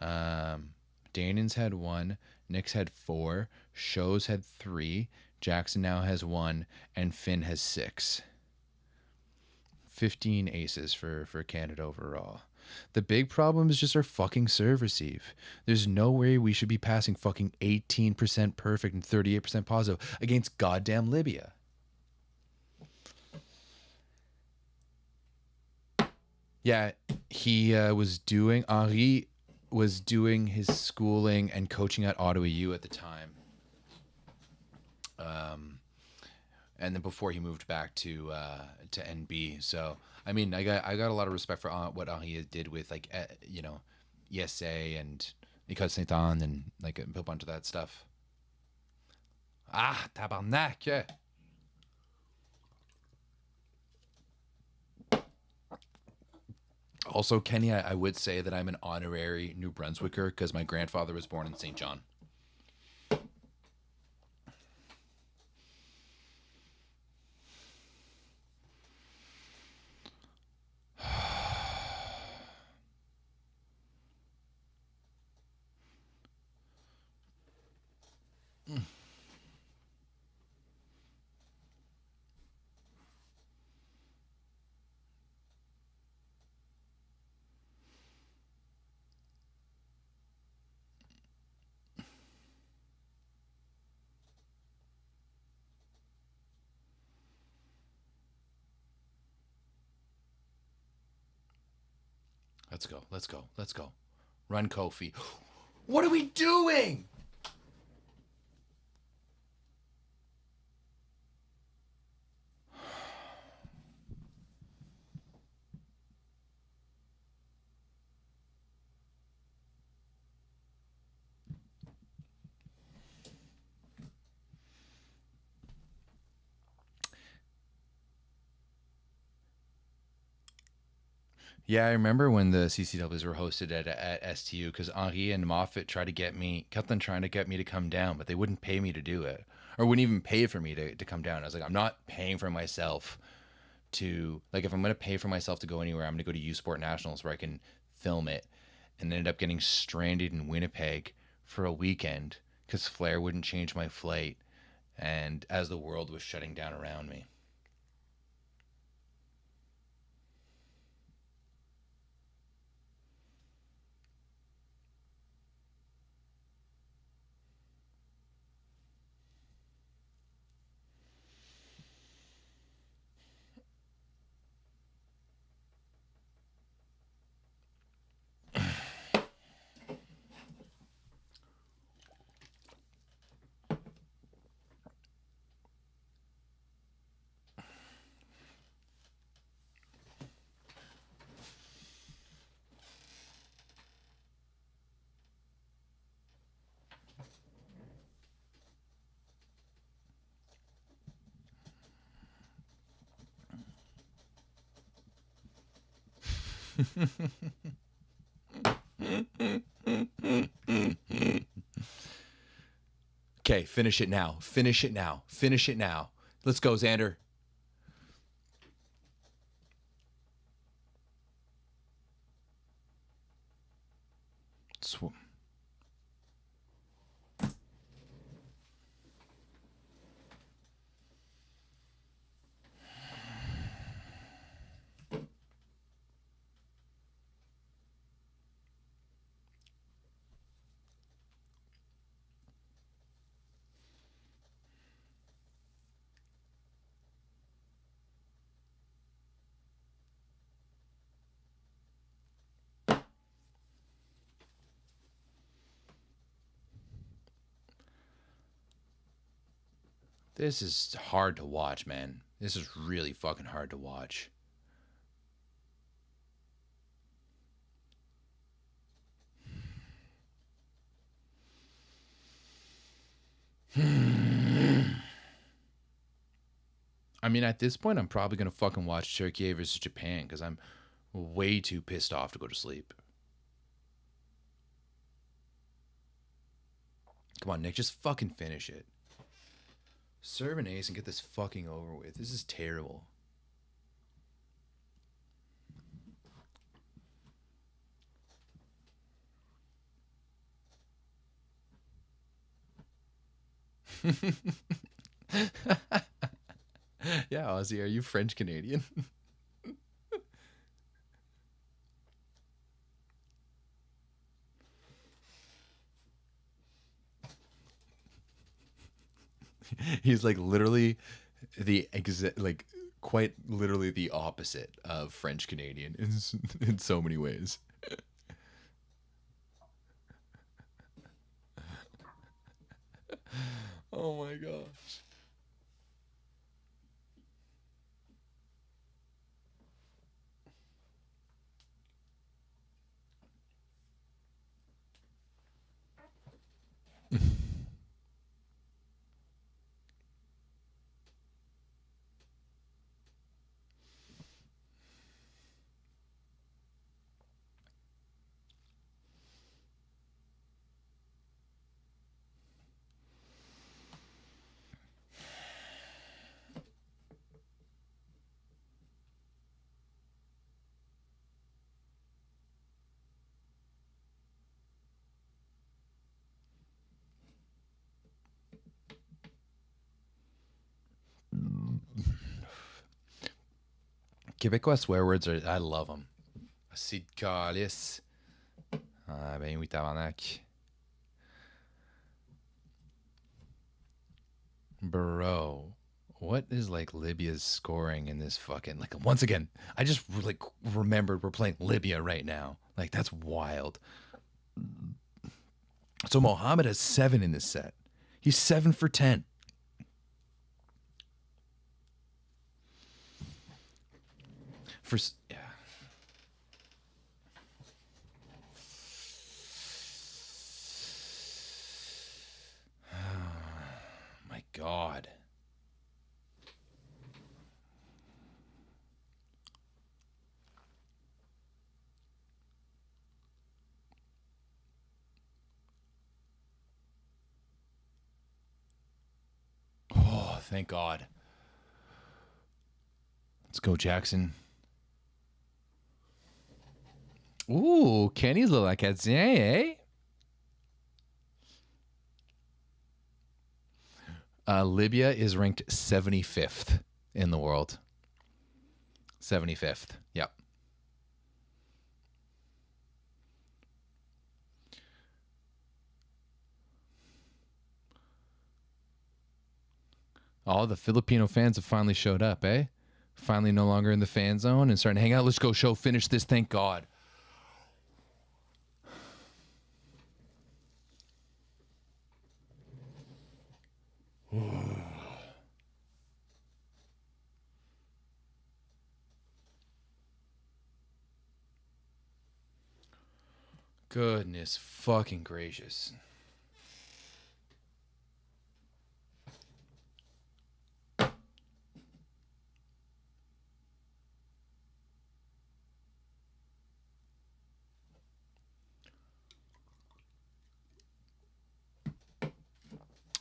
Um, Danon's had one, Nick's had four, Shows had three, Jackson now has one, and Finn has six. 15 aces for Canada overall. The big problem is just our fucking serve receive. There's no way we should be passing fucking 18% perfect and 38% positive against goddamn Libya. Yeah, he was doing Henri was doing his schooling and coaching at Ottawa U at the time. And then before he moved back to NB. So I mean, I got a lot of respect for what Henri did with like you know, ESA and Ecole Saint Anne and like a bunch of that stuff. Ah, tabarnak! Yeah. Also, Kenny, I would say that I'm an honorary New Brunswicker because my grandfather was born in St. John. Let's go. Let's go. Let's go. Run, Kofi. What are we doing? Yeah, I remember when the CCWs were hosted at STU because Henri and Moffat kept on trying to get me to come down, but they wouldn't pay me to do it or wouldn't even pay for me to come down. I was like, I'm not paying for myself to, like, if I'm going to pay for myself to go anywhere, I'm going to go to U Sport Nationals where I can film it, and ended up getting stranded in Winnipeg for a weekend because Flair wouldn't change my flight and as the world was shutting down around me. Okay, finish it now. Finish it now. Finish it now. Let's go, Xander. Sw- This is hard to watch, man. This is really fucking hard to watch. I mean, at this point, I'm probably gonna fucking watch Turkey versus Japan because I'm way too pissed off to go to sleep. Come on, Nick, just fucking finish it. Serve an ace and get this fucking over with. This is terrible. Yeah, Ozzy, are you French Canadian? He's like literally the exact like quite literally the opposite of French Canadian in so many ways. Oh my gosh. Québécois swear words are, I love them. Acide calice. Ah, ben oui, tabarnak. Bro, what is like Libya's scoring in this fucking, like, once again, I just like remembered we're playing Libya right now. Like, that's wild. So Mohammed has 7 in this set. He's 7 for 10. For yeah. My God. Oh, thank God. Let's go, Jackson. Ooh, Kenny's little like that, eh? Libya is ranked 75th in the world. 75th. Yep. All the Filipino fans have finally showed up, eh? Finally no longer in the fan zone and starting to hang out. Let's go finish this, thank God. Goodness fucking gracious.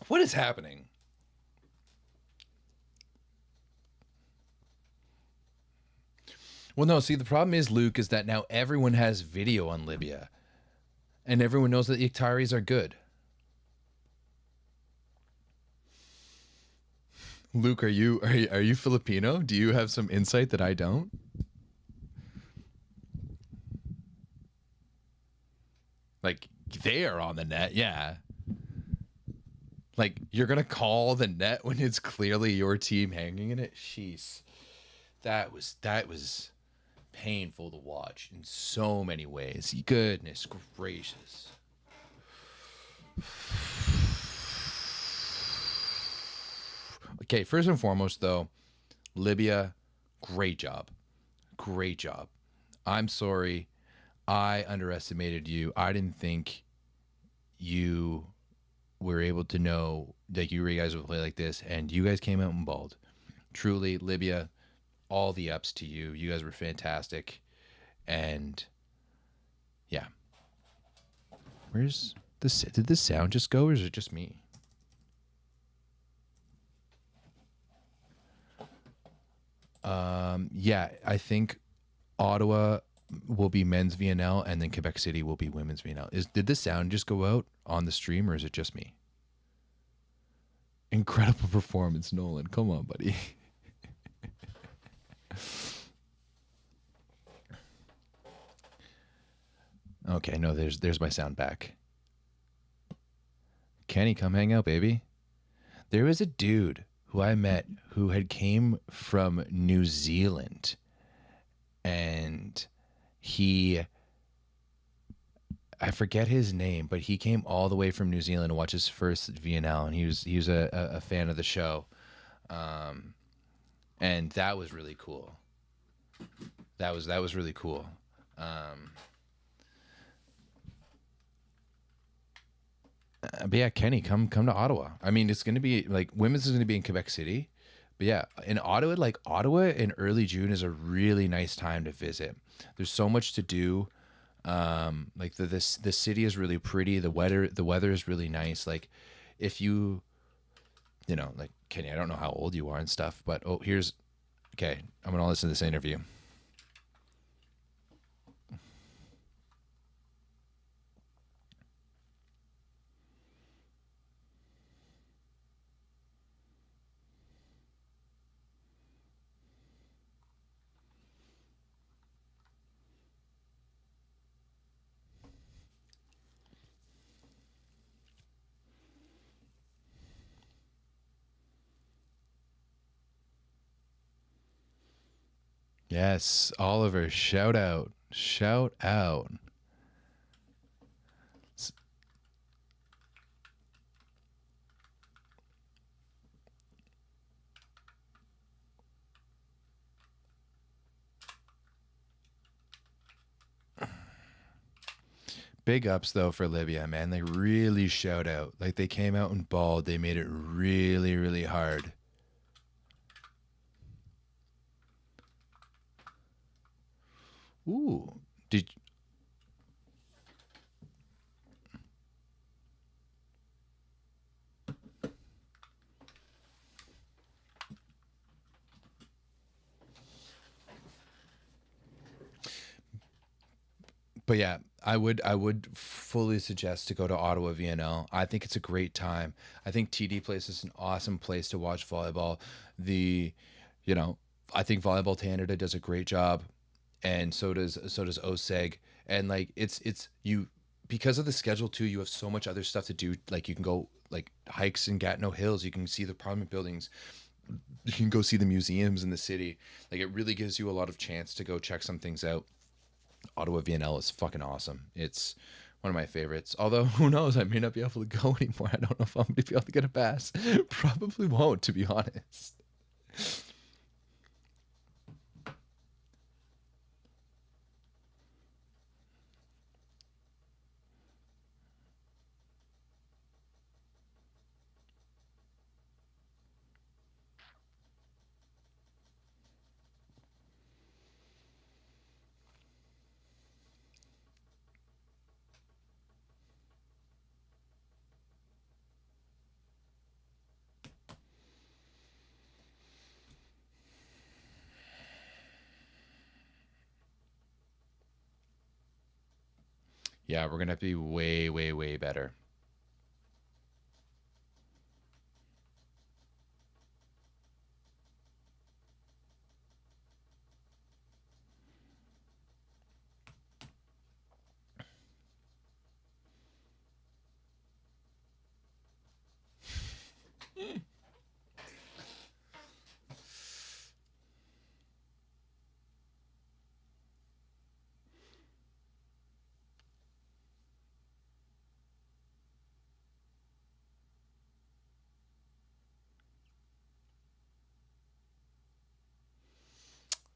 What is happening? Well, no, see, the problem is, Luke, is that now everyone has video on Libya. And everyone knows that the Ikhtaris are good. Luke, are you Filipino? Do you have some insight that I don't? Like, they are on the net, yeah. Like, you're gonna call the net when it's clearly your team hanging in it? Jeez. That was painful to watch in so many ways. Goodness gracious. Okay, first and foremost, though, Libya, great job. Great job. I'm sorry. I underestimated you. I didn't think you were able to know that you guys would play like this, and you guys came out and balled. Truly, Libya, all the ups to you. You guys were fantastic. And yeah. Where's this? Did this sound just go, or is it just me? Yeah, I think Ottawa will be men's VNL, and then Quebec City will be women's VNL. Did this sound just go out on the stream, or is it just me? Incredible performance, Nolan. Come on, buddy. Okay, no, there's my sound back. Kenny, come hang out, baby. There was a dude who I met who had came from New Zealand, and he, I forget his name, but he came all the way from New Zealand to watch his first VNL, and he was a fan of the show, and that was really cool. That was really cool. Um, but yeah, Kenny, come to Ottawa. I mean, it's gonna be like women's is gonna be in Quebec City, but yeah, in Ottawa, like Ottawa in early June is a really nice time to visit. There's so much to do. Like the city is really pretty. The weather is really nice. Like if like Kenny, I don't know how old you are and stuff, but here's okay. I'm gonna listen to this interview. Yes, Oliver, shout out, shout out. Big ups though for Libya, man. They really shout out. Like they came out and balled. They made it really, really hard. Ooh, did but yeah, I would fully suggest to go to Ottawa VNL. I think it's a great time. I think TD Place is an awesome place to watch volleyball. The, you know, I think Volleyball Canada does a great job, and so does OSEG. And like it's you because of the schedule too. You have so much other stuff to do. Like you can go like hikes in Gatineau Hills. You can see the Parliament buildings. You can go see the museums in the city. Like it really gives you a lot of chance to go check some things out. Ottawa VNL is fucking awesome. It's one of my favorites. Although who knows, I may not be able to go anymore. I don't know if I'm going to be able to get a pass. Probably won't, to be honest. Yeah, we're gonna have to be way, way, way better.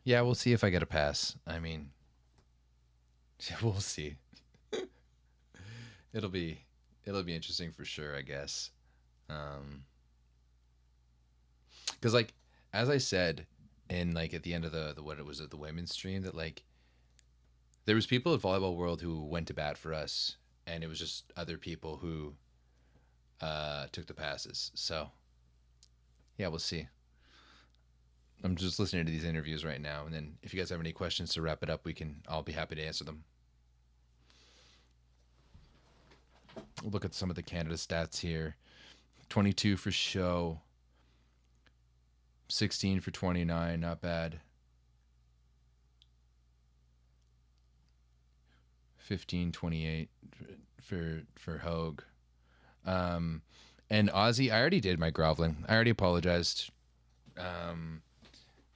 Yeah, we'll see if I get a pass. I mean, we'll see. It'll be it'll be interesting for sure, I guess. Um, because like as I said in like at the end of the what it was at the women's stream that like there was people at Volleyball World who went to bat for us, and it was just other people who took the passes. So yeah, we'll see. I'm just listening to these interviews right now, and then if you guys have any questions to wrap it up, I'll be happy to answer them. We'll look at some of the Canada stats here. 22 for show, 16 for 29, not bad. 15, 28 for Hogue. Um, And Ozzy, I already did my groveling. I already apologized.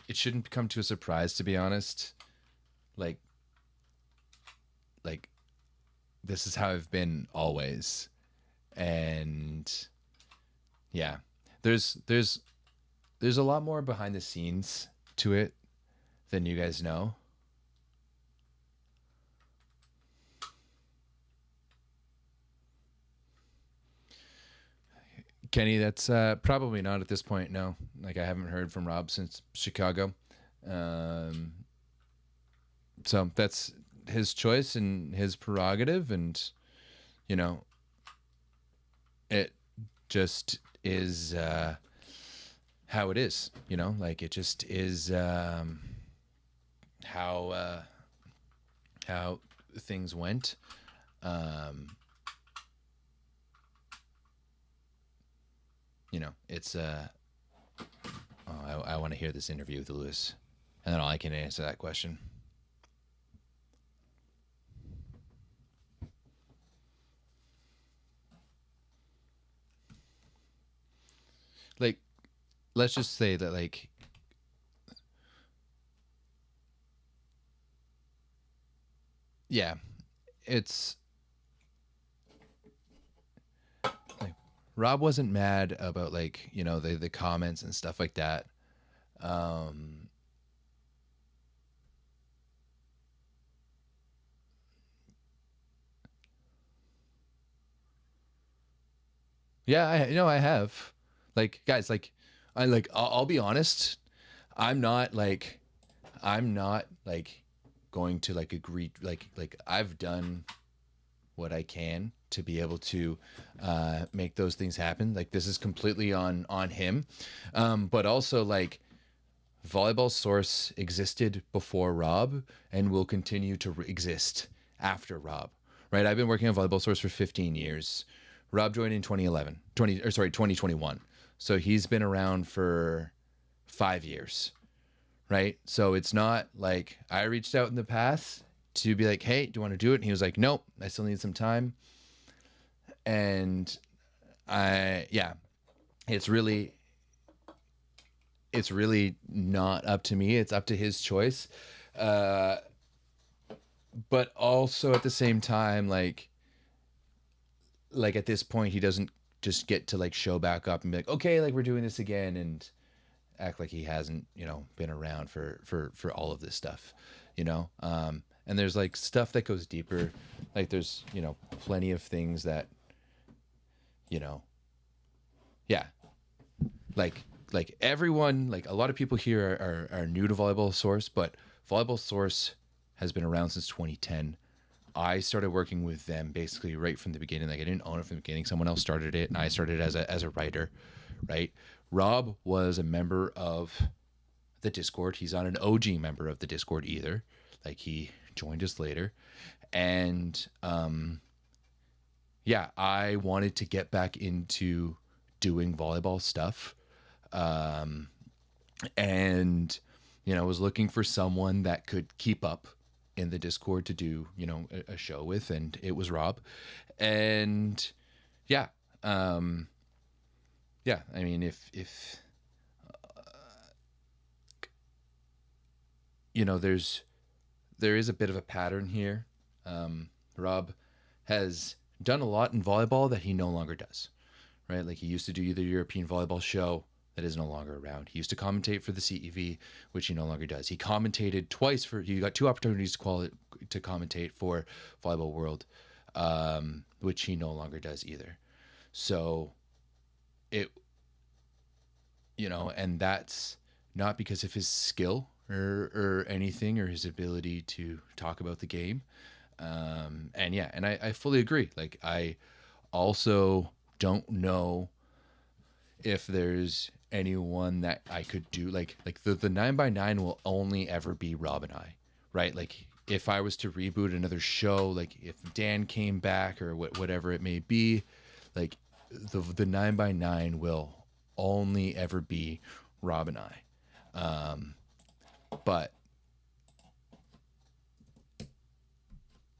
It shouldn't come to a surprise, to be honest. Like, like this is how I've been always. And yeah, there's there's a lot more behind the scenes to it than you guys know. Kenny, that's probably not at this point. No, like I haven't heard from Rob since Chicago, um, so that's his choice and his prerogative, and you know, it just is how it is. You know, like it just is how how things went. Um, it's oh, I want to hear this interview with Lewis, and then I can answer that question. Like, let's just say that, like, yeah, it's like Rob wasn't mad about, like, the comments and stuff like that. Um, yeah, I have. Like, guys, like, I'll be honest. I'm not like I'm not like going to like agree like I've done what I can to be able to make those things happen. Like this is completely on him, but also like Volleyball Source existed before Rob and will continue to exist after Rob. Right? I've been working on Volleyball Source for 15 years. Rob joined in 2011, 2021. So he's been around for 5 years, right? So it's not like I reached out in the past to be like, hey, do you want to do it? And he was like, nope, I still need some time. And yeah, it's really, it's really not up to me. It's up to his choice. Uh, but also at the same time, like at this point, he doesn't just get to like show back up and be like, okay, like we're doing this again, and act like he hasn't, been around for all of this stuff, and there's like stuff that goes deeper. Like there's, plenty of things that, you know, yeah, like everyone, like a lot of people here are new to Volleyball Source, but Volleyball Source has been around since 2010. I started working with them basically right from the beginning. Like I didn't own it from the beginning. Someone else started it, and I started as a writer, right? Rob was a member of the Discord. He's not an OG member of the Discord either. Like he joined us later, and yeah, I wanted to get back into doing volleyball stuff, um, and was looking for someone that could keep up in the Discord to do a show with, and it was Rob, and yeah, um, yeah. I mean, if there is a bit of a pattern here. Rob has done a lot in volleyball that he no longer does, right? Like he used to do the European volleyball show that is no longer around. He used to commentate for the CEV, which he no longer does. He commentated twice he got two opportunities to commentate for Volleyball World, which he no longer does either. So it, and that's not because of his skill or anything or his ability to talk about the game. And yeah, and I fully agree. Like I also don't know if there's anyone that I could do like the 9x9 will only ever be Rob and I, right? Like if I was to reboot another show, like if Dan came back or whatever it may be, like the 9x9 will only ever be Rob and I. But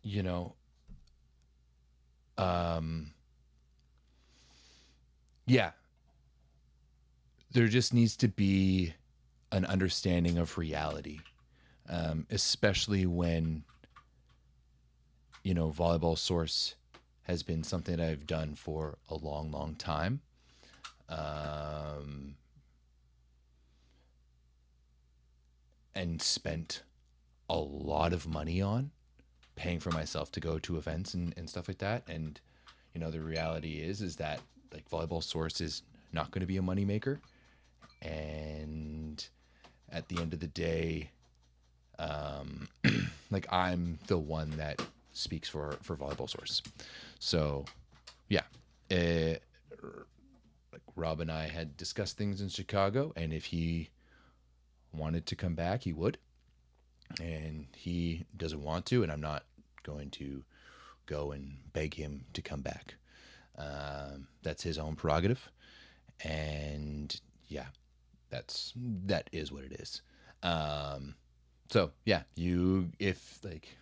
you know, um, yeah, there just needs to be an understanding of reality, especially when, volleyball source has been something that I've done for a long, long time. Um, and spent a lot of money on, paying for myself to go to events and stuff like that. And, the reality is that like volleyball source is not going to be a moneymaker. And at the end of the day, like I'm the one that speaks for volleyball source. So yeah, like Rob and I had discussed things in Chicago, and if he wanted to come back, he would. And he doesn't want to, and I'm not going to go and beg him to come back. That's his own prerogative, and yeah, that is what it is. So yeah, if like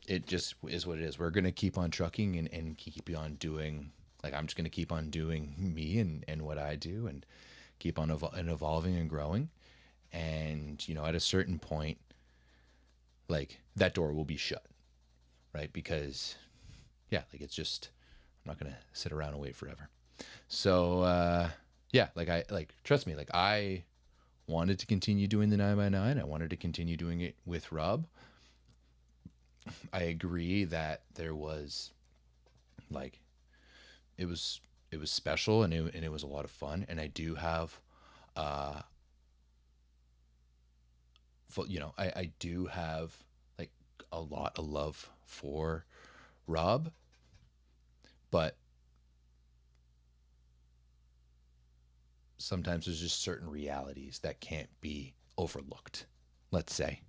it just is what it is. We're gonna keep on trucking and keep on doing. Like I'm just gonna keep on doing me and what I do, and keep on evolving and growing. And at a certain point, like that door will be shut, right? Because yeah, like it's just I'm not gonna sit around and wait forever. So yeah, like I like trust me, like I wanted to continue doing the 9x9. I wanted to continue doing it with Rob. I agree that there was like it was it was special, and it was a lot of fun, and I do have uh I do have like a lot of love for Rob, but sometimes there's just certain realities that can't be overlooked, let's say.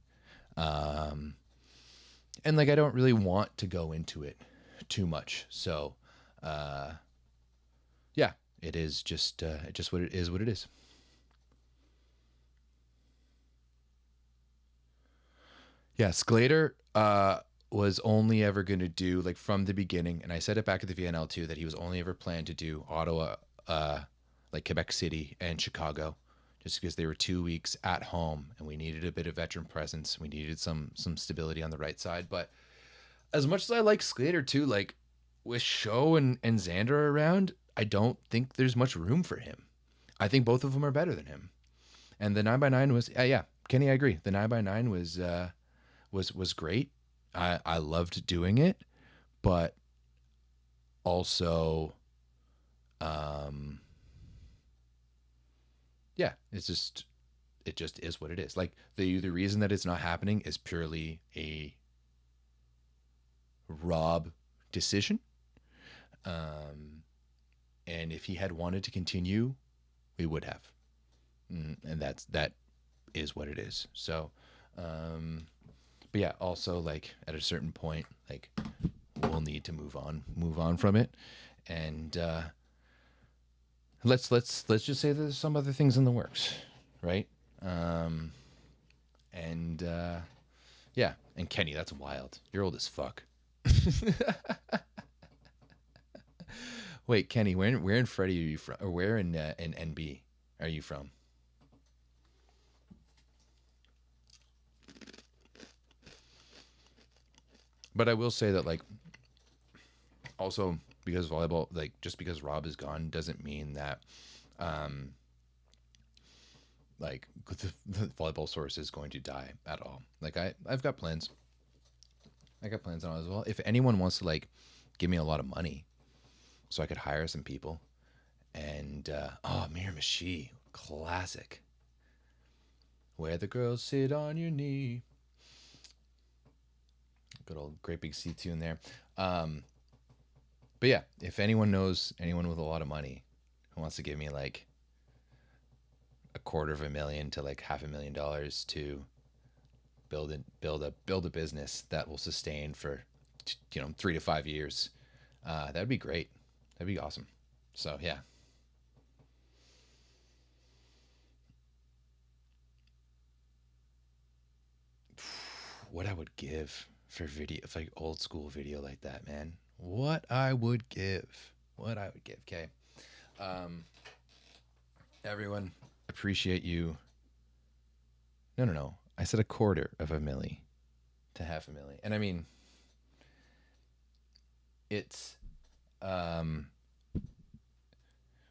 Um, and like I don't really want to go into it too much. So, uh, yeah, it is just what it is. What it is. Yeah, Sclater was only ever going to do like from the beginning, and I said it back at the VNL too that he was only ever planned to do Ottawa, like Quebec City and Chicago, just because they were 2 weeks at home, and we needed a bit of veteran presence. We needed some stability on the right side. But as much as I like Sclater too, like with Show and Xander around, I don't think there's much room for him. I think both of them are better than him. And the 9x9 was yeah, Kenny, I agree. The 9x9 was great. I loved doing it, but also, um, yeah, it just is what it is. Like the reason that it's not happening is purely a Rob decision. Um, and if he had wanted to continue, we would have. And that is what it is. So, but yeah, also like at a certain point, like we'll need to move on from it, and let's just say there's some other things in the works, right? Um, and yeah, and Kenny, that's wild. You're old as fuck. Wait, Kenny, where in Freddie are you from, or where in NB are you from? But I will say that like also because volleyball, like just because Rob is gone doesn't mean that um like the volleyball source is going to die at all. Like I've got plans. I got plans on it as well. If anyone wants to like give me a lot of money so I could hire some people, and oh, Miramichi, classic. Where the girls sit on your knee. Good old great big C tune there. Um, but yeah, if anyone knows anyone with a lot of money who wants to give me like $250,000 to like $500,000 to build a business that will sustain for 3 to 5 years, that'd be great. That'd be awesome. So yeah. What I would give for video, like old school video like that, man. What I would give. Okay. Um, everyone, appreciate you. No, no, no. I said a quarter of a milli to half a milli, and I mean it's um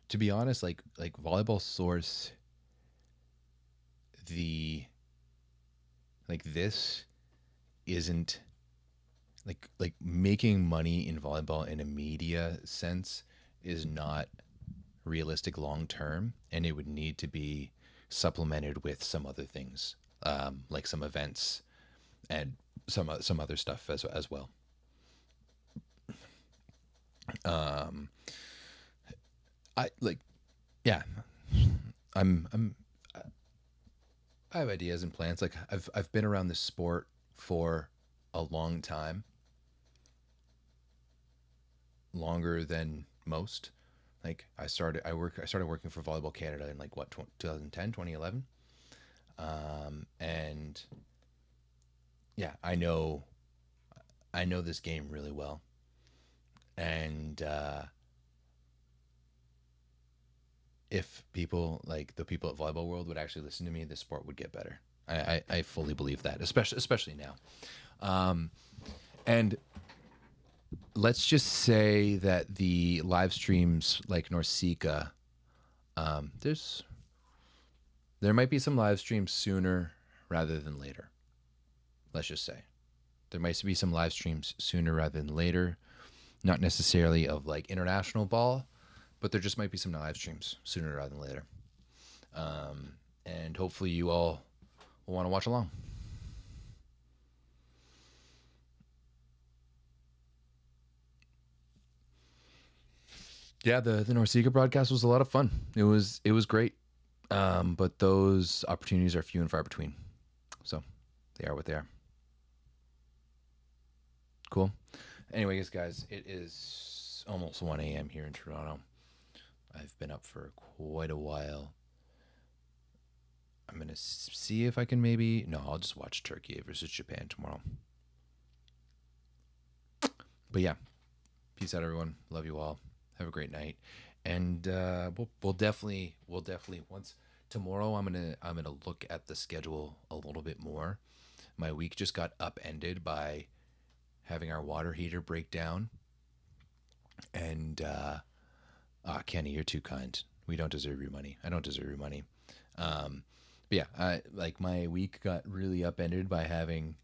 to be honest, like volleyball source the like this isn't like making money in volleyball in a media sense is not realistic long term, and it would need to be supplemented with some other things, like some events and some other stuff as well. Um, I like, yeah, I'm I have ideas and plans. Like I've been around this sport for a long time, longer than most. Like I started working for Volleyball Canada in like what 2010, 2011. And yeah, I know this game really well. And if people like the people at Volleyball World would actually listen to me, the sport would get better. I fully believe that, especially now. Um, and let's just say that the live streams like Norseca, there's there might be some live streams sooner rather than later. Let's just say there might be some live streams sooner rather than later. Not necessarily of like international ball, but there just might be some live streams sooner rather than later. And hopefully you all will want to watch along. Yeah, the Norseca broadcast was a lot of fun. It was great, but those opportunities are few and far between. So they are what they are. Cool. Anyways, guys, it is almost 1 a.m. here in Toronto. I've been up for quite a while. I'm gonna see if I can maybe. No, I'll just watch Turkey versus Japan tomorrow. But yeah, peace out, everyone. Love you all. Have a great night, and we'll definitely once tomorrow. I'm gonna look at the schedule a little bit more. My week just got upended by having our water heater break down, and Kenny, you're too kind. We don't deserve your money. I don't deserve your money. Um, but yeah, like my week got really upended by having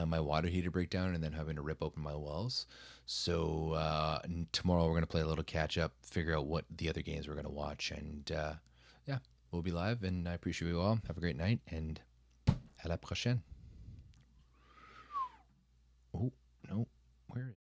my water heater break down and then having to rip open my walls. So tomorrow we're gonna play a little catch up, figure out what the other games we're gonna watch, and yeah, we'll be live. And I appreciate you all. Have a great night, and à la prochaine. Oh no, where?